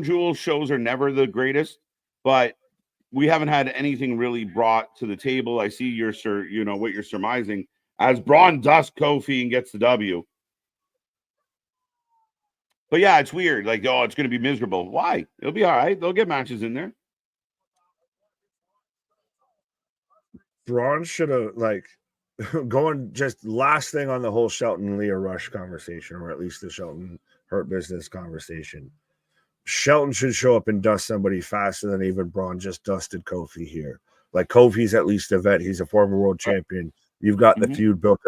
Jewel shows are never the greatest, but we haven't had anything really brought to the table. I see what you're surmising as Braun dusts Kofi and gets the W. But yeah, it's weird. Like, it's going to be miserable. Why? It'll be all right. They'll get matches in there. Braun should have, like, going just last thing on the whole Shelton Leo Rush conversation, or at least the Shelton Hurt Business conversation. Shelton should show up and dust somebody faster than even Braun just dusted Kofi here. Like, Kofi's at least a vet. He's a former world champion. You've got the feud built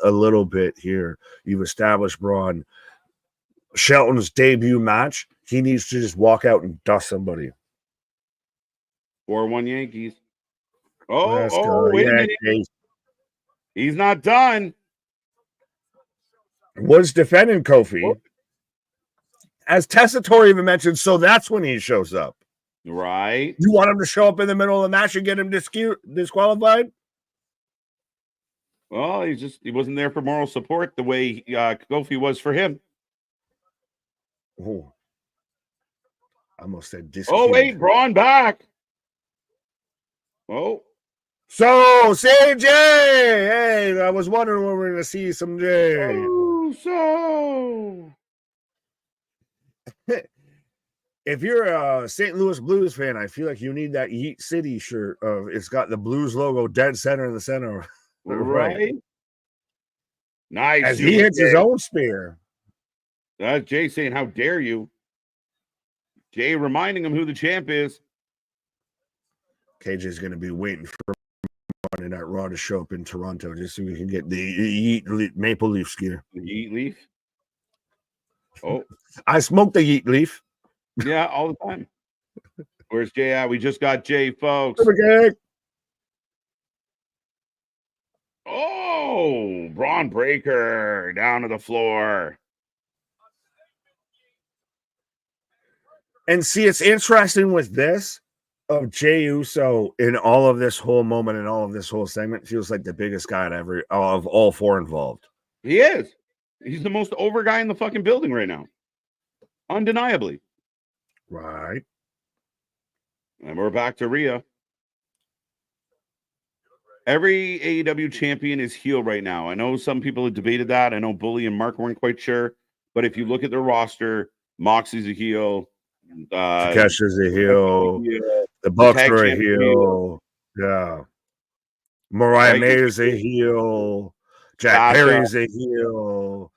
a little bit here. You've established Braun. Shelton's debut match, he needs to just walk out and dust somebody. 4-1 Yankees. Wait a minute. He's not done. Was defending Kofi. As Tessitore even mentioned, so that's when he shows up. Right. You want him to show up in the middle of the match and get him disqualified? Well, he wasn't there for moral support the way Kofi was for him. Oh, I almost said disqualified. Oh, wait, Braun back. Oh. So, CJ, hey, I was wondering when we were going to see some J. So. If you're a St. Louis Blues fan, I feel like you need that Yeet City shirt. It's got the Blues logo dead center in the center. Right. Nice. As he hits his own spear. That's Jay saying, how dare you? Jay reminding him who the champ is. KJ's going to be waiting for Monday Night Raw to show up in Toronto just so we can get the Yeet Maple Leaf gear. The Yeet Leaf? Oh. I smoked the Yeet Leaf. Yeah, all the time. Where's Jay at? We just got Jay, folks. Oh, Braun Breaker down to the floor. And see, it's interesting with this of Jey Uso in all of this whole moment and all of this whole segment feels like the biggest guy of all four involved. He is. He's the most over guy in the fucking building right now. Undeniably. Right. And we're back to Rhea. Every AEW champion is heel right now. I know some people have debated that. I know Bully and Mark weren't quite sure. But if you look at their roster, Moxie's a heel. Takeshi's a heel. The Bucks are a heel. Yeah. Mariah May is a heel. Jack Perry's a heel.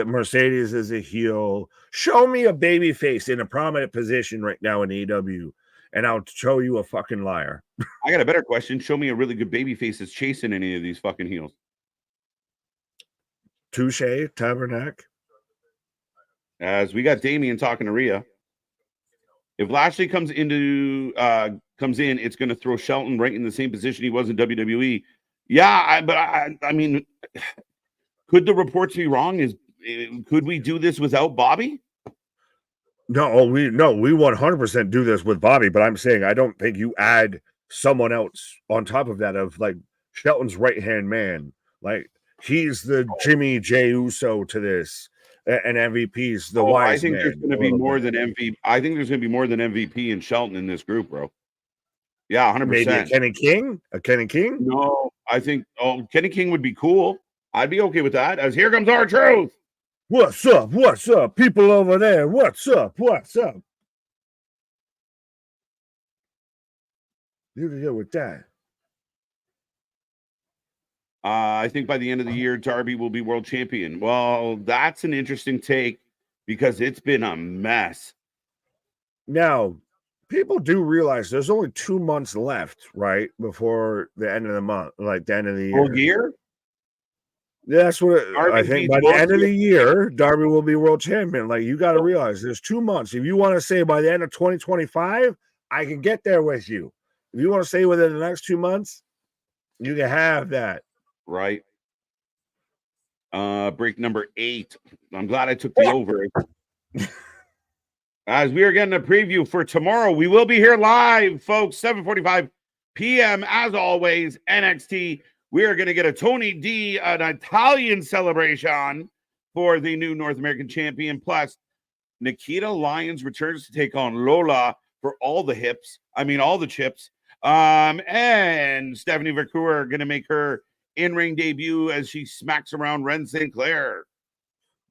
Mercedes is a heel. Show me a baby face in a prominent position right now in AEW, and I'll show you a fucking liar. I got a better question. Show me a really good baby face that's chasing any of these fucking heels. Touche, Tabernacle. As we got Damian talking to Rhea. If Lashley comes in, it's going to throw Shelton right in the same position he was in WWE. Yeah, I mean, could the reports be wrong? Could we do this without Bobby? No, we 100% do this with Bobby, but I'm saying I don't think you add someone else on top of that of like Shelton's right-hand man. Like he's the Jimmy J Uso to this. And MVP's the wise I think man. There's going to be more than MVP. I think there's going to be more than MVP and Shelton in this group, bro. Yeah, 100%. Maybe a Kenny King? A Kenny King? No, I think Kenny King would be cool. I'd be okay with that. As here comes our truth. What's up? What's up? People over there. What's up? What's up? You can get with that. I think by the end of the year, Darby will be world champion. Well, that's an interesting take because it's been a mess. Now, people do realize there's only 2 months left, right? Before the end of the month, like the end of the year. Whole year? Yeah, that's what I think. By the end of the year, Darby will be world champion. Like, you got to realize there's 2 months. If you want to say by the end of 2025, I can get there with you. If you want to say within the next 2 months, you can have that. Right. Break number 8. I'm glad I took the over. As we are getting a preview for tomorrow, we will be here live, folks, 7:45 p.m. As always, NXT. We are going to get a Tony D, an Italian celebration for the new North American champion. Plus, Nikita Lyons returns to take on Lola for all the chips. And Stephanie Vancouver going to make her in-ring debut as she smacks around Ren St. Clair.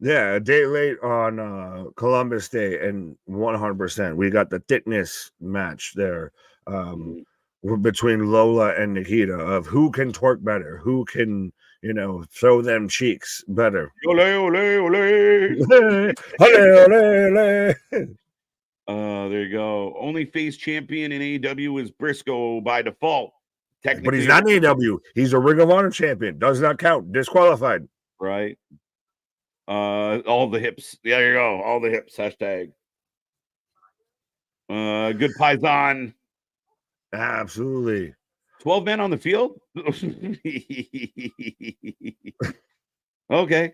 Yeah, a day late on Columbus Day, and 100%. We got the thickness match there between Lola and Nikita of who can twerk better, who can, throw them cheeks better. Ole, ole, ole. Ole, ole, ole. There you go. Only face champion in AEW is Briscoe by default. But he's not in AEW. He's a Ring of Honor champion. Does not count. Disqualified. Right. All the hips. There you go. All the hips. Hashtag. Good Paisan. Absolutely. 12 men on the field? Okay.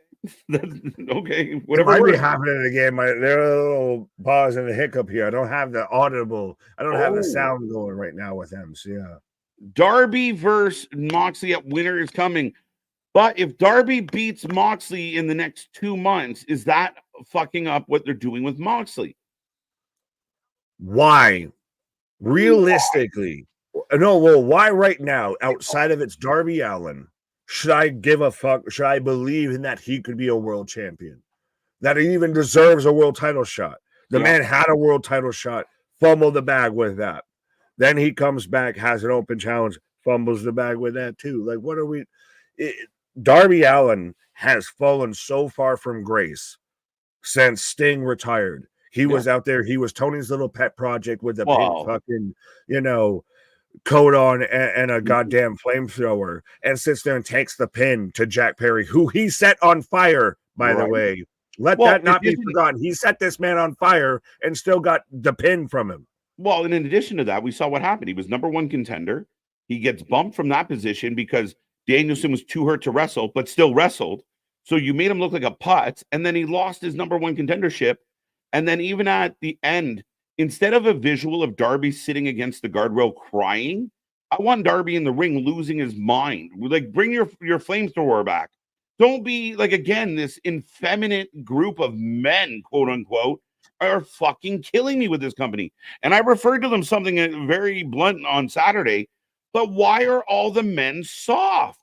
Okay. Whatever. It might be happening again. There are a little pause and a hiccup here. I don't have the audible. I don't have the sound going right now with them. So, yeah. Darby versus Moxley at Winter is coming. But if Darby beats Moxley in the next 2 months, is that fucking up what they're doing with Moxley? Why? Realistically. No, well, why right now, outside of it's Darby Allin, should I give a fuck? Should I believe in that he could be a world champion? That he even deserves a world title shot? The man had a world title shot, fumbled the bag with that. Then he comes back, has an open challenge, fumbles the bag with that too. Like, what are we? Darby Allin has fallen so far from grace since Sting retired. He was out there. He was Tony's little pet project with the pink fucking, coat on and a goddamn flamethrower, and sits there and takes the pin to Jack Perry, who he set on fire, by the way, Let Well, that not be forgotten. He set this man on fire and still got the pin from him. Well, and in addition to that, we saw what happened. He was number one contender. He gets bumped from that position because Danielson was too hurt to wrestle, but still wrestled. So you made him look like a putz, and then he lost his number one contendership. And then even at the end, instead of a visual of Darby sitting against the guardrail crying, I want Darby in the ring losing his mind. Like, bring your flamethrower back. Don't be like, again, this effeminate group of men, quote unquote, are fucking killing me with this company. And I referred to them something very blunt on Saturday, but why are all the men soft?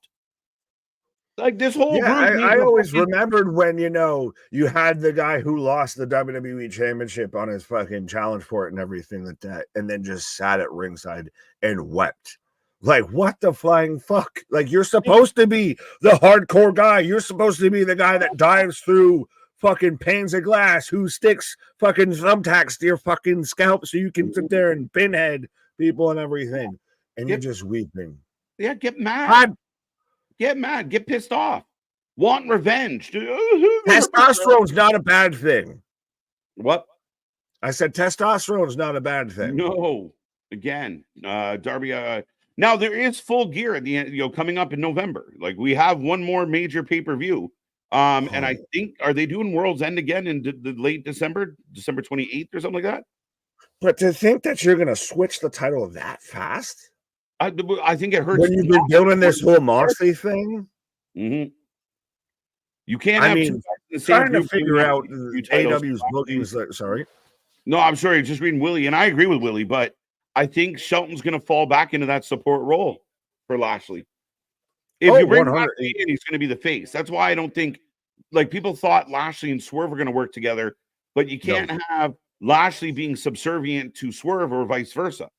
Like, this whole group. I always remembered when, you had the guy who lost the WWE championship on his fucking challenge for it and everything like that, and then just sat at ringside and wept. Like, what the flying fuck? Like, you're supposed to be the hardcore guy. You're supposed to be the guy that dives through fucking panes of glass, who sticks fucking thumbtacks to your fucking scalp so you can sit there and pinhead people and everything. And you're just weeping. Yeah, get mad. Get mad. Get pissed off. Want revenge. Testosterone's not a bad thing. What? I said testosterone's not a bad thing. No. Again, Darby. Now there is Full Gear at the end, coming up in November. Like, we have one more major pay-per-view. And I think, are they doing World's End again in the late December 28th or something like that? But to think that you're going to switch the title that fast? I think it hurts. When you've been building this whole Moxley thing? Mm-hmm. You can't trying to figure out AW's bookings. Sorry. No, I'm sorry. Just reading Willie, and I agree with Willie, but I think Shelton's going to fall back into that support role for Lashley. If you bring Lashley in, he's going to be the face. That's why I don't think, like, people thought Lashley and Swerve were going to work together, but you can't have Lashley being subservient to Swerve or vice versa.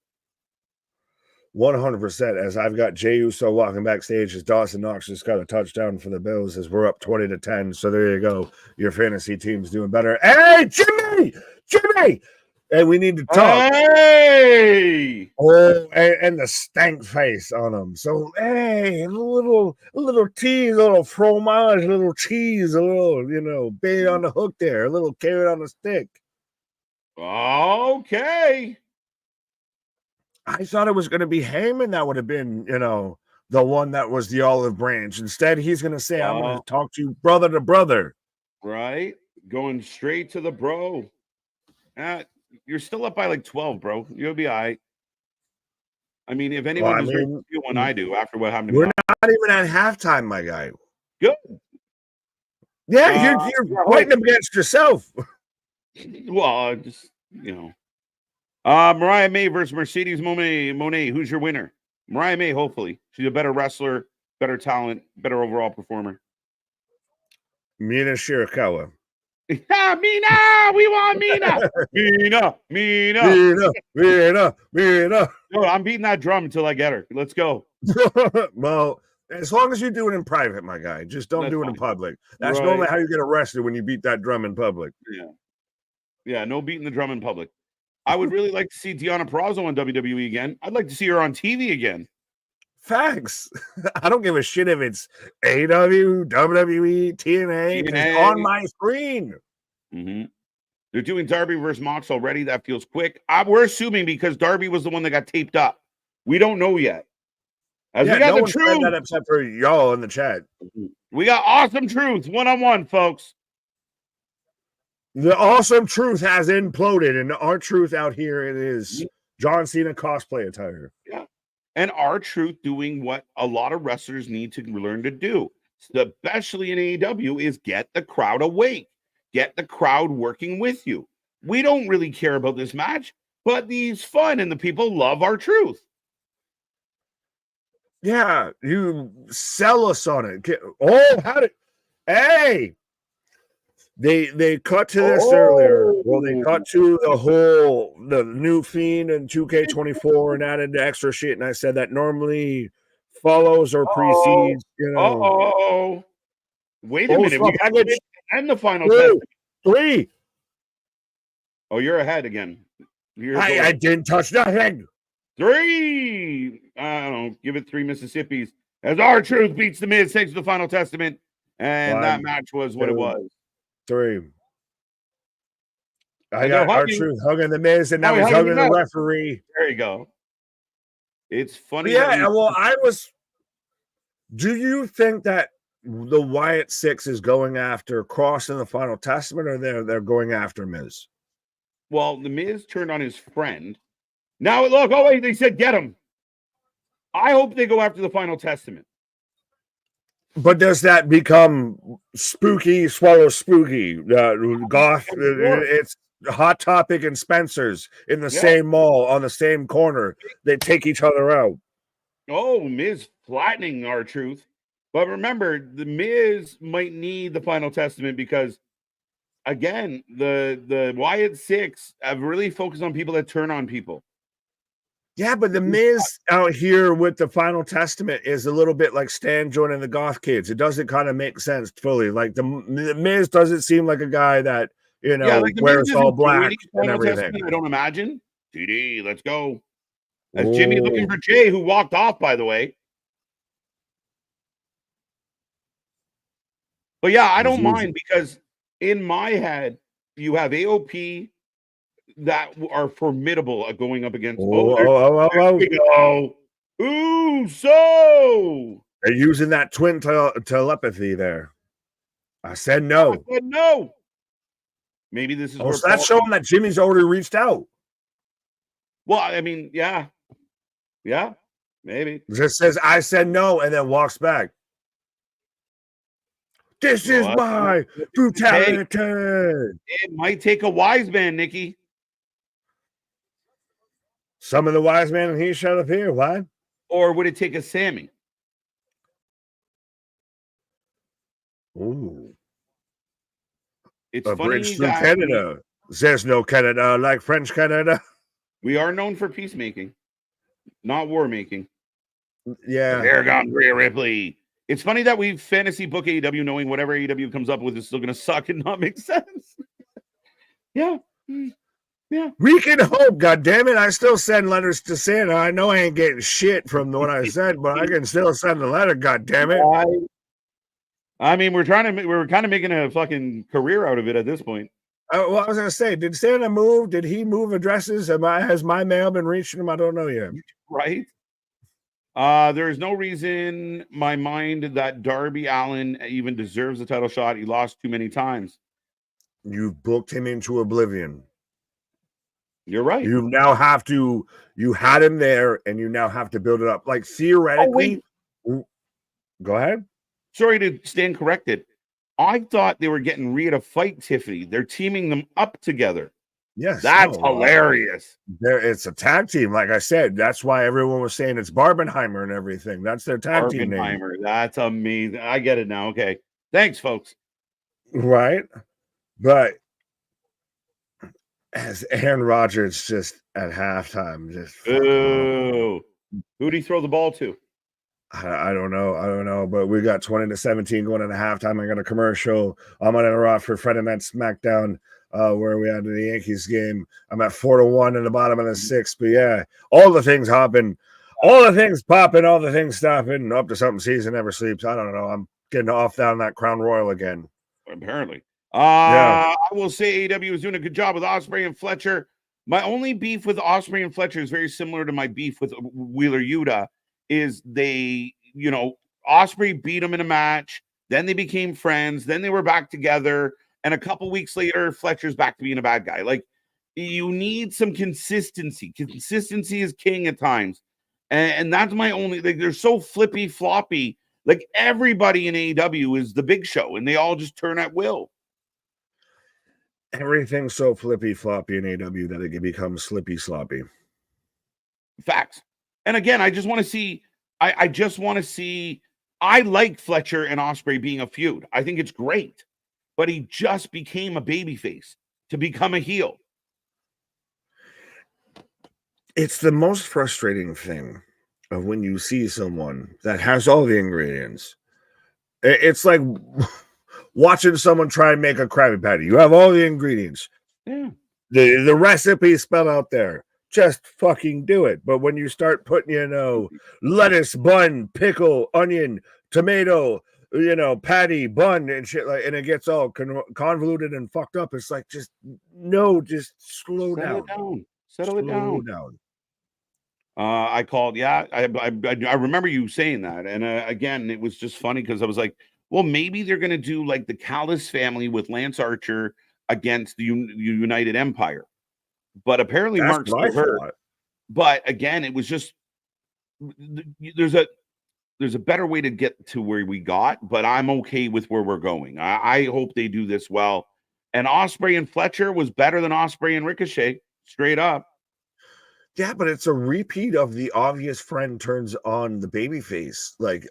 100%. As I've got Jey Uso walking backstage as Dawson Knox just got a touchdown for the Bills as we're up 20-10. So there you go. Your fantasy team's doing better. Hey, Jimmy! And we need to talk. Hey! Oh, and the stank face on him. So, hey, a little tease, a little fromage, a little cheese, a little, bait on the hook there, a little carrot on the stick. Okay. I thought it was going to be Heyman that would have been, the one that was the olive branch. Instead, he's going to say, I'm going to talk to you brother to brother. Right? Going straight to the bro. You're still up by like 12, bro. You'll be all right. I mean, if anyone deserves to feel when I do after what happened to me. We're not even at halftime, my guy. Good. Yeah, you're fighting against yourself. Well, just, Mariah May versus Mercedes Moné. Who's your winner? Mariah May, hopefully. She's a better wrestler, better talent, better overall performer. Mina Shirakawa. Mina! We want Mina! Mina! No, I'm beating that drum until I get her. Let's go. Well, as long as you do it in private, my guy. Just don't do it in public. That's normally how you get arrested, when you beat that drum in public. Yeah, no beating the drum in public. I would really like to see Deonna Purrazzo on WWE again. I'd like to see her on TV again. Facts. I don't give a shit if it's AW, WWE, TNA. It's on my screen. Mm-hmm. They're doing Darby versus Mox already. That feels quick. We're assuming because Darby was the one that got taped up. We don't know yet. We got no the one truth. said that except for y'all in the chat. We got awesome truth one-on-one, folks. The awesome truth has imploded, and our truth out here, it is John Cena cosplay attire. Yeah. And our truth doing what a lot of wrestlers need to learn to do, especially in AEW, is get the crowd awake. Get the crowd working with you. We don't really care about this match, but he's fun, and the people love our truth. Yeah, you sell us on it. Oh, hey! They cut to this earlier. Well, they cut to the new Fiend and 2K24 and added the extra shit. And I said that normally follows or precedes. Wait a minute. We got to end the final test. 3. Oh, you're ahead again. I didn't touch nothing. 3. I don't know. Give it 3 Mississippis. As our truth beats the Miz, takes the final testament. And that match was what it was. 3. I And got they're our hugging. truth hugging the Miz, and now Oh, he's hugging hugging the the Miz. referee. There you go. It's funny. Yeah, well, do you think that the Wyatt Six is going after Cross in the Final Testament, or they're going after Miz? Well, the Miz turned on his friend. Now look, oh wait, they said get him. I hope they go after the Final Testament. But does that become spooky, swallow spooky, goth? It's Hot Topic and Spencer's in the same mall on the same corner. They take each other out. Oh, Miz flattening our truth. But remember, the Miz might need the Final Testament because, again, the Wyatt Six have really focused on people that turn on people. Yeah, but the Miz out here with the Final Testament is a little bit like Stan joining the Goth Kids. It doesn't kind of make sense fully. Like the Miz doesn't seem like a guy that, like wears all black and everything. Testament, I don't imagine. TD, let's go. That's Jimmy looking for Jay, who walked off, by the way. But yeah, I don't mind because in my head, you have AOP that are formidable at going up against. There we go. Ooh, so they're using that twin telepathy there. I said no. I said no. Maybe this is. So that's showing that Jimmy's already reached out. Well, I mean, yeah, maybe. Just says I said no, and then walks back. This is my brutality. It might take a wise man, Nikki. Some of the wise men, and he showed up here. Why? Or would it take a Sammy? Ooh. It's a funny bridge through Canada. There's no Canada like French Canada. We are known for peacemaking, not war making. Yeah. There gone Rhea Ripley. It's funny that we fantasy book AEW knowing whatever AEW comes up with is still going to suck and not make sense. Yeah. We can hope, goddammit. I still send letters to Santa. I know I ain't getting shit from what I said, but I can still send a letter, goddammit. I mean, we're kind of making a fucking career out of it at this point. Well, I was going to say, did Santa move? Did he move addresses? Has my mail been reaching him? I don't know yet. Right. There's no reason in my mind that Darby Allin even deserves a title shot. He lost too many times. You've booked him into oblivion. You're right. You now have to. You had him there, and you now have to build it up. Like theoretically, go ahead. Sorry to stand corrected. I thought they were getting Rhea to fight Tiffany. They're teaming them up together. Yes, that's hilarious. It's a tag team, like I said. That's why everyone was saying it's Barbenheimer and everything. That's their tag team name. That's amazing. I get it now. Okay, thanks, folks. Right, but as Aaron Rodgers just at halftime, just who'd he throw the ball to? I don't know, but we got 20-17 going into halftime. I got a commercial. I'm on Raw for Friday Night SmackDown, where we had the Yankees game. I'm at 4-1 in the bottom of the 6th. But yeah, all the things hopping, all the things popping, all the things stopping. Up to something season never sleeps. I don't know. I'm getting off down that Crown Royal again. Apparently. I will say AEW is doing a good job with Ospreay and Fletcher. My only beef with Ospreay and Fletcher is very similar to my beef with Wheeler Yuta. Is they, Ospreay beat him in a match, then they became friends, then they were back together, and a couple weeks later, Fletcher's back to being a bad guy. Like, you need some consistency. Consistency is king at times. And that's my only, they're so flippy floppy. Like, everybody in AEW is the Big Show, and they all just turn at will. Everything's so flippy floppy in AEW that it can become slippy sloppy. Facts. And again, I just want to see, I like Fletcher and Ospreay being a feud. I think it's great. But he just became a babyface to become a heel. It's the most frustrating thing of when you see someone that has all the ingredients. It's like watching someone try and make a Krabby Patty. You have all the ingredients. Yeah. The recipe spelled out there. Just fucking do it. But when you start putting, lettuce, bun, pickle, onion, tomato, patty, bun, and shit, like, and it gets all convoluted and fucked up. It's like, just slow Settle it down. down. Settle it Slow down. down. I called. Yeah, I remember you saying that, and again, it was just funny because I was like, well, maybe they're gonna do like the Callis family with Lance Archer against the United Empire, but apparently That's Mark's what I still hurt. thought. But again, it was just there's a better way to get to where we got, but I'm okay with where we're going. I hope they do this well. And Osprey and Fletcher was better than Osprey and Ricochet, straight up. Yeah, but it's a repeat of the obvious friend turns on the babyface. Like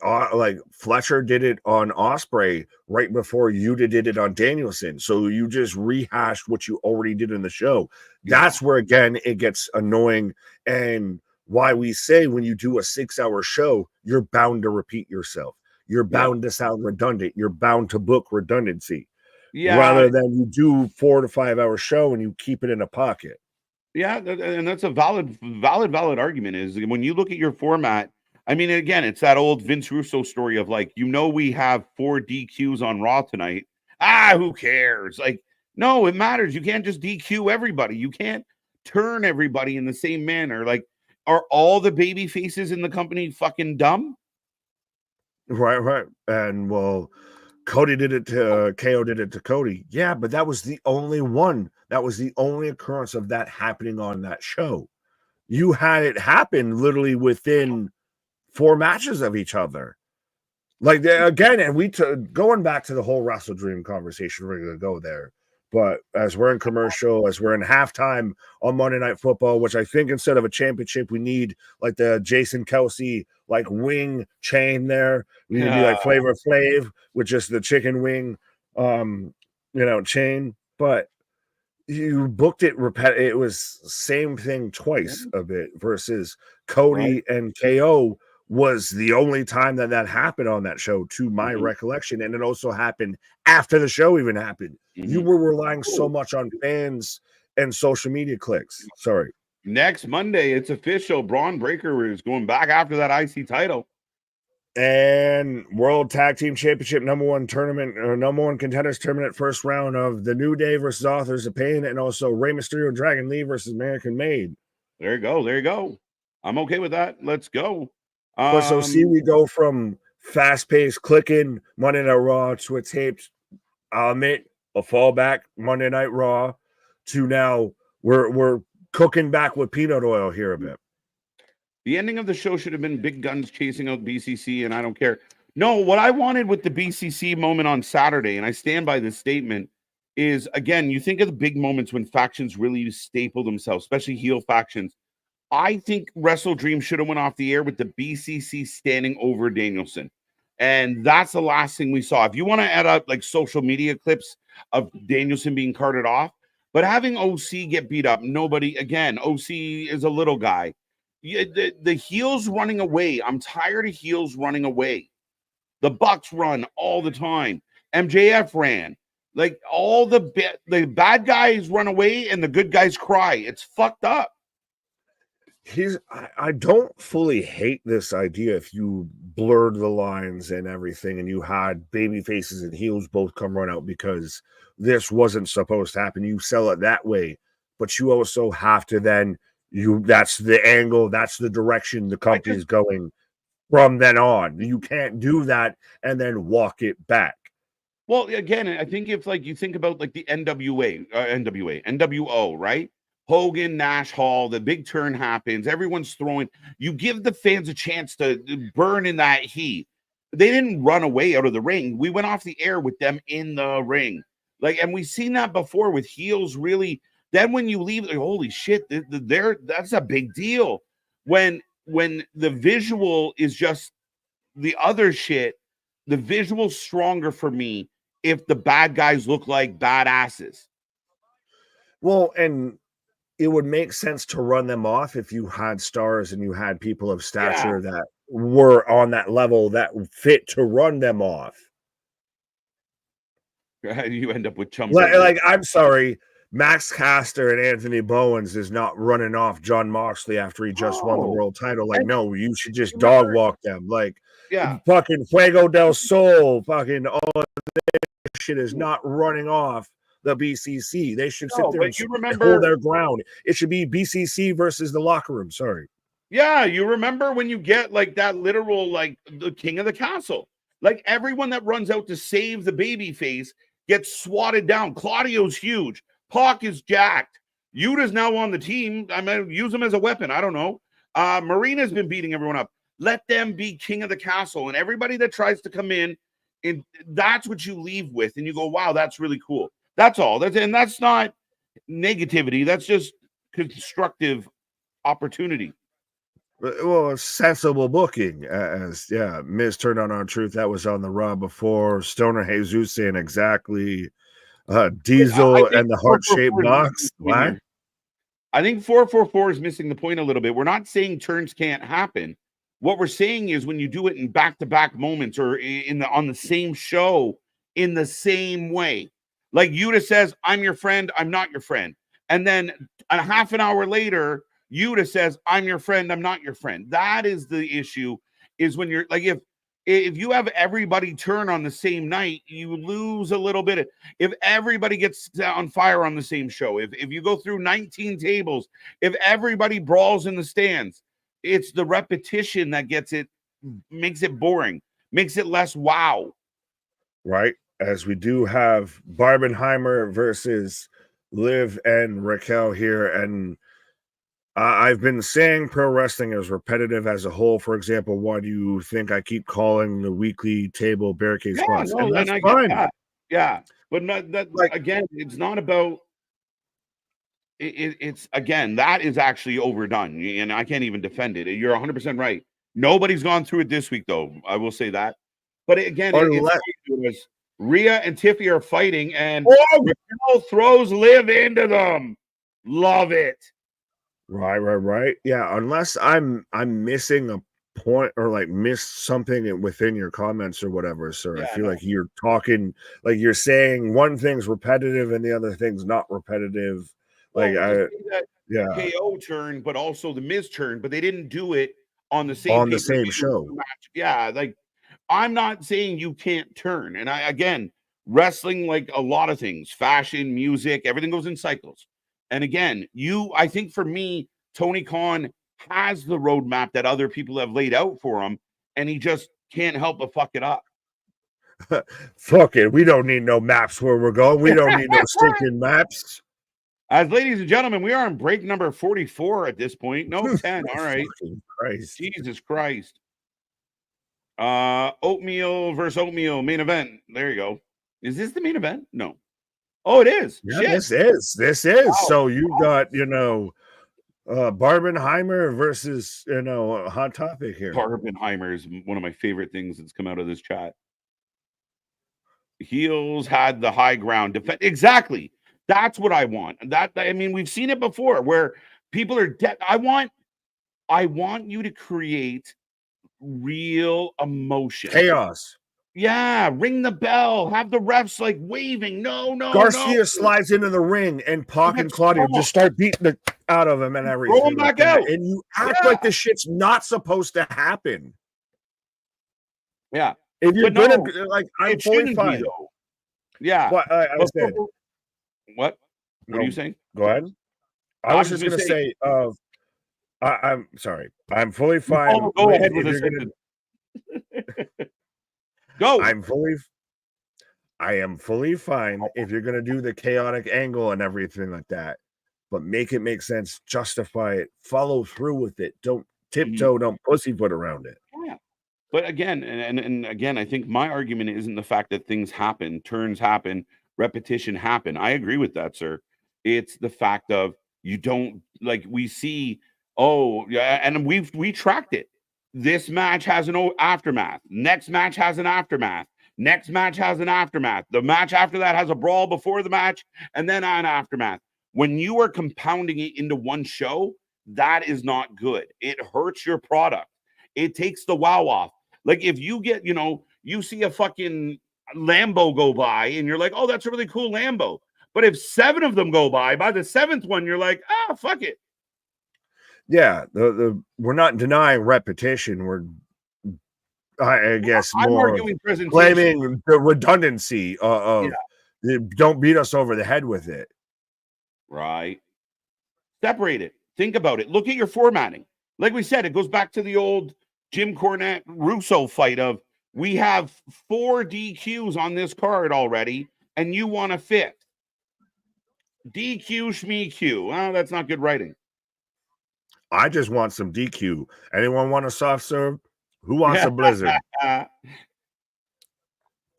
Fletcher did it on Osprey right before you did it on Danielson. So you just rehashed what you already did in the show. That's where, again, it gets annoying, and why we say when you do a 6-hour show, you're bound to repeat yourself. You're bound to sound redundant. You're bound to book redundancy. Rather than you do 4 to 5 hour show and you keep it in a pocket. Yeah, and that's a valid argument. Is when you look at your format. I mean, again, it's that old Vince Russo story of like, we have 4 DQs on Raw tonight. Who cares? Like, no, it matters. You can't just DQ everybody. You can't turn everybody in the same manner. Like, are all the baby faces in the company fucking dumb? Right. And well, Cody did it to KO did it to Cody. Yeah, but that was the only one. That was the only occurrence of that happening on that show. You had it happen literally within 4 matches of each other. Like, again, and going back to the whole Wrestle Dream conversation, we're going to go there. But as we're in commercial, as we're in halftime on Monday Night Football, which I think instead of a championship, we need like the Jason Kelsey like wing chain there. We need to be like Flavor Flav with just the chicken wing, chain. But you booked it it was same thing twice a bit versus Cody and KO was the only time that happened on that show, to my recollection. And it also happened after the show even happened. You were relying so much on fans and social media clicks. Sorry. Next Monday, it's official. Braun Breaker is going back after that IC title. And World Tag Team Championship number 1 contenders tournament, first round of the New Day versus Authors of Pain, and also Rey Mysterio and Dragon Lee versus American Made. There you go. I'm okay with that. Let's go. So we go from fast-paced clicking Monday Night Raw to a taped, I'll admit, a fallback Monday Night Raw to now we're cooking back with peanut oil here a bit. The ending of the show should have been big guns chasing out BCC, and I don't care. No, what I wanted with the BCC moment on Saturday, and I stand by this statement, is, again, you think of the big moments when factions really staple themselves, especially heel factions. I think Wrestle Dream should have went off the air with the BCC standing over Danielson. And that's the last thing we saw. If you want to add up like social media clips of Danielson being carted off, but having OC get beat up, again, OC is a little guy. The heels running away. I'm tired of heels running away. The Bucks run all the time. MJF ran. Like, all the bad guys run away and the good guys cry. It's fucked up. I don't fully hate this idea if you blurred the lines and everything and you had baby faces and heels both come run out, because this wasn't supposed to happen. You sell it that way, but you also have to then that's the angle, that's the direction the company is going from then on. You can't do that and then walk it back. Well, again, I think if like you think about like the NWO, right? Hogan, Nash, Hall, the big turn happens. Everyone's throwing. You give the fans a chance to burn in that heat. They didn't run away out of the ring. We went off the air with them in the ring. Like, and we've seen that before with heels, really. Then when you leave, like, holy shit, that's a big deal. When the visual is just the other shit, the visual's stronger for me if the bad guys look like badasses. Well, and it would make sense to run them off if you had stars and you had people of stature that were on that level that fit to run them off. You end up with chum. Like, I'm sorry, Max Caster and Anthony Bowens is not running off John Moxley after he just won the world title. Like, no, you should just dog walk them. Like, fucking Fuego del Sol, fucking all of this shit is not running off the BCC. They should sit there and hold their ground. It should be BCC versus the locker room. Sorry. Yeah, you remember when you get like that literal, like the king of the castle, like everyone that runs out to save the baby face gets swatted down. Claudio's huge. Pac is jacked. Yuta's now on the team. I might use him as a weapon. I don't know. Marina's been beating everyone up. Let them be king of the castle. And everybody that tries to come in, and that's what you leave with. And you go, wow, that's really cool. That's all. And that's not negativity. That's just constructive opportunity. Well, sensible booking, as Miz turned on R-Truth. That was on the Raw before. Stoner Jesus saying exactly. Diesel and the heart-shaped box. What? I think 444 is missing the point a little bit. We're not saying turns can't happen. What we're saying is when you do it in back-to-back moments or on the same show in the same way. Like Yuta says, I'm your friend, I'm not your friend. And then a half an hour later, Yuta says, I'm your friend, I'm not your friend. That is the issue, is when you're like, if you have everybody turn on the same night, you lose a little bit. If everybody gets on fire on the same show, if you go through 19 tables, if everybody brawls in the stands, it's the repetition that makes it boring, makes it less wow. Right. As we do have Barbenheimer versus Liv and Raquel here. And I've been saying pro wrestling is repetitive as a whole. For example, why do you think I keep calling the weekly table barricade spots? No, and that's I fine. Get that. Yeah, but not that. Like, again, it's not about. It's again, that is actually overdone, and I can't even defend it. You're 100% right. Nobody's gone through it this week, though. I will say that. But again, it's Rhea and Tiffy are fighting, and Raquel throws Liv into them. Love it. Right. Yeah, unless I'm missing a point or like missed something within your comments or whatever, sir. I feel like you're talking, like you're saying one thing's repetitive and the other thing's not repetitive. Like KO turn, but also the Miz turn, but they didn't do it on the same show. Match. Yeah, like I'm not saying you can't turn, and wrestling, like a lot of things, fashion, music, everything goes in cycles. And again, I think for me, Tony Khan has the roadmap that other people have laid out for him, and he just can't help but fuck it up. Fuck it. We don't need no maps where we're going. We don't need no stinking maps. As ladies and gentlemen, we are on break number 44 at this point. No, 10. All right. Christ. Jesus Christ. Oatmeal versus oatmeal main event. There you go. Is this the main event? No. Oh, it is. Yeah, Shit. This is. Wow. So you got, Barbenheimer versus, Hot Topic here. Barbenheimer is one of my favorite things that's come out of this chat. Heels had the high ground. Exactly. That's what I want. We've seen it before where people are dead. I want you to create real emotion. Chaos. Yeah, ring the bell. Have the refs like waving. No. Garcia slides into the ring, and Pac and Claudio just start beating it out of him and everything. Throw him back out. And you act like this shit's not supposed to happen. Yeah. If you're gonna I'm fully fine. Though. Yeah. What I said. What? What are you saying? Go ahead. I was just gonna say. I'm sorry. I'm fully fine. Go ahead with this. Go. I am fully fine if you're gonna do the chaotic angle and everything like that, but make it make sense, justify it, follow through with it. Don't tiptoe, don't pussyfoot around it. Yeah. But again, and again, I think my argument isn't the fact that things happen, turns happen, repetition happen. I agree with that, sir. It's the fact of you don't we see. Oh yeah, and we tracked it. This match has an aftermath. Next match has an aftermath. Next match has an aftermath. The match after that has a brawl before the match and then an aftermath. When you are compounding it into one show, that is not good. It hurts your product. It takes the wow off. Like if you get, you see a fucking Lambo go by and you're like, oh, that's a really cool Lambo. But if 7 of them go by the 7th one, you're like, fuck it. Yeah, we're not denying repetition. We're I guess I'm more arguing presentation. blaming the redundancy of don't beat us over the head with it. Right. Separate it. Think about it. Look at your formatting. Like we said, it goes back to the old Jim Cornette Russo fight of we have 4 DQs on this card already, and you want a 5th. DQ schmeq. Oh, that's not good writing. I just want some DQ. Anyone want a soft serve? Who wants a blizzard?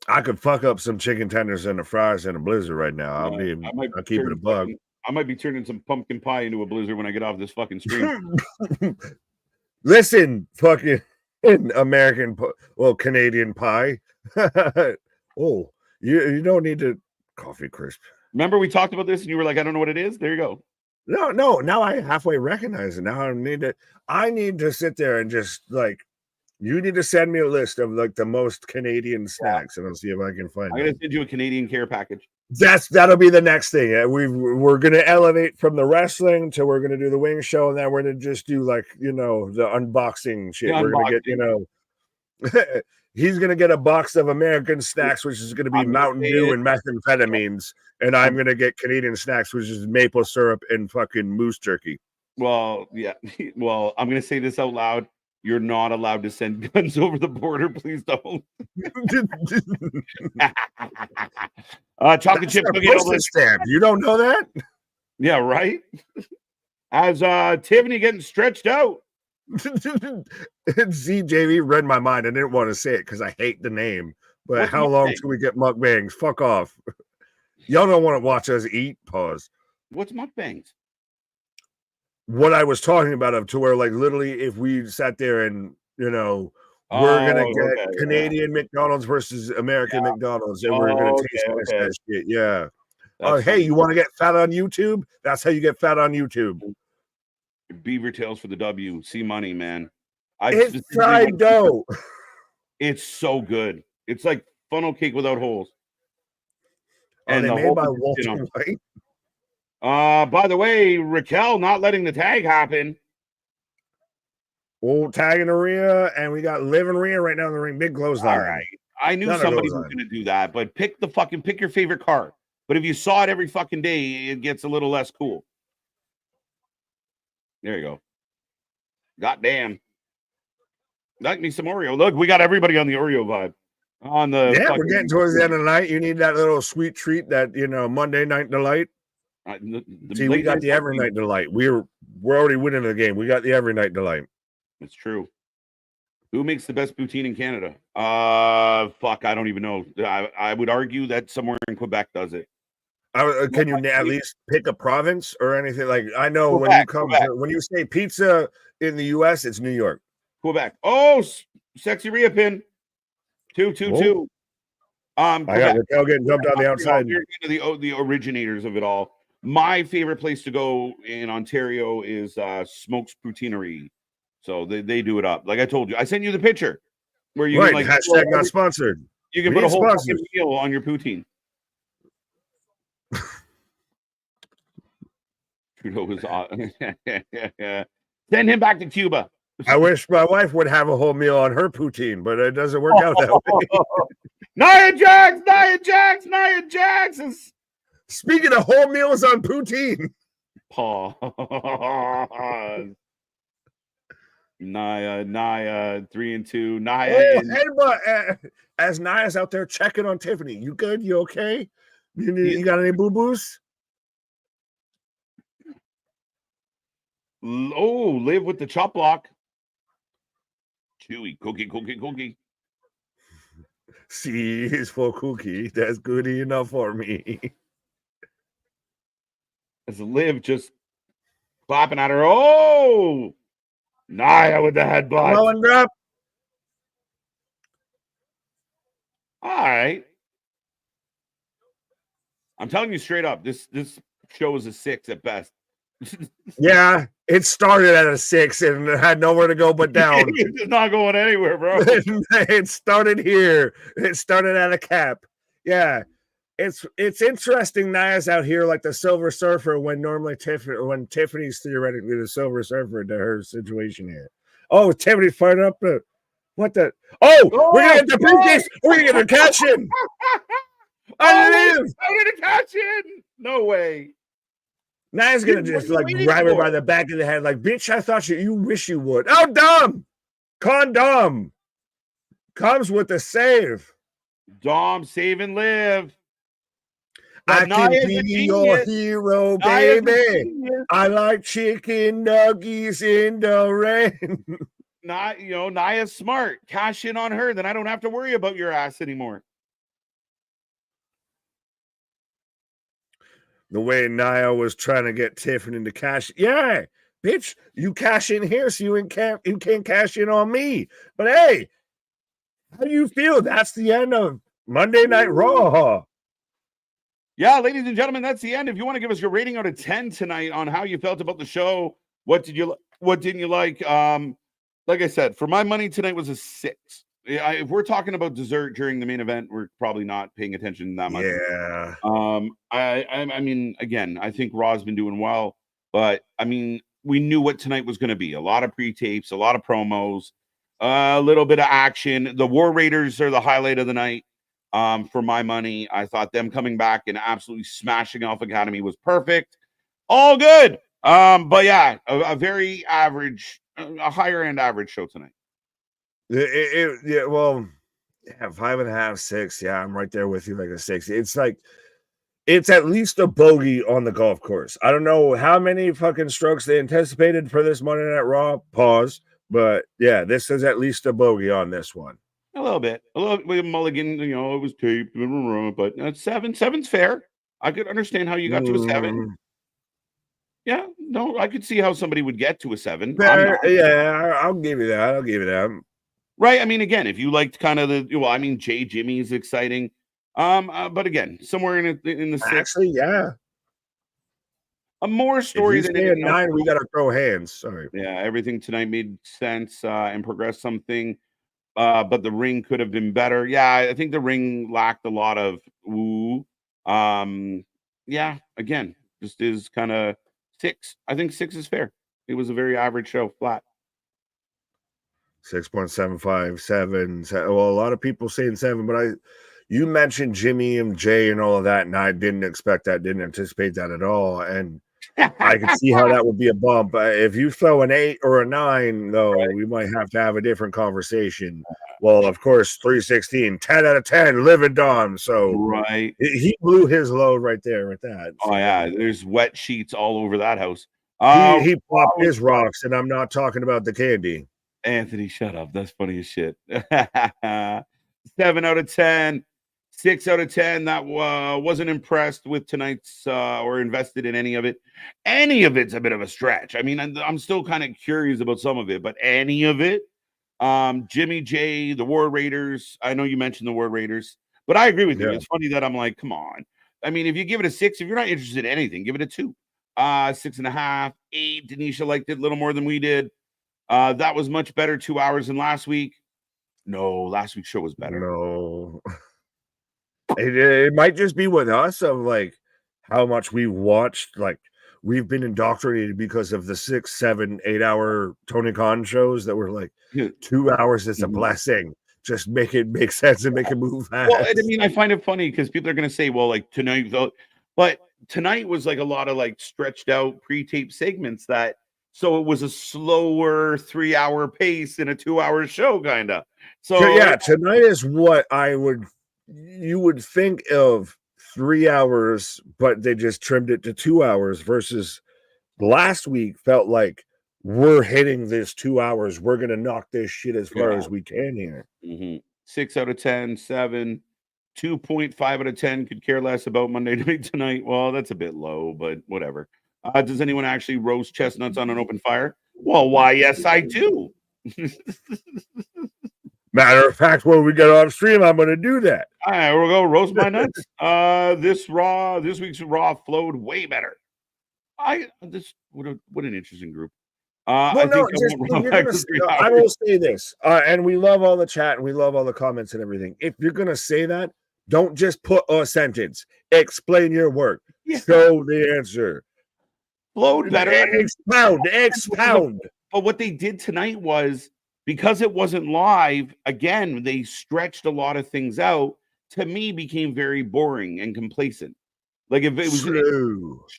I could fuck up some chicken tenders and the fries in a blizzard right now. I'll keep it a bug. I might be turning some pumpkin pie into a blizzard when I get off this fucking stream. Listen, fucking American, Canadian pie. Oh, you don't need to coffee crisp. Remember we talked about this and you were like, I don't know what it is. There you go. No. Now I halfway recognize it. Now I need to sit there and just like, you need to send me a list of like the most Canadian snacks, and I'll see if I can find. I'm gonna send you a Canadian care package. That'll be the next thing. We're gonna elevate from the wrestling to we're gonna do the wing show, and then we're gonna just do like the unboxing shit. We're gonna get he's gonna get a box of American snacks, which is gonna be Mountain Dew and methamphetamines, and I'm gonna get Canadian snacks, which is maple syrup and fucking moose turkey. Well, yeah. Well, I'm gonna say this out loud. You're not allowed to send guns over the border. Please don't. Chocolate chip cookie stamp. You don't know that? Yeah, right. As Tiffany getting stretched out. ZJV read my mind. I didn't want to say it because I hate the name. But What's how long till we get mukbangs? Fuck off. Y'all don't want to watch us eat. Pause. What's mukbangs? What I was talking about to where like literally if we sat there and we're gonna get Canadian McDonald's versus American McDonald's and we're gonna taste that shit. Yeah. Oh, hey, you want to get fat on YouTube? That's how you get fat on YouTube. Beaver tails for the W. See money, man. It's fried dough. It's so good. It's like funnel cake without holes. And they made by Walter White. By the way, Raquel not letting the tag happen. We'll tag in Rhea, and we got Liv and Rhea right now in the ring. Big clothesline. All right. I knew somebody was going to do that, but pick your favorite card. But if you saw it every fucking day, it gets a little less cool. There you go. Goddamn. Like me some Oreo. Look, we got everybody on the Oreo vibe. We're getting towards the end of the night. You need that little sweet treat, that Monday night delight. See, we got the every night delight. We're already winning the game. We got the every night delight. It's true. Who makes the best poutine in Canada? Fuck, I don't even know. I would argue that somewhere in Quebec does it. Can you at least pick a province or anything? Like I know Quebec, when you say pizza in the U.S., it's New York. Quebec. Oh, sexy Rhea pin. 2-2-2. I got Raquel getting jumped on the outside. You're into the originators of it all. My favorite place to go in Ontario is Smoke's Poutineery. So they do it up. Like I told you, I sent you the picture where you can, like, hashtag not sponsored. You can put a whole fucking meal on your poutine. Trudeau was send him back to Cuba. I wish my wife would have a whole meal on her poutine, but it doesn't work out that way. Nia Jax is speaking of whole meals on poutine. Pause. Nia 3-2. Nia as Nia's out there checking on Tiffany. You good? You okay? You got any boo-boos? Oh, Liv with the chop block. Chewy cookie. See, it's for cookie. That's good enough for me. As Liv just clapping at her. Oh, Nia with the headbutt. Blow and drop. All right. I'm telling you straight up, this show is a 6 at best. Yeah, it started at a 6 and it had nowhere to go but down. It's not going anywhere, bro. It started here. It started at a cap. Yeah. It's interesting. Nia's out here like the Silver Surfer when Tiffany's theoretically the Silver Surfer to her situation here. Oh, Tiffany's fired up. What the? Oh, we're gonna Oh, get the briefcase. We're gonna get the cash in. I live. How did it catch in? No way. Nia's gonna Dude, what just are you like waiting grab her by for? the back of the head, like, bitch, I thought you wish you would. Oh, dumb. Condom comes with the save. Dom, save and live. I But can Nia's be a your genius. hero, Nia's a baby. genius. I like chicken nuggies in the rain. Nia's smart. Cash in on her, then I don't have to worry about your ass anymore. The way Nia was trying to get Tiffany to cash. Yeah, bitch, you cash in here so you can't cash in on me. But hey, how do you feel? That's the end of Monday Night Raw, huh? Yeah, ladies and gentlemen, that's the end. If you want to give us your rating out of 10 tonight on how you felt about the show, what didn't you like? Like I said, for my money tonight was a 6. If we're talking about dessert during the main event, we're probably not paying attention that much. Yeah. I mean, again, I think Raw's been doing well, but I mean, we knew what tonight was going to be. A lot of pre-tapes, a lot of promos, a little bit of action. The War Raiders are the highlight of the night. For my money, I thought them coming back and absolutely smashing Alpha Academy was perfect. All good. But yeah, a very average, a higher end average show tonight. Yeah, well, yeah, 5.5, 6. Yeah, I'm right there with you, like a 6. It's like it's at least a bogey on the golf course. I don't know how many fucking strokes they anticipated for this Monday Night Raw. Pause. But yeah, this is at least a bogey on this one. A little bit with Mulligan, it was taped, but 7. 7's fair. I could understand how you got to a 7. Yeah, no, I could see how somebody would get to a 7. Yeah, I'll give you that. I'll give you that. Right. I mean, again, if you liked kind of Jay Jimmy is exciting. But again, somewhere in the 6. Actually, yeah. A more story than anything 9, we gotta throw hands. Sorry. Yeah, everything tonight made sense and progressed something. But the ring could have been better. Yeah, I think the ring lacked a lot of ooh. Yeah, again, just is kind of 6. I think 6 is fair. It was a very average show, flat. 6.75, 7. Well, a lot of people saying 7, but you mentioned Jimmy and Jay and all of that, and I didn't expect that, didn't anticipate that at all. And I could see how that would be a bump. If you throw an 8 or a 9, though, right, we might have to have a different conversation. Well, of course, 316, 10 out of 10, live and Dom. So right, he blew his load right there with that. So. Oh yeah, there's wet sheets all over that house. He popped his rocks, and I'm not talking about the candy. Anthony, shut up. That's funny as shit. 7 out of 10. 6 out of 10. That wasn't impressed with tonight's or invested in any of it. Any of it's a bit of a stretch. I mean, I'm still kind of curious about some of it, but any of it. Jimmy J, the War Raiders. I know you mentioned the War Raiders, but I agree with you. It's funny that I'm like, come on. I mean, if you give it a 6, if you're not interested in anything, give it a 2. 6.5, 8. Denisha liked it a little more than we did. That was much better 2 hours than last week. No, last week's show was better. No. It might just be with us of like how much we watched. Like we've been indoctrinated because of the 6, 7, 8 hour Tony Khan shows that were like 2 hours is a blessing. Just make it make sense and make it move fast. Well, I mean, I find it funny because people are going to say, well, like tonight, but tonight was like a lot of like stretched out pre-tape segments so it was a slower 3 hour pace in a 2 hour show, kind of. So yeah, tonight is what you would think of 3 hours, but they just trimmed it to 2 hours versus last week felt like we're hitting this 2 hours. We're going to knock this shit as far as we can here. 6 out of 10, 7, 2.5 out of 10 could care less about Monday Night Tonight. Well, that's a bit low, but whatever. Does anyone actually roast chestnuts on an open fire? Well, why, yes, I do. Matter of fact, when we get off stream, I'm going to do that. All right, we'll go roast my nuts. This week's Raw flowed way better. What an interesting group. I will say this, and we love all the chat and we love all the comments and everything. If you're going to say that, don't just put a sentence. Explain your work. Yeah. Show the answer. Flowed better. Expound. But what they did tonight was because it wasn't live, again, they stretched a lot of things out. To me, became very boring and complacent. Like if it was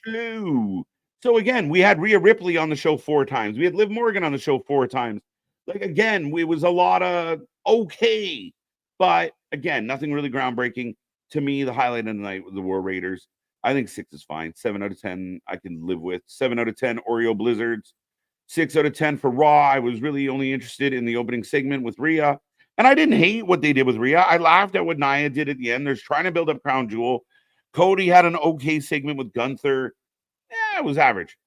slow. So again, we had Rhea Ripley on the show 4 times. We had Liv Morgan on the show 4 times. Like again, it was a lot of okay, but again, nothing really groundbreaking. To me, the highlight of the night was the War Raiders. I think 6 is fine. 7 out of 10 I can live with. 7 out of 10 Oreo Blizzards. 6 out of 10 for Raw. I was really only interested in the opening segment with Rhea. And I didn't hate what they did with Rhea. I laughed at what Nia did at the end. They're trying to build up Crown Jewel. Cody had an okay segment with Gunther. Yeah, it was average.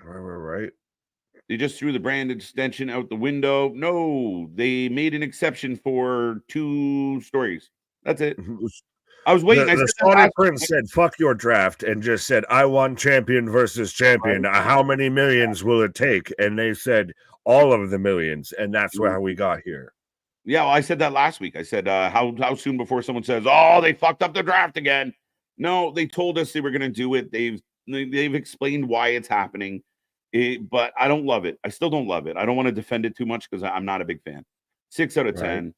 Right. They just threw the brand extension out the window. No, they made an exception for 2 stories. That's it. I was waiting. The Saudi Prince said, "Fuck your draft," and just said, "I want champion versus champion. How many millions will it take?" And they said, "All of the millions," and that's how we got here. Yeah, well, I said that last week. I said, how soon before someone says, "Oh, they fucked up the draft again"? No, they told us they were going to do it. They've explained why it's happening, but I don't love it. I still don't love it. I don't want to defend it too much because I'm not a big fan. 6 out of 10.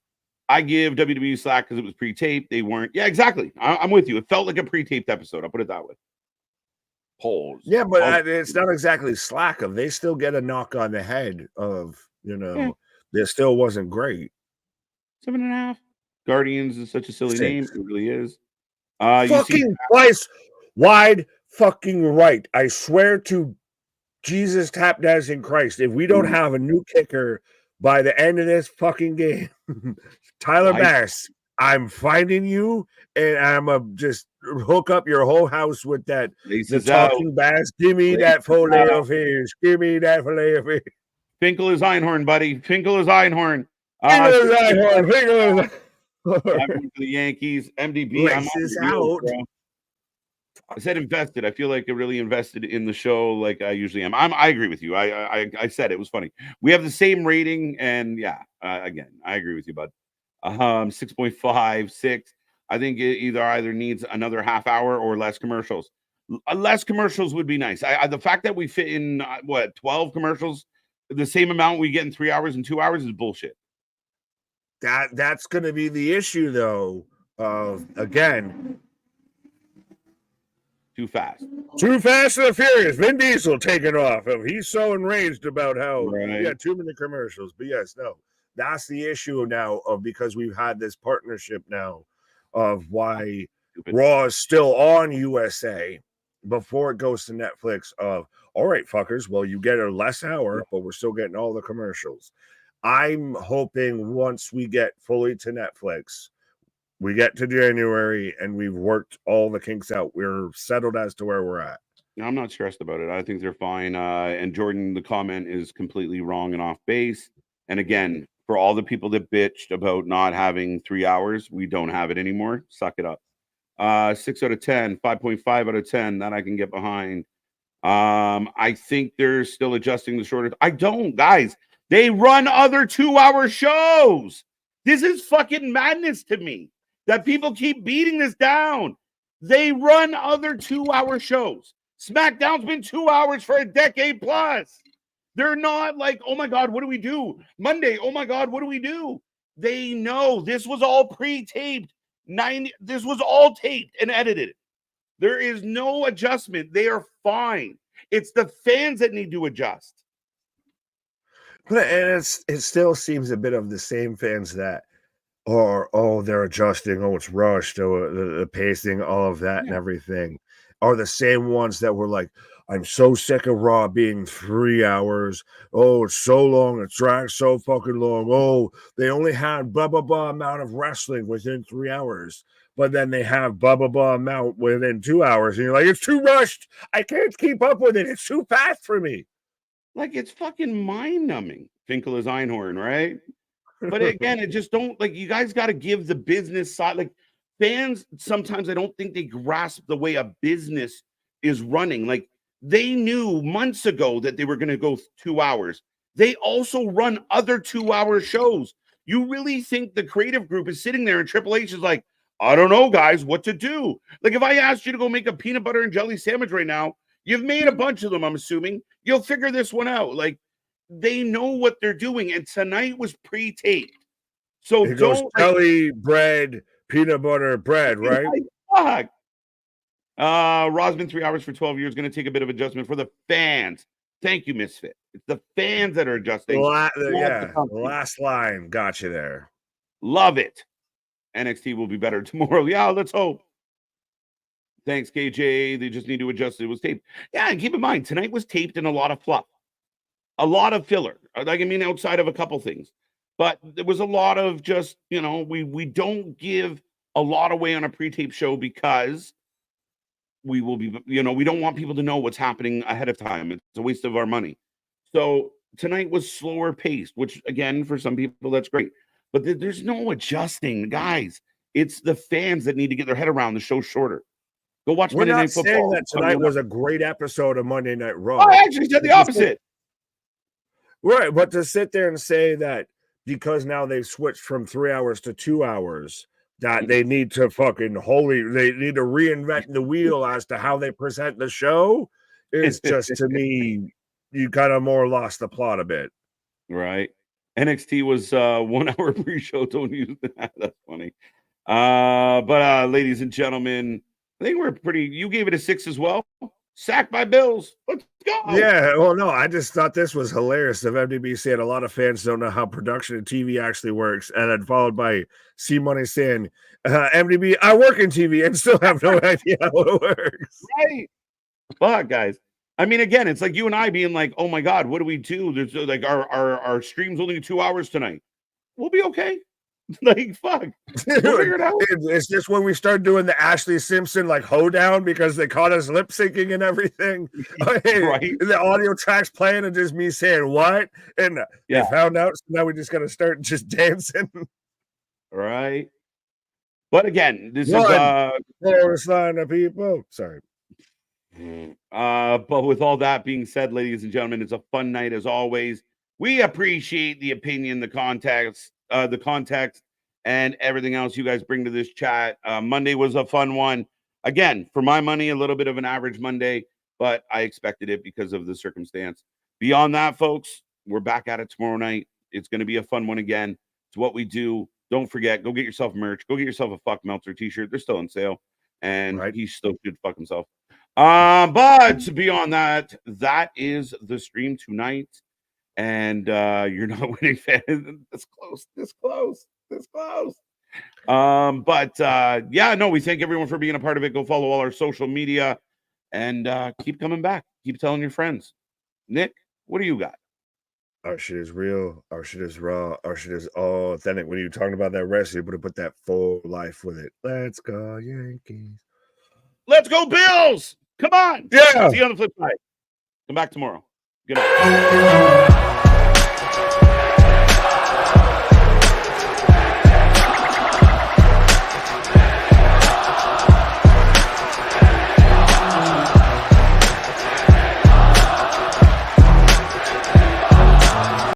I give WWE slack because it was pre-taped. They weren't. Yeah, exactly. I'm with you. It felt like a pre-taped episode. I'll put it that way. Pause. Yeah, but it's not exactly slack of. They still get a knock on the head of, There still wasn't great. 7.5. Guardians is such a silly 6. name. It really is. Fucking twice wide fucking right. I swear to Jesus tap dancing Christ, if we don't have a new kicker by the end of this fucking game, Tyler Bass, I'm finding you and I'm just hook up your whole house with that. The talking Bass. Give me that fillet of fish. Give me that fillet of fish. Finkel is Einhorn, buddy. Finkel is Einhorn. Finkel is Einhorn. Finkel is Einhorn for the Yankees. MDB. I'm out. I said invested. I feel like I really invested in the show like I usually am. I agree with you. I said it was funny. We have the same rating, and yeah, again, I agree with you, bud. 6.5, 6. I think it either needs another half hour or less commercials. Less commercials would be nice. The fact that we fit in 12 commercials, the same amount we get in 3 hours and 2 hours is bullshit. That's going to be the issue, though. Again. Too fast. Too fast and the furious. Vin Diesel taking off. He's so enraged about how he got too many commercials. But yes, no. That's the issue now because we've had this partnership now of why Raw is still on USA before it goes to Netflix of, all right, fuckers, well, you get a less hour, but we're still getting all the commercials. I'm hoping once we get fully to Netflix, we get to January and we've worked all the kinks out. We're settled as to where we're at. I'm not stressed about it. I think they're fine. And Jordan, the comment is completely wrong and off base. And again, for all the people that bitched about not having 3 hours, we don't have it anymore. Suck it up. 6 out of 10, 5.5 out of 10 that I can get behind. I think they're still adjusting the shortage. I don't, guys. They run other 2-hour shows. This is fucking madness to me that people keep beating this down. They run other 2-hour shows. SmackDown's been 2 hours for a decade plus. They're not like, oh my God, what do we do? Monday, oh my God, what do we do? They know this was all pre-taped. This was all taped and edited. There is no adjustment. They are fine. It's the fans that need to adjust. And it still seems a bit of the same fans that they're adjusting. Oh, it's rushed. Oh, the pacing, all of that and everything are the same ones that were like, I'm so sick of Raw being 3 hours. Oh, it's so long. It drags so fucking long. Oh, they only had blah, blah, blah amount of wrestling within 3 hours. But then they have blah, blah, blah amount within 2 hours. And you're like, it's too rushed. I can't keep up with it. It's too fast for me. Like, it's fucking mind-numbing. Finkel is Einhorn, right? But again, it just don't, like, you guys got to give the business side. Like, fans, sometimes I don't think they grasp the way a business is running. Like, they knew months ago that they were going to go 2 hours. They also run other 2-hour shows. You really think the creative group is sitting there and Triple H is like, I don't know, guys, what to do. Like, if I asked you to go make a peanut butter and jelly sandwich right now, you've made a bunch of them, I'm assuming. You'll figure this one out. Like, they know what they're doing. And tonight was pre-taped. So It goes don't jelly, bread, peanut butter, bread, right? Fuck. Raw's been 3 hours for 12 years. Going to take a bit of adjustment for the fans. Thank you, Misfit. It's the fans that are adjusting. The last line got you there. Love it. NXT will be better tomorrow. Yeah, let's hope. Thanks, KJ. They just need to adjust. It was taped. Yeah, and keep in mind, tonight was taped in a lot of fluff, a lot of filler. Like, I mean, outside of a couple things. But there was a lot of just, you know, we don't give a lot away on a pre-tape show because we will be, you know, we don't want people to know what's happening ahead of time. It's a waste of our money. So tonight was slower paced, which again, for some people, that's great. But there's no adjusting, guys. It's the fans that need to get their head around the show shorter. Go watch Monday Night Football. We're not saying that tonight was a great episode of Monday Night Raw. I actually said the opposite. Right, but to sit there and say that because now they've switched from 3 hours to 2 hours, that they need to they need to reinvent the wheel as to how they present the show is just, to me, you kind of more lost the plot a bit. Right. NXT was 1 hour pre-show. Don't use that. That's funny. But ladies and gentlemen, I think we're pretty. You gave it a 6 as well. Sacked by Bills. Let's go. Yeah. Well, no, I just thought this was hilarious. Of MDB saying a lot of fans don't know how production and TV actually works, and then followed by C Money saying, "MDB, I work in TV and still have no idea how it works." Right. Fuck, guys. I mean, again, it's like you and I being like, "Oh my God, what do we do?" There's like our stream's only 2 hours tonight. We'll be okay. Like, fuck. We'll figure it out. It's just when we start doing the Ashley Simpson like hoedown because they caught us lip syncing and everything. Right. The audio tracks playing and just me saying what, and they found out. So now we just got to start just dancing. Right. But again, this is line of people. Sorry. But with all that being said, ladies and gentlemen, it's a fun night as always. We appreciate the opinion, the context, and everything else you guys bring to this chat. Monday was a fun one. Again, for my money, a little bit of an average Monday, but I expected it because of the circumstance. Beyond that, folks, we're back at it tomorrow night. It's going to be a fun one again. It's what we do. Don't forget, go get yourself merch. Go get yourself a Fuck Meltzer t-shirt. They're still on sale, and he still should fuck himself. But beyond that, that is the stream tonight. And you're not winning fans. This close. Yeah, no, we thank everyone for being a part of it. Go follow all our social media and keep coming back. Keep telling your friends. Nick, what do you got? Our shit is real. Our shit is raw. Our shit is all authentic. When you're talking about that rest, you're able to put that full life with it. Let's go, Yankees. Let's go, Bills. Come on. Yeah. See you on the flip side. Come back tomorrow. Good night.